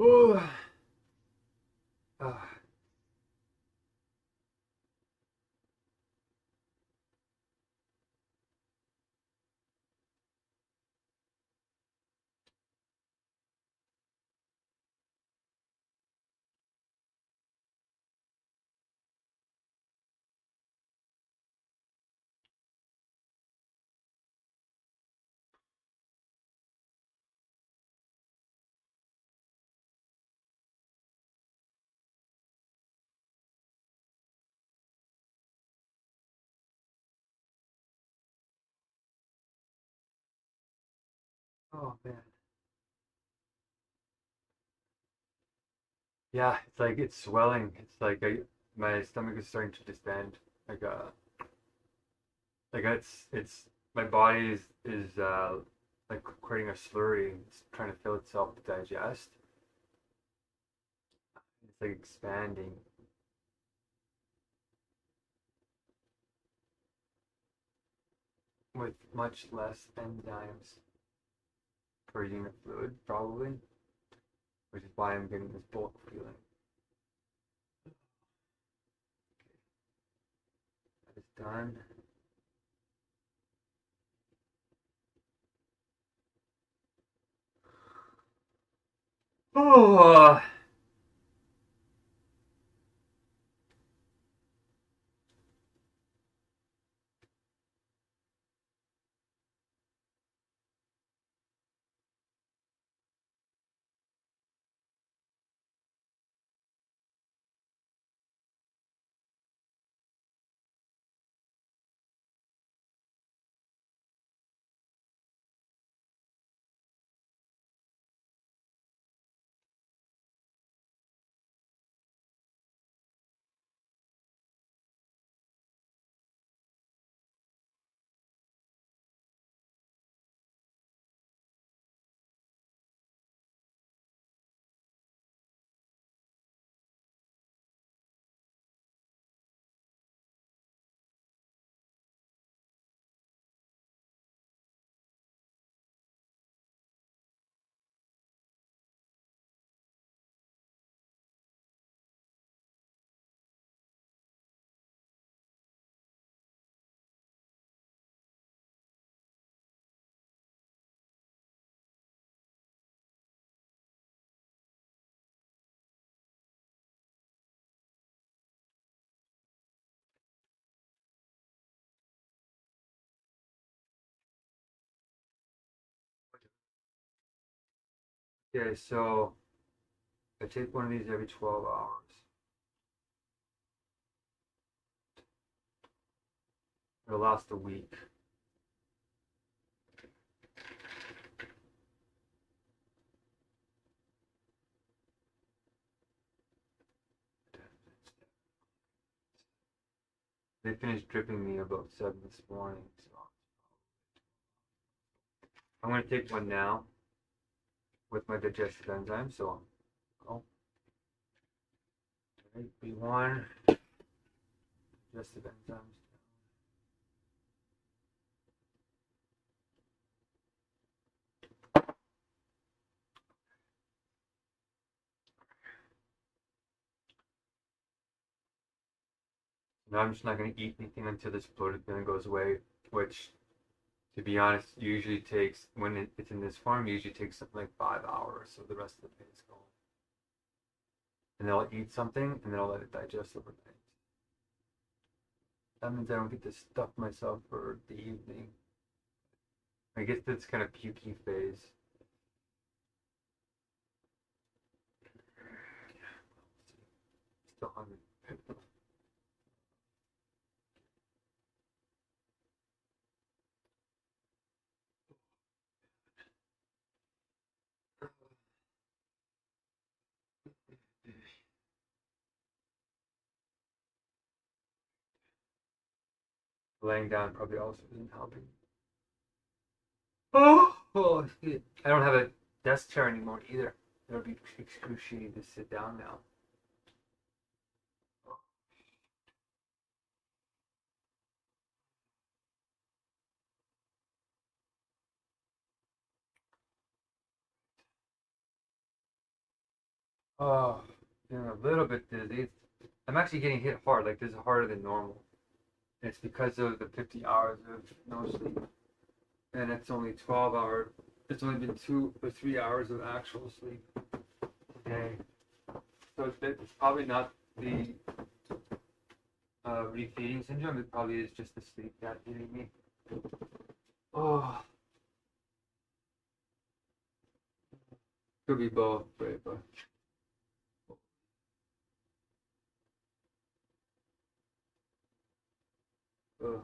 Ooh. Ah. Oh man. Yeah, it's swelling. It's like my stomach is starting to distend. Like it's my body is like creating a slurry. It's trying to fill itself to digest. It's like expanding. With much less enzymes per unit fluid, probably, which is why I'm getting this bulk feeling. That is done. Oh, okay. So I take one of these every 12 hours. It'll last a week. They finished dripping me about 7 this morning, so I'm gonna take one now with my digestive enzyme. So, oh, B1 digestive enzymes. Now I'm just not gonna eat anything until this bloated feeling goes away, which, to be honest, usually takes when it's in this form. Usually takes something like 5 hours, so the rest of the pain is gone. And then I'll eat something, and then I'll let it digest overnight. That means I don't get to stuff myself for the evening. I guess that's kind of pukey phase. Still hungry. Laying down probably also isn't helping. Oh, shit. I don't have a desk chair anymore either. It would be excruciating to sit down now. Oh, feeling a little bit dizzy. I'm actually getting hit hard. Like this is harder than normal. And it's because of the 50 hours of no sleep. And it's only 12 hours. It's only been 2 or 3 hours of actual sleep a day. So it's probably not the refeeding syndrome. It probably is just the sleep that hitting me. Oh, could be both, right? But ugh.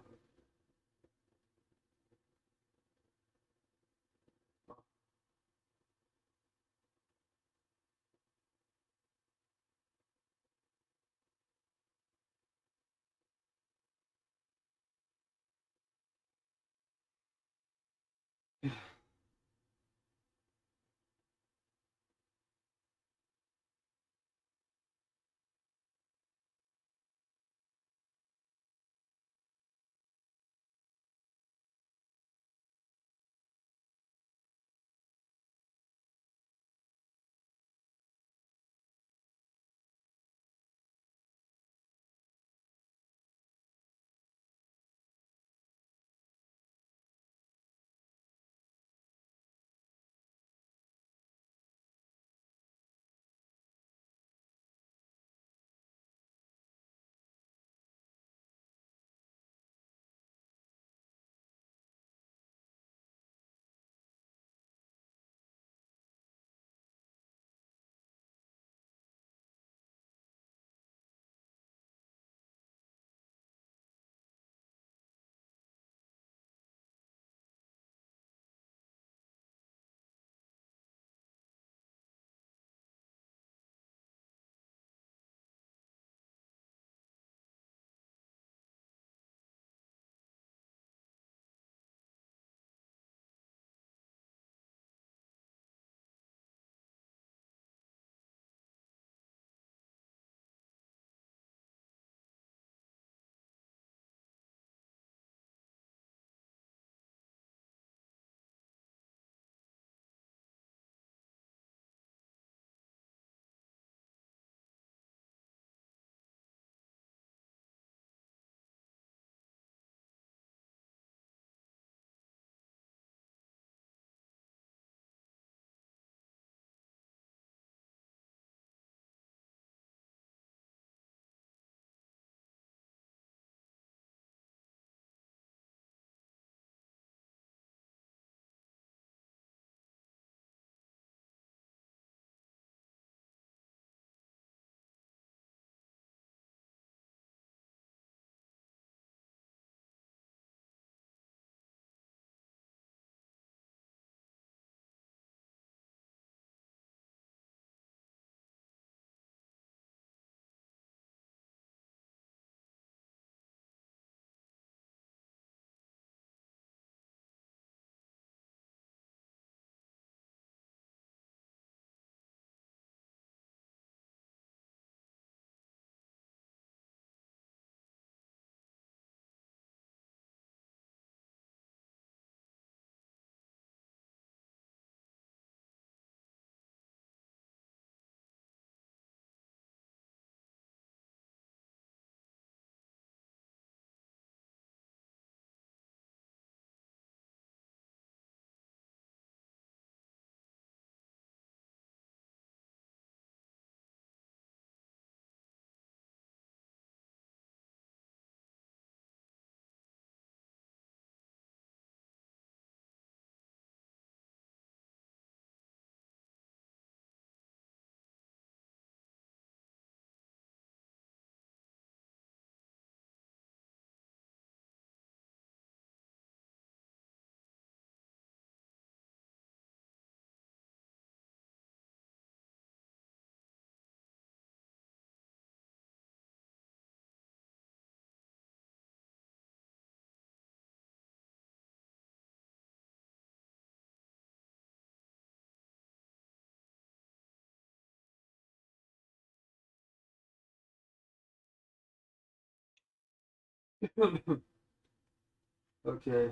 Okay.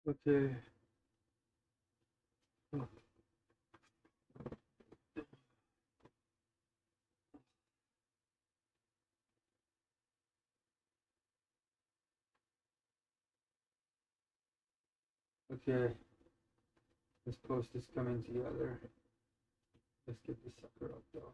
Okay. Okay. This post is coming together. Let's get this sucker up though.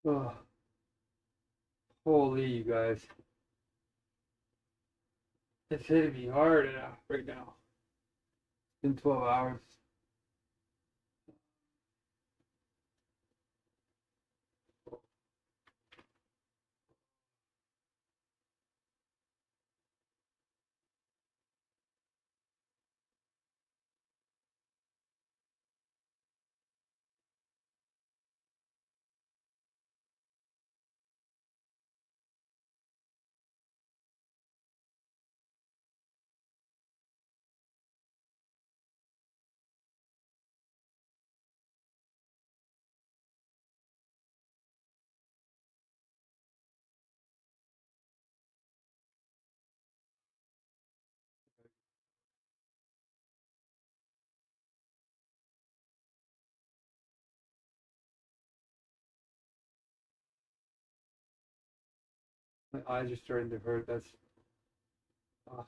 Oh, holy, you guys. It's hitting me hard right now. It's been 12 hours. My eyes are starting to hurt. That's. Uh,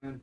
and,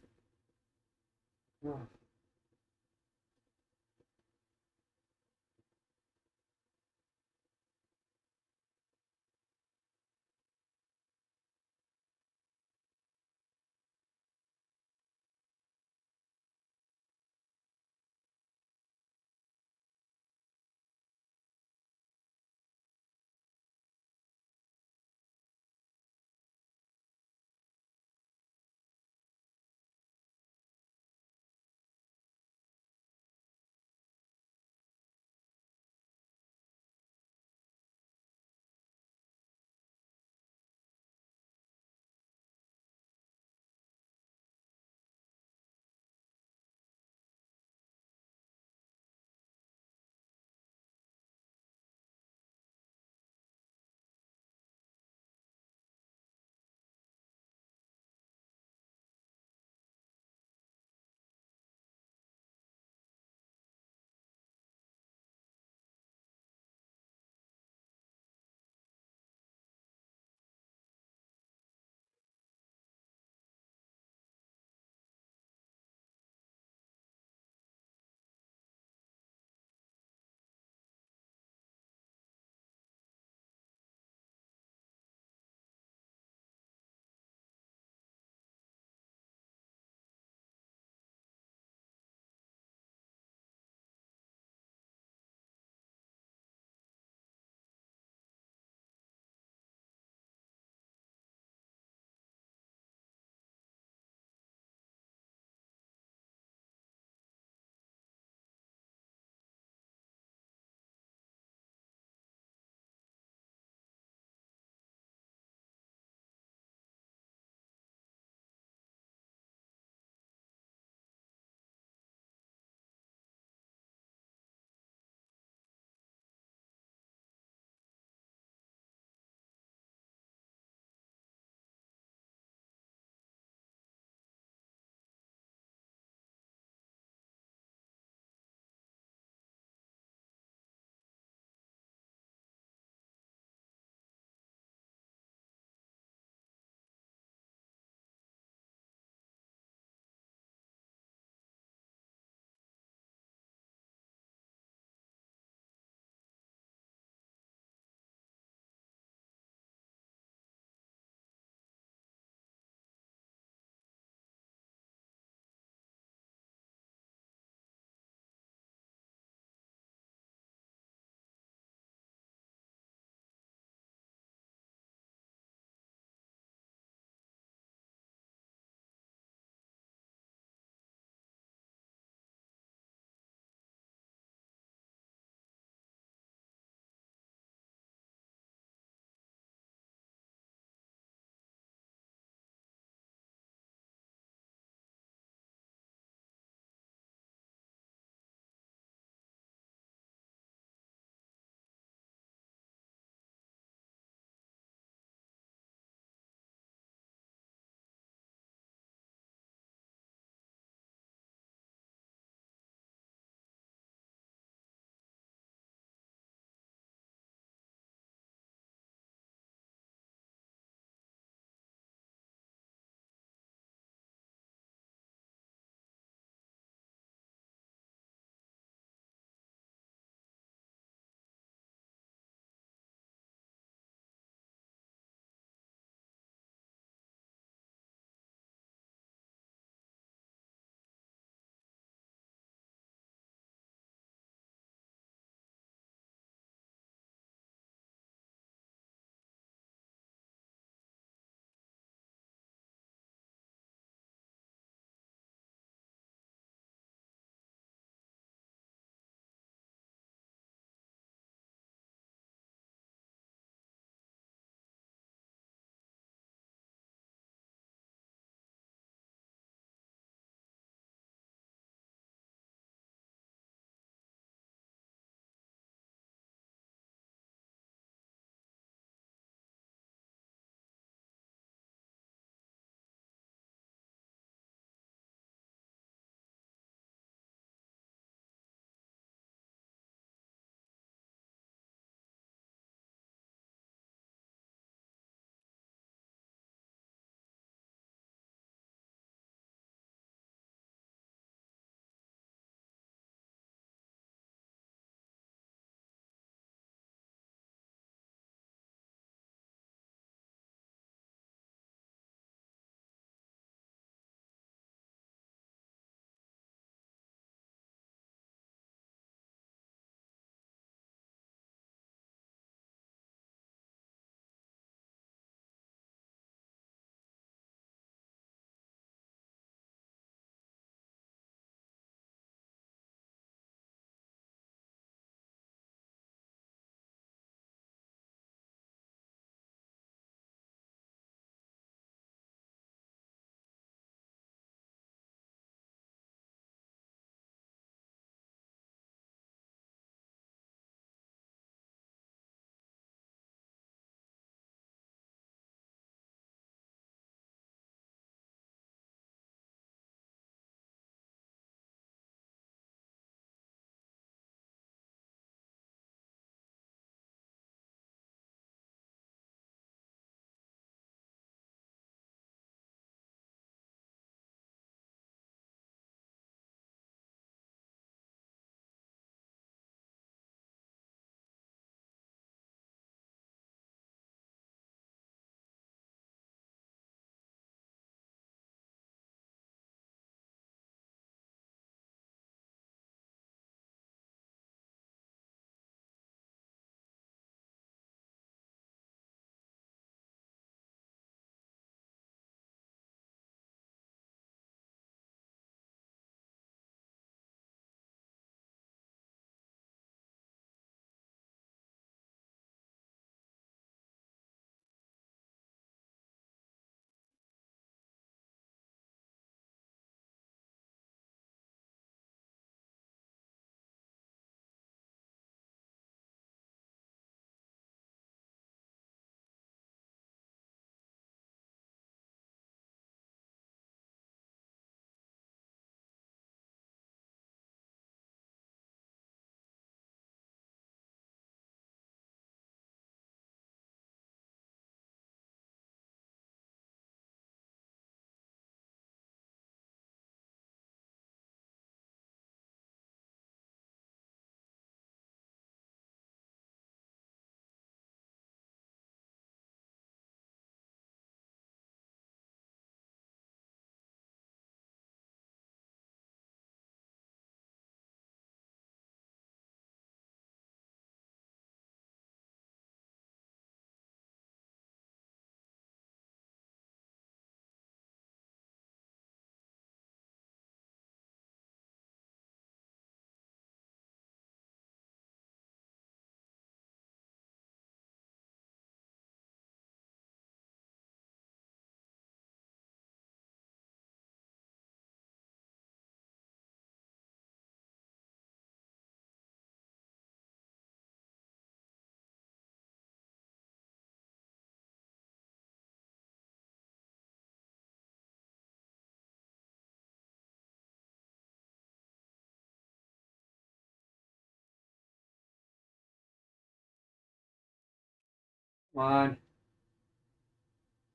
Come on.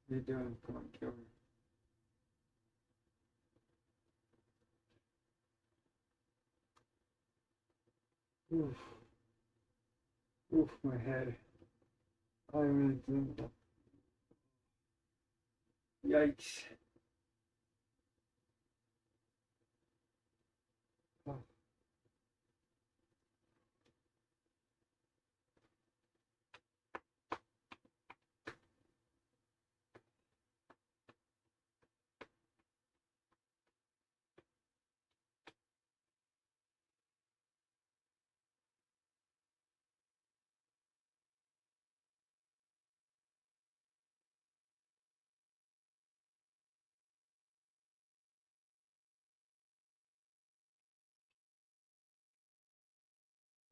What are you doing? Come on, kill me. Oof. Oof, my head. I really didn't. Yikes. Oh.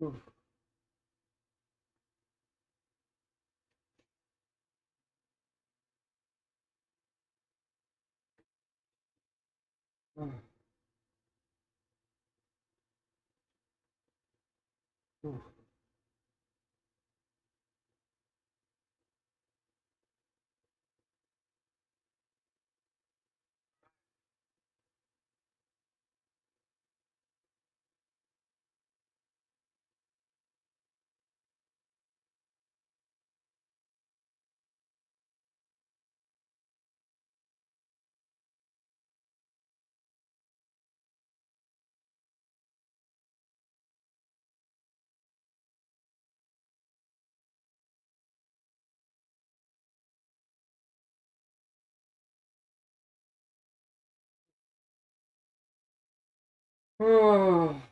Oof. Oh. Oof. Oh.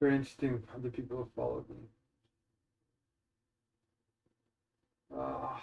Very interesting. Other people have followed me. Ah.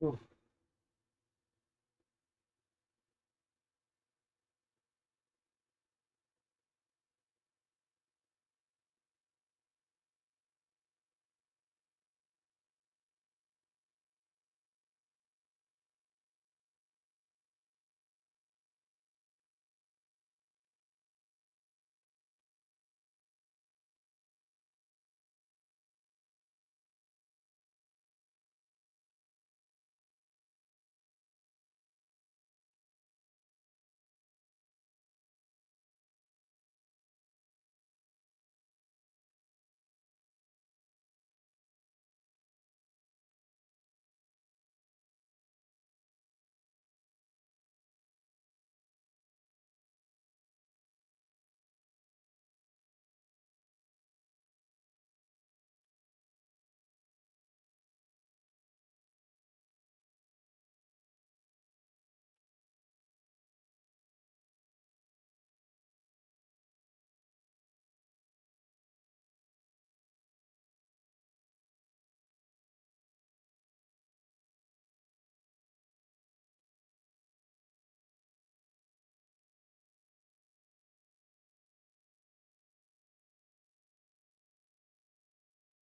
Oof.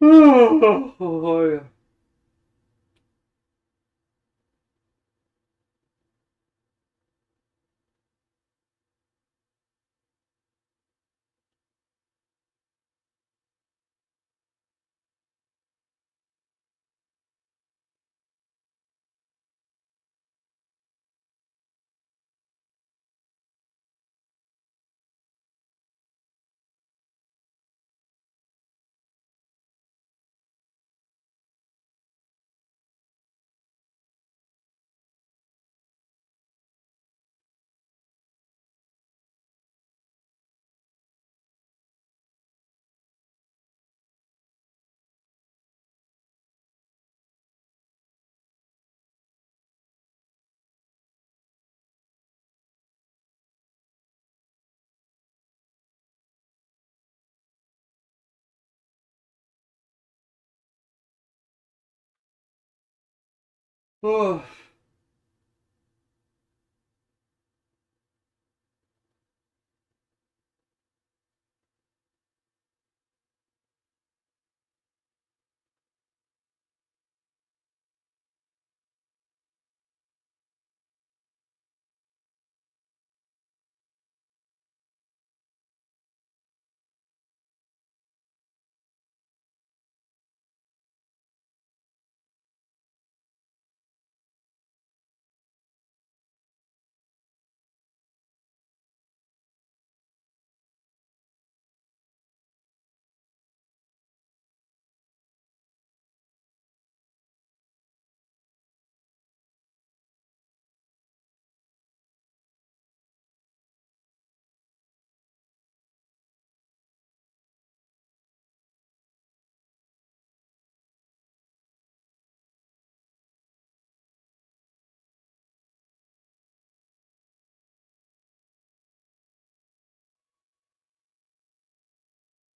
Oh, yeah. Oh.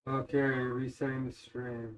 Okay, resetting the stream.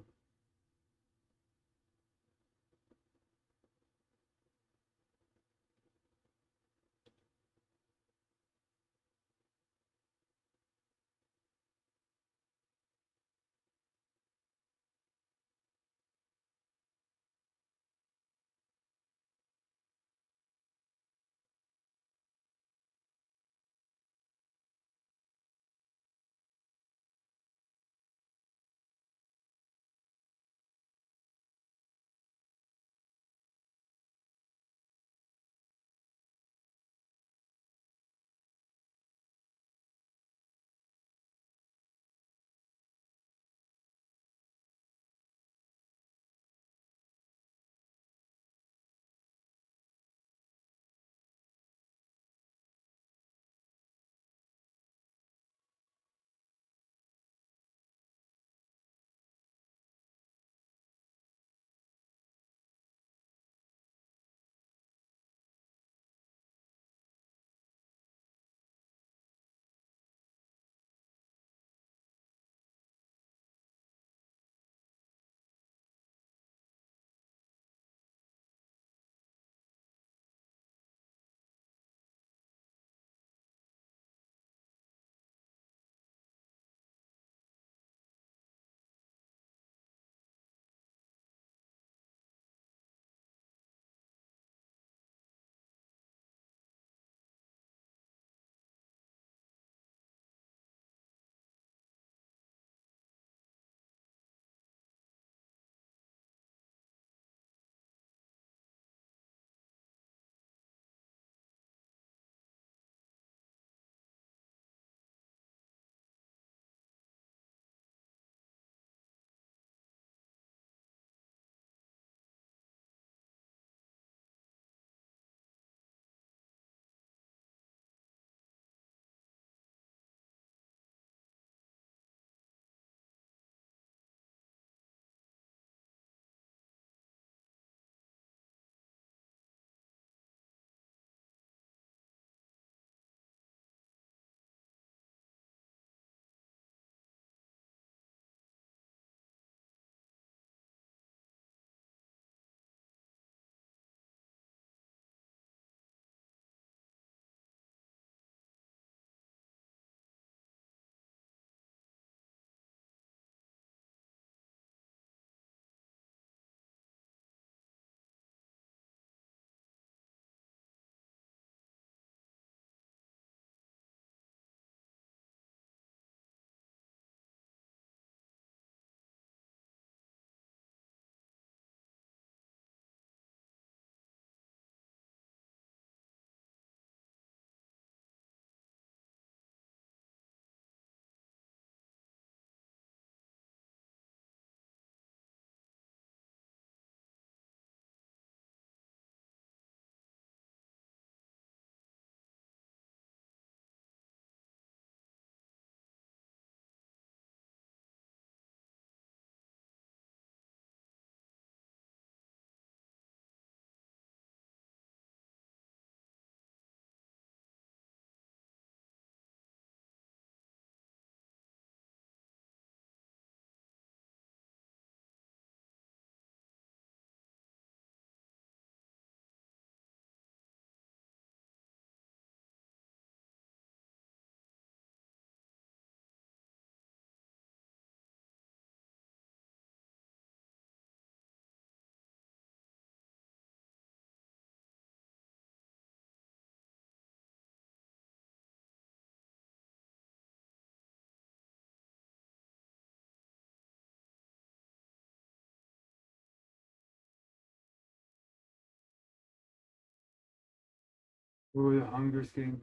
Ooh, the hunger's getting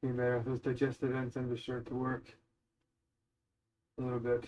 better. Those digestive enzymes are starting to work a little bit.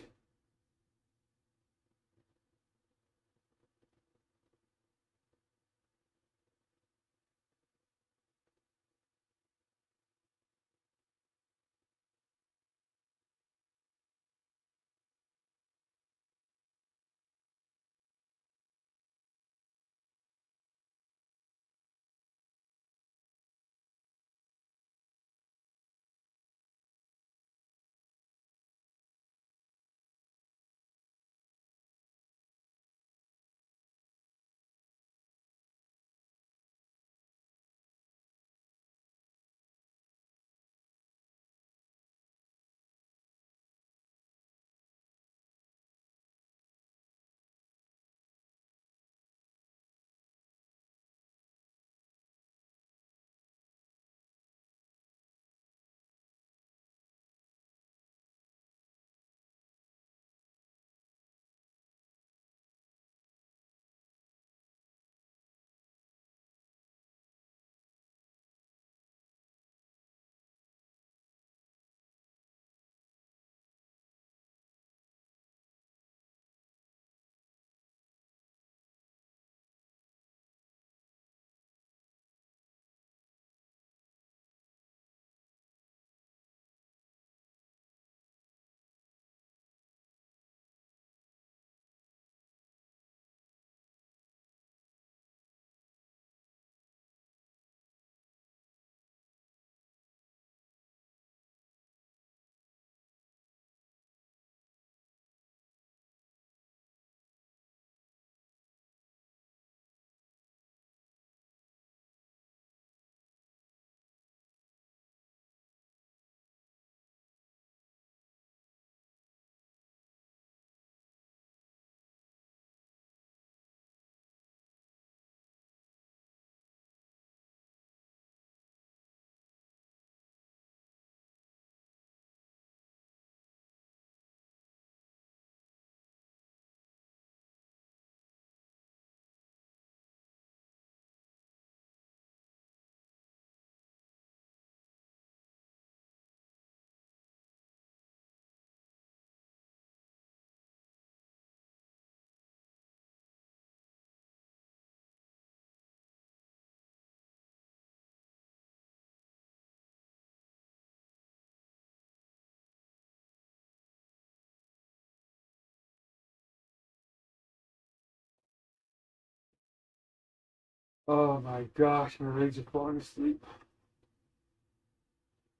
Oh my gosh, my legs are falling asleep.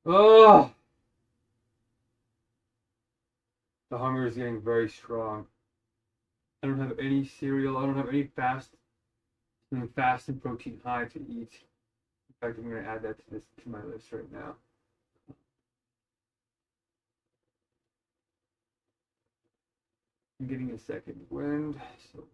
Oh, the hunger is getting very strong. I don't have any cereal. I don't have any fast and protein high to eat. In fact, I'm going to add that to my list right now. I'm getting a second wind, so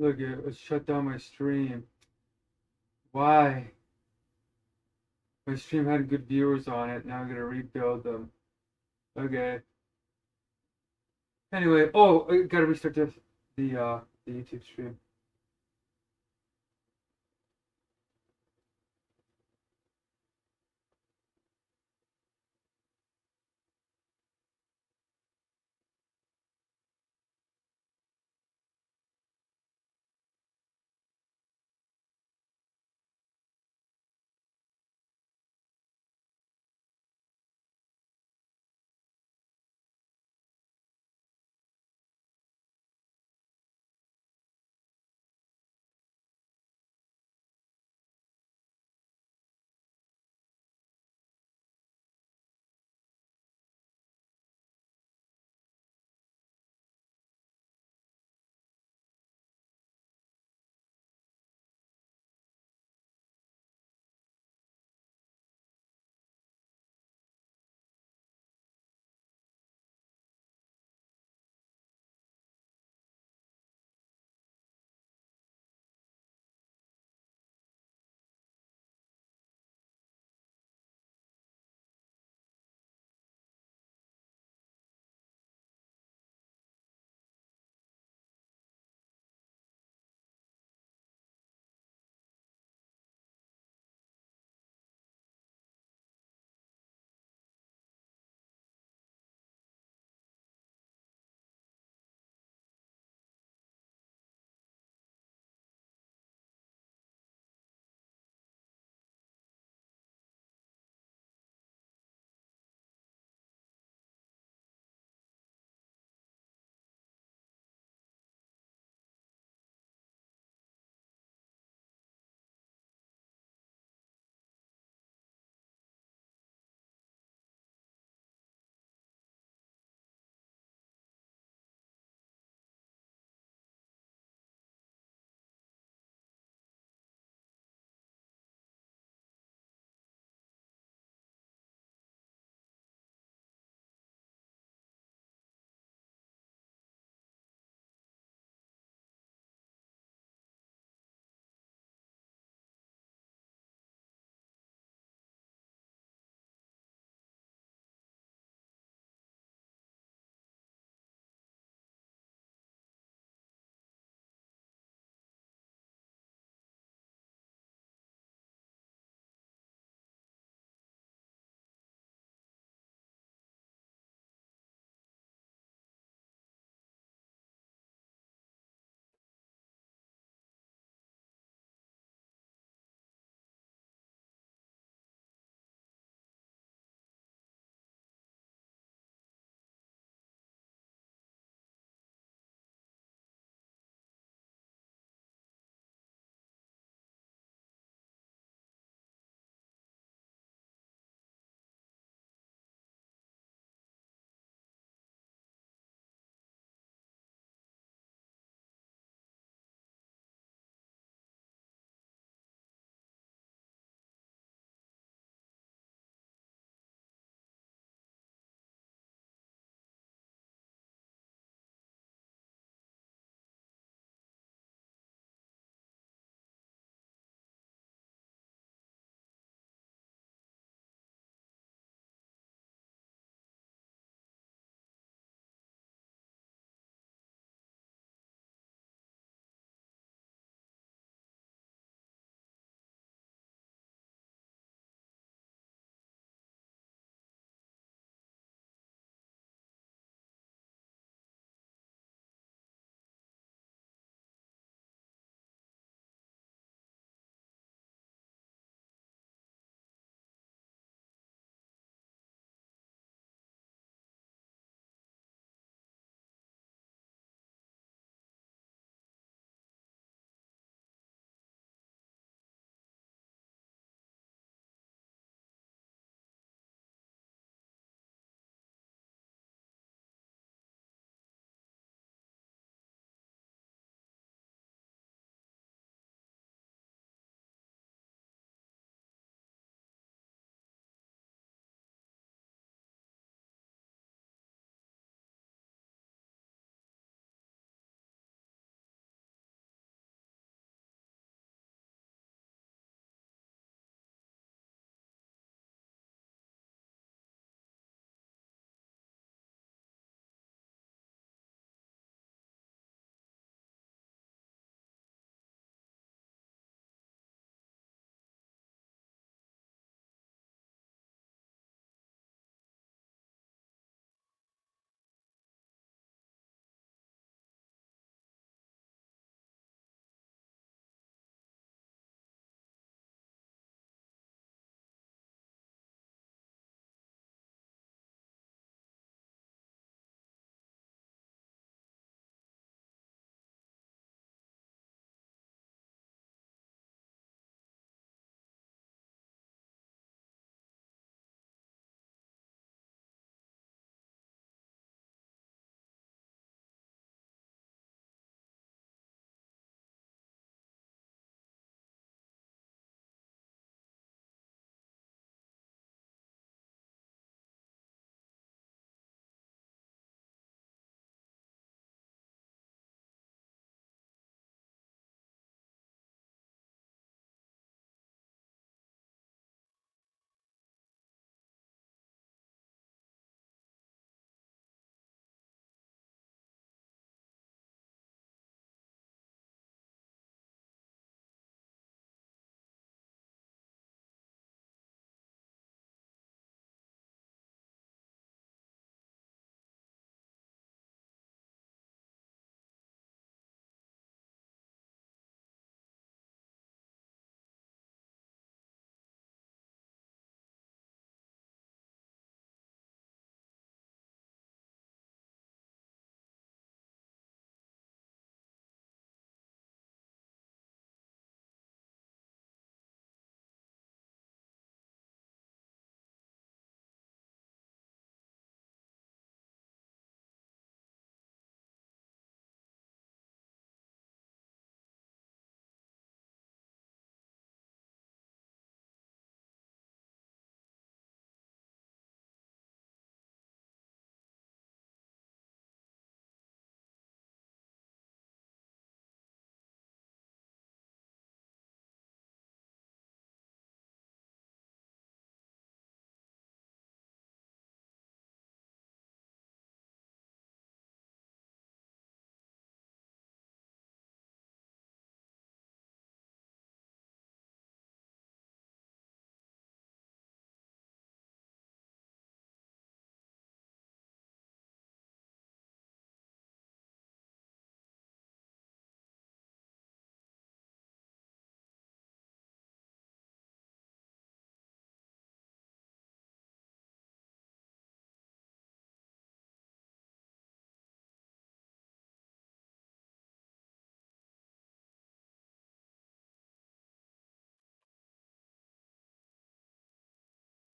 Look, it shut down my stream. Why? My stream had good viewers on it. Now I'm gonna rebuild them. Okay. Anyway, oh, I gotta restart the YouTube stream.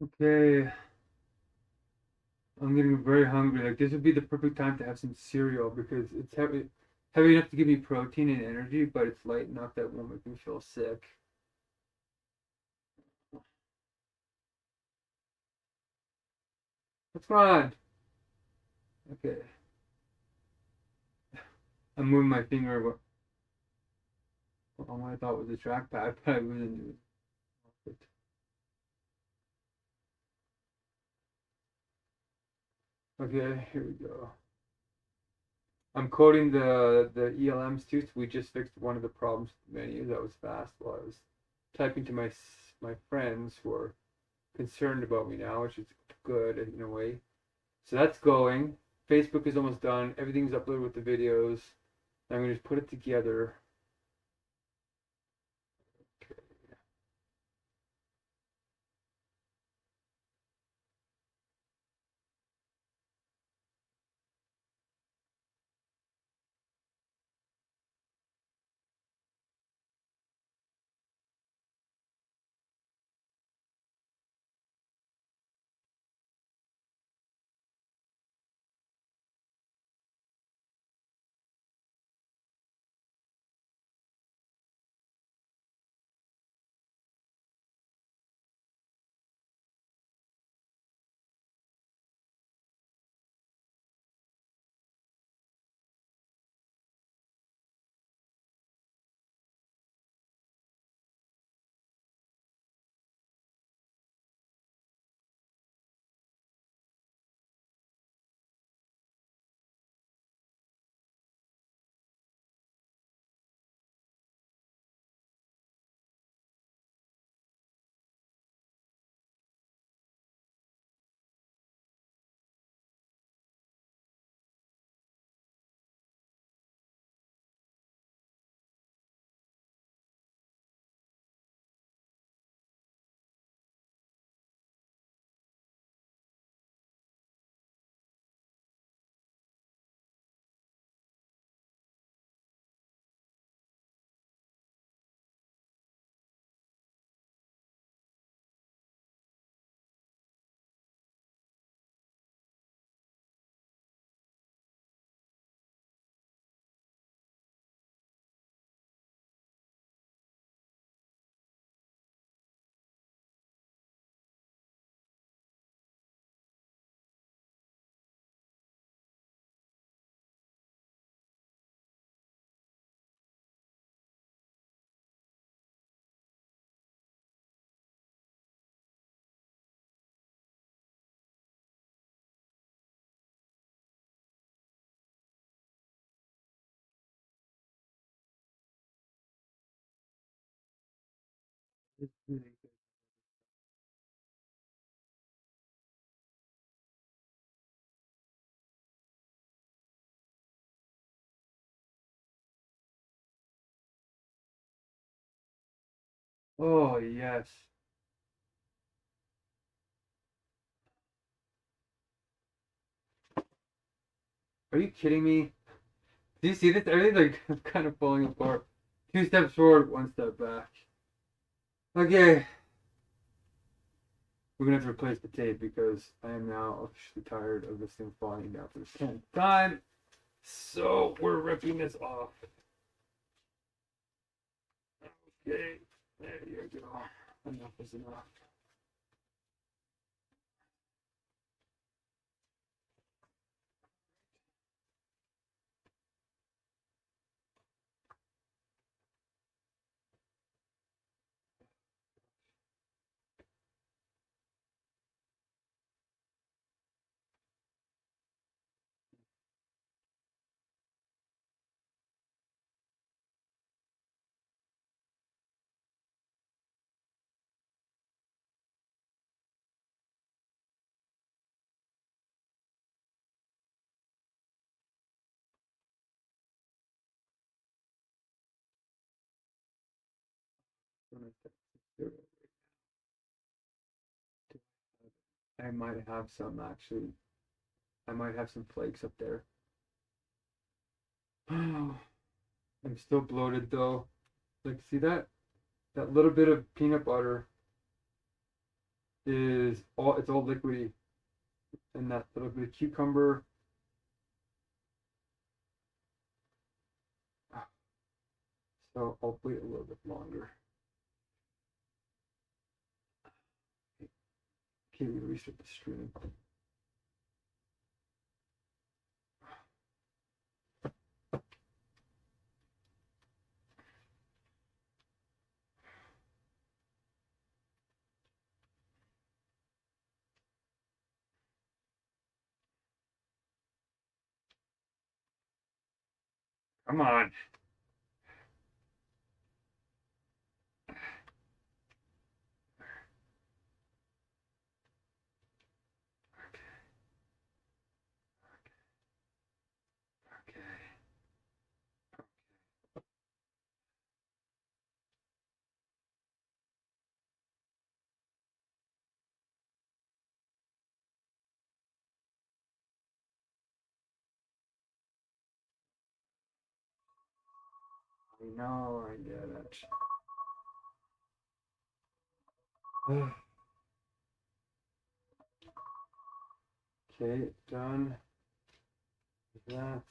Okay, I'm getting very hungry. Like this would be the perfect time to have some cereal because it's heavy enough to give me protein and energy, but it's light enough that it won't make me feel sick. What's going on? Okay, I'm moving my finger on what I thought was a trackpad, but I wasn't doing it. Okay, here we go. I'm coding the ELMs too, so we just fixed one of the problems with the menu that was fast while I was typing to my friends who are concerned about me now, which is good in a way. So that's going. Facebook is almost done. Everything's uploaded with the videos. I'm gonna just put it together. Okay. Oh yes. Are you kidding me? Do you see this? Everything's like kind of falling apart. 2 steps forward, 1 step back. Okay, we're gonna have to replace the tape because I am now officially tired of this thing falling down for the 10th time. So we're ripping this off. Okay, there you go. Enough is enough. I might have some actually. I might have some flakes up there. I'm still bloated though. Like, see that? That little bit of peanut butter is it's all liquidy, and that little bit of cucumber. So I'll wait a little bit longer. Okay, we restart the stream. Come on. Okay. I know, I get it. Okay, done. With that.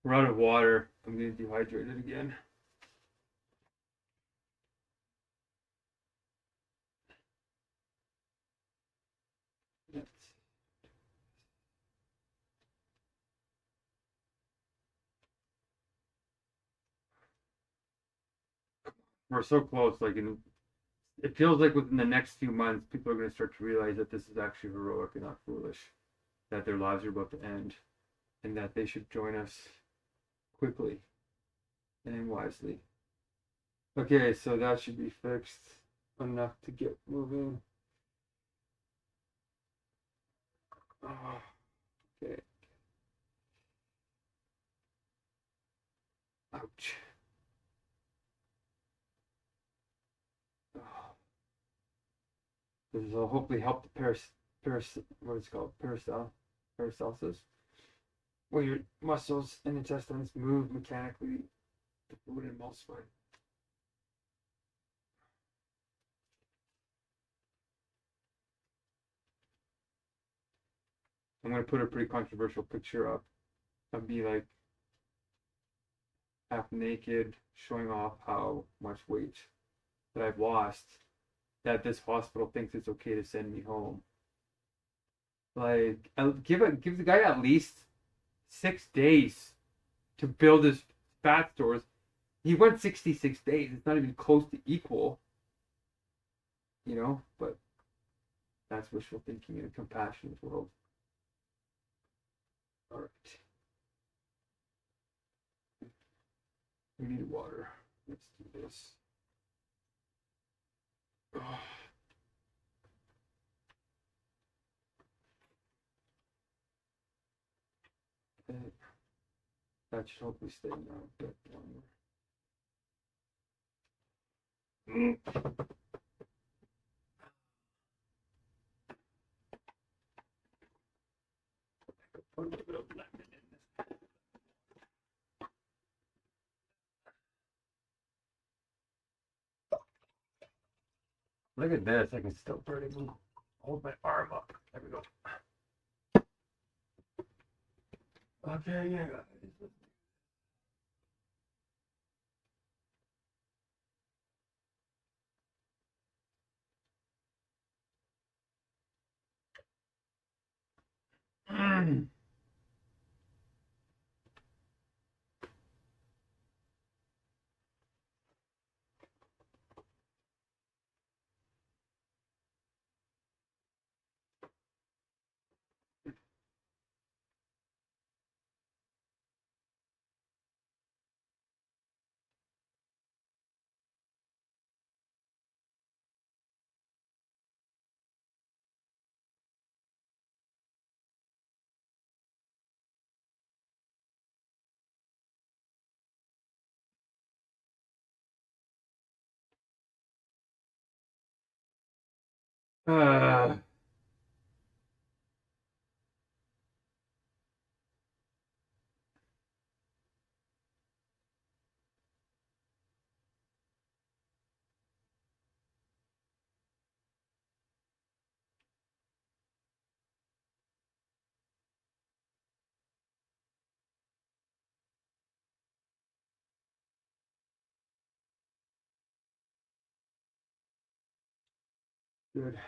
We're out of water. I'm gonna dehydrate it again. Let's we're so close. Like, it feels like within the next few months, people are going to start to realize that this is actually heroic and not foolish, that their lives are about to end, and that they should join us quickly and wisely. Okay, so that should be fixed enough to get moving. Oh, okay. Ouch. Oh. This will hopefully help the what is it called? Paracelsus. Where your muscles and intestines move mechanically to fluid and emulsify. I'm gonna put a pretty controversial picture up of me like half naked, showing off how much weight that I've lost, that this hospital thinks it's okay to send me home. Like, give the guy at least 6 days to build his fat stores. He went 66 days. It's not even close to equal, but that's wishful thinking in a compassionate world. All right. We need water. Let's do this. Oh. Okay. That should hopefully stay now a bit longer. Put a little bit of lemon in this. Look at this. I can still barely hold my arm up. There we go. Okay, yeah, guys. Uh, Good.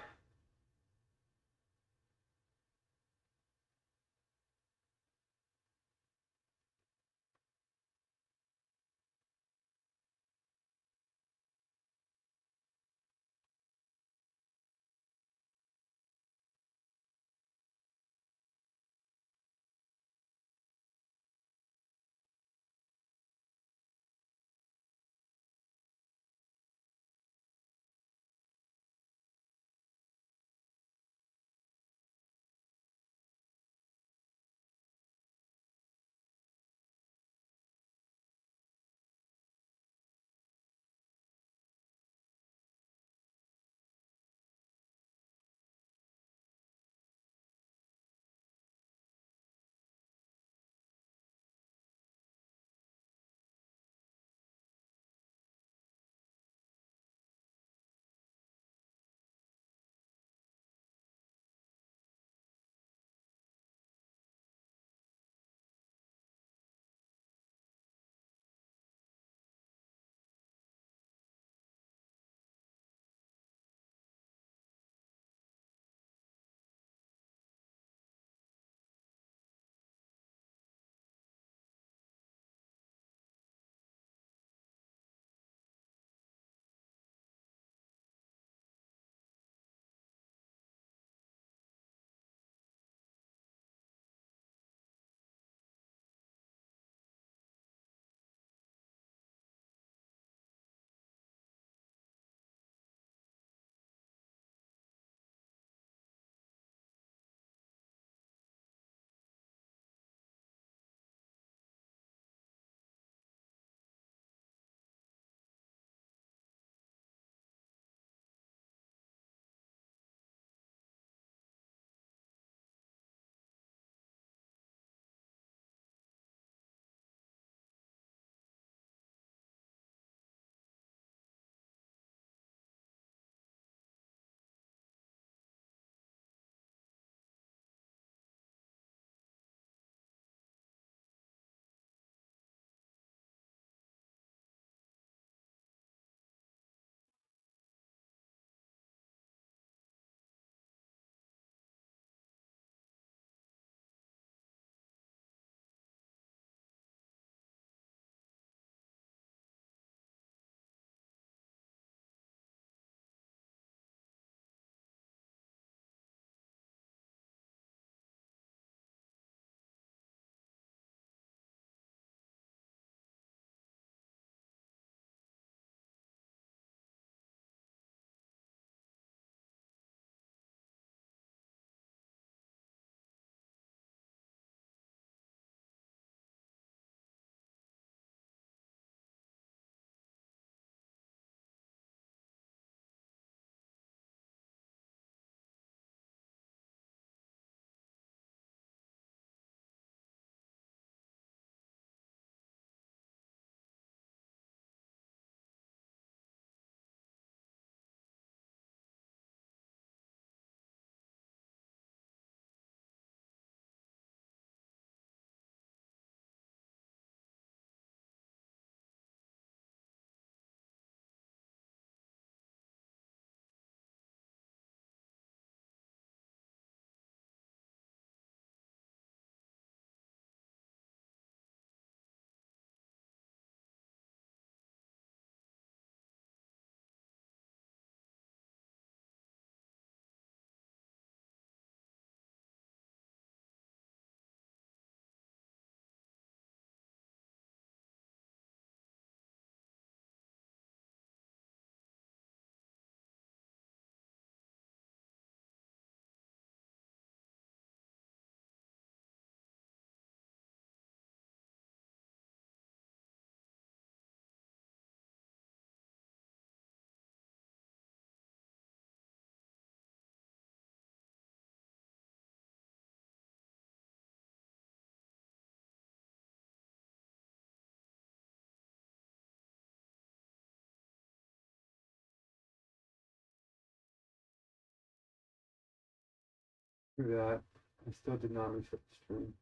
Look at that. I still did not reset the stream.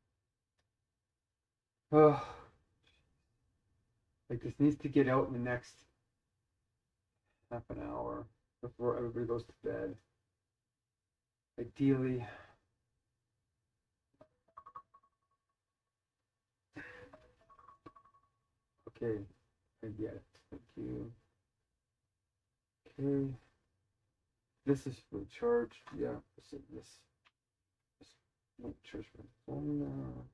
Oh, like this needs to get out in the next half an hour before everybody goes to bed. Ideally. Okay, I get it. Thank you. Okay. This is for charge. Yeah, this. No, charge my phone.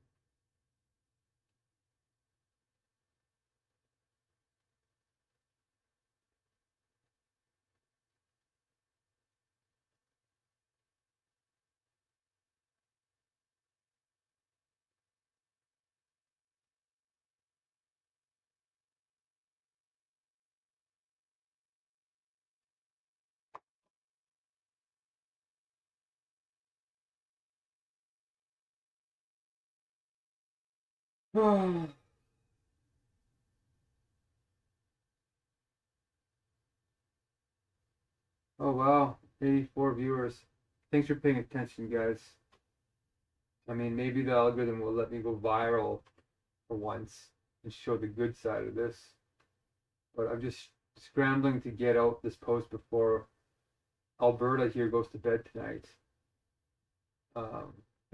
Oh wow, 84 viewers. Thanks for paying attention, guys. I mean, maybe the algorithm will let me go viral for once and show the good side of this. But I'm just scrambling to get out this post before Alberta here goes to bed tonight.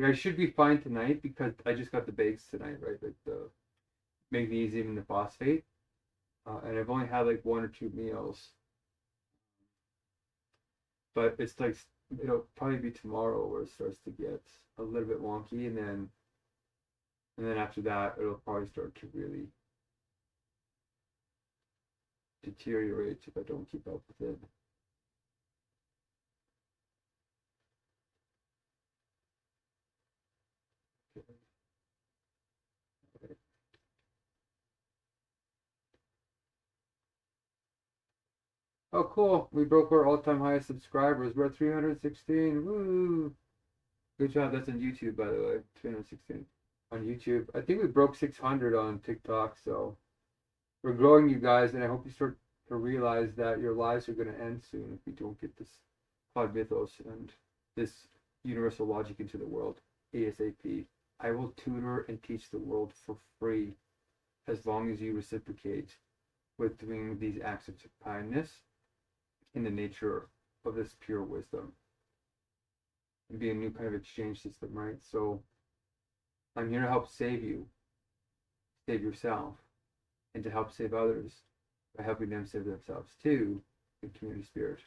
I should be fine tonight because I just got the bakes tonight, right? Like the magnesium and the phosphate. And I've only had like 1 or 2 meals. But it's like it'll probably be tomorrow where it starts to get a little bit wonky, and then after that it'll probably start to really deteriorate if I don't keep up with it. Okay. Oh, cool. We broke our all-time highest subscribers. We're at 316. Woo! Good job. That's on YouTube, by the way. 316 on YouTube. I think we broke 600 on TikTok, so we're growing, you guys, and I hope you start to realize that your lives are going to end soon if we don't get this cloud mythos and this universal logic into the world ASAP. I will tutor and teach the world for free as long as you reciprocate with doing these acts of kindness in the nature of this pure wisdom and be a new kind of exchange system, right? So I'm here to help save you, save yourself, and to help save others by helping them save themselves too in community spirit.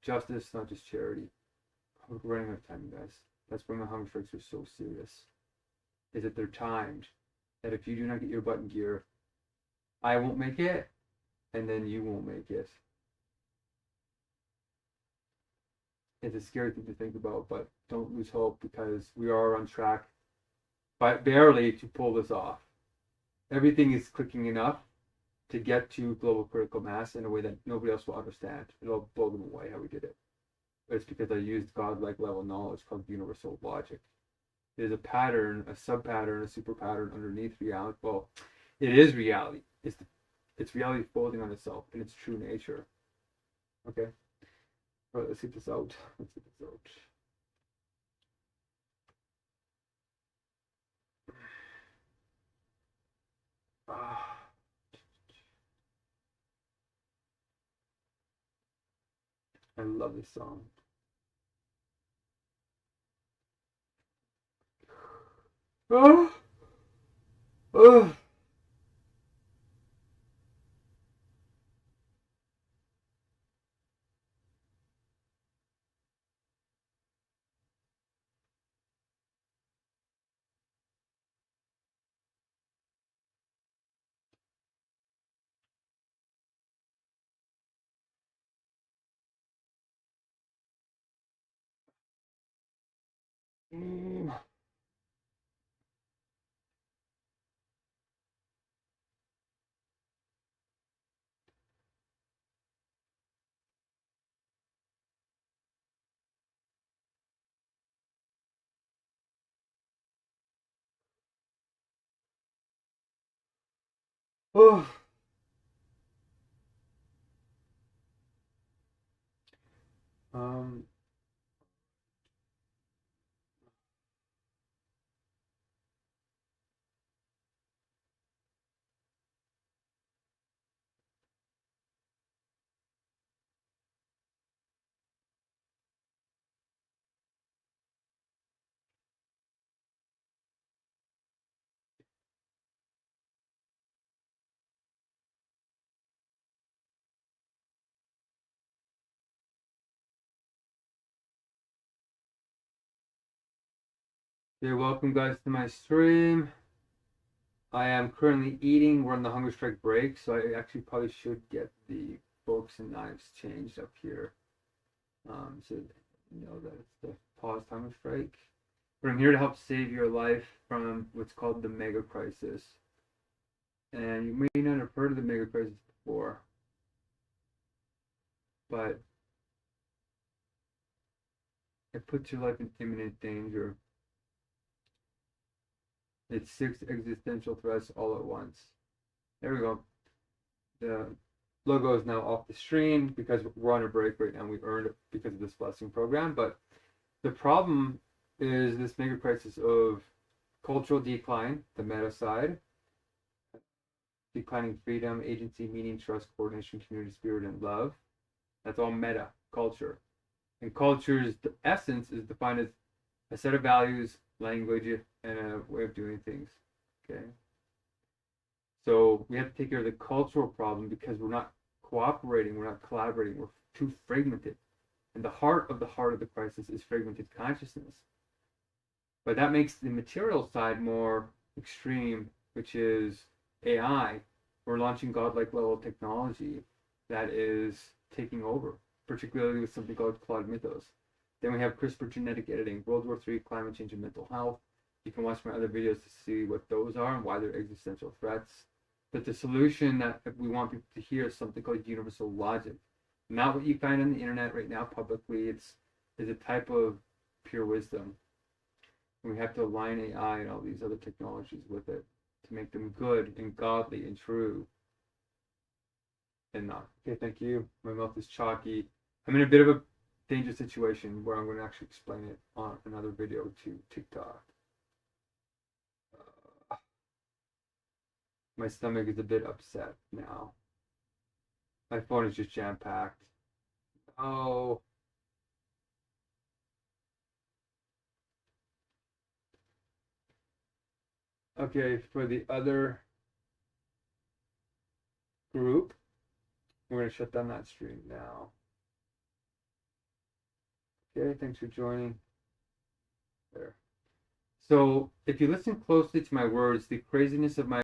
Justice, not just charity. We're running out of time, guys. That's why my hunger strikes are so serious. Is that they're timed. That if you do not get your butt in gear, I won't make it, and then you won't make it. It's a scary thing to think about, but don't lose hope because we are on track, but barely to pull this off. Everything is clicking enough to get to global critical mass in a way that nobody else will understand. It'll blow them away how we did it. But it's because I used godlike level knowledge called universal logic. There's a pattern, a sub-pattern, a super pattern underneath reality. Well, it is reality. It's reality folding on itself in its true nature. Okay? All right, let's get this out. Let's get this out. Ah. I love this song. Oh, oh. Mm. Oh. Um. Okay, welcome guys to my stream. I am currently eating. We're on the Hungerstrike break, so I actually probably should get the forks and knives changed up here. So you know that it's the paused Hungerstrike. But I'm here to help save your life from what's called the Megacrisis. And you may not have heard of the Megacrisis before, but it puts your life in imminent danger. It's 6 existential threats all at once. There we go. The logo is now off the stream because we're on a break right now. We've earned it because of this blessing program. But the problem is this mega crisis of cultural decline, the meta side, declining freedom, agency, meaning, trust, coordination, community spirit, and love. That's all meta culture. And culture's essence is defined as a set of values, language, and a way of doing things. Okay. So we have to take care of the cultural problem because we're not cooperating, we're not collaborating, we're too fragmented. And the heart of the crisis is fragmented consciousness. But that makes the material side more extreme, which is AI. We're launching godlike level technology that is taking over, particularly with something called Cloud Mythos. Then we have CRISPR genetic editing, World War III, climate change, and mental health. You can watch my other videos to see what those are and why they're existential threats. But the solution that we want people to hear is something called universal logic. Not what you find on the internet right now publicly. It's a type of pure wisdom. And we have to align AI and all these other technologies with it to make them good and godly and true. And not. Okay, thank you. My mouth is chalky. I'm in a bit of a dangerous situation where I'm going to actually explain it on another video to TikTok. My stomach is a bit upset now. My phone is just jam-packed. Oh. Okay, for the other group, we're going to shut down that stream now. Okay, thanks for joining. There. So, if you listen closely to my words, the craziness of my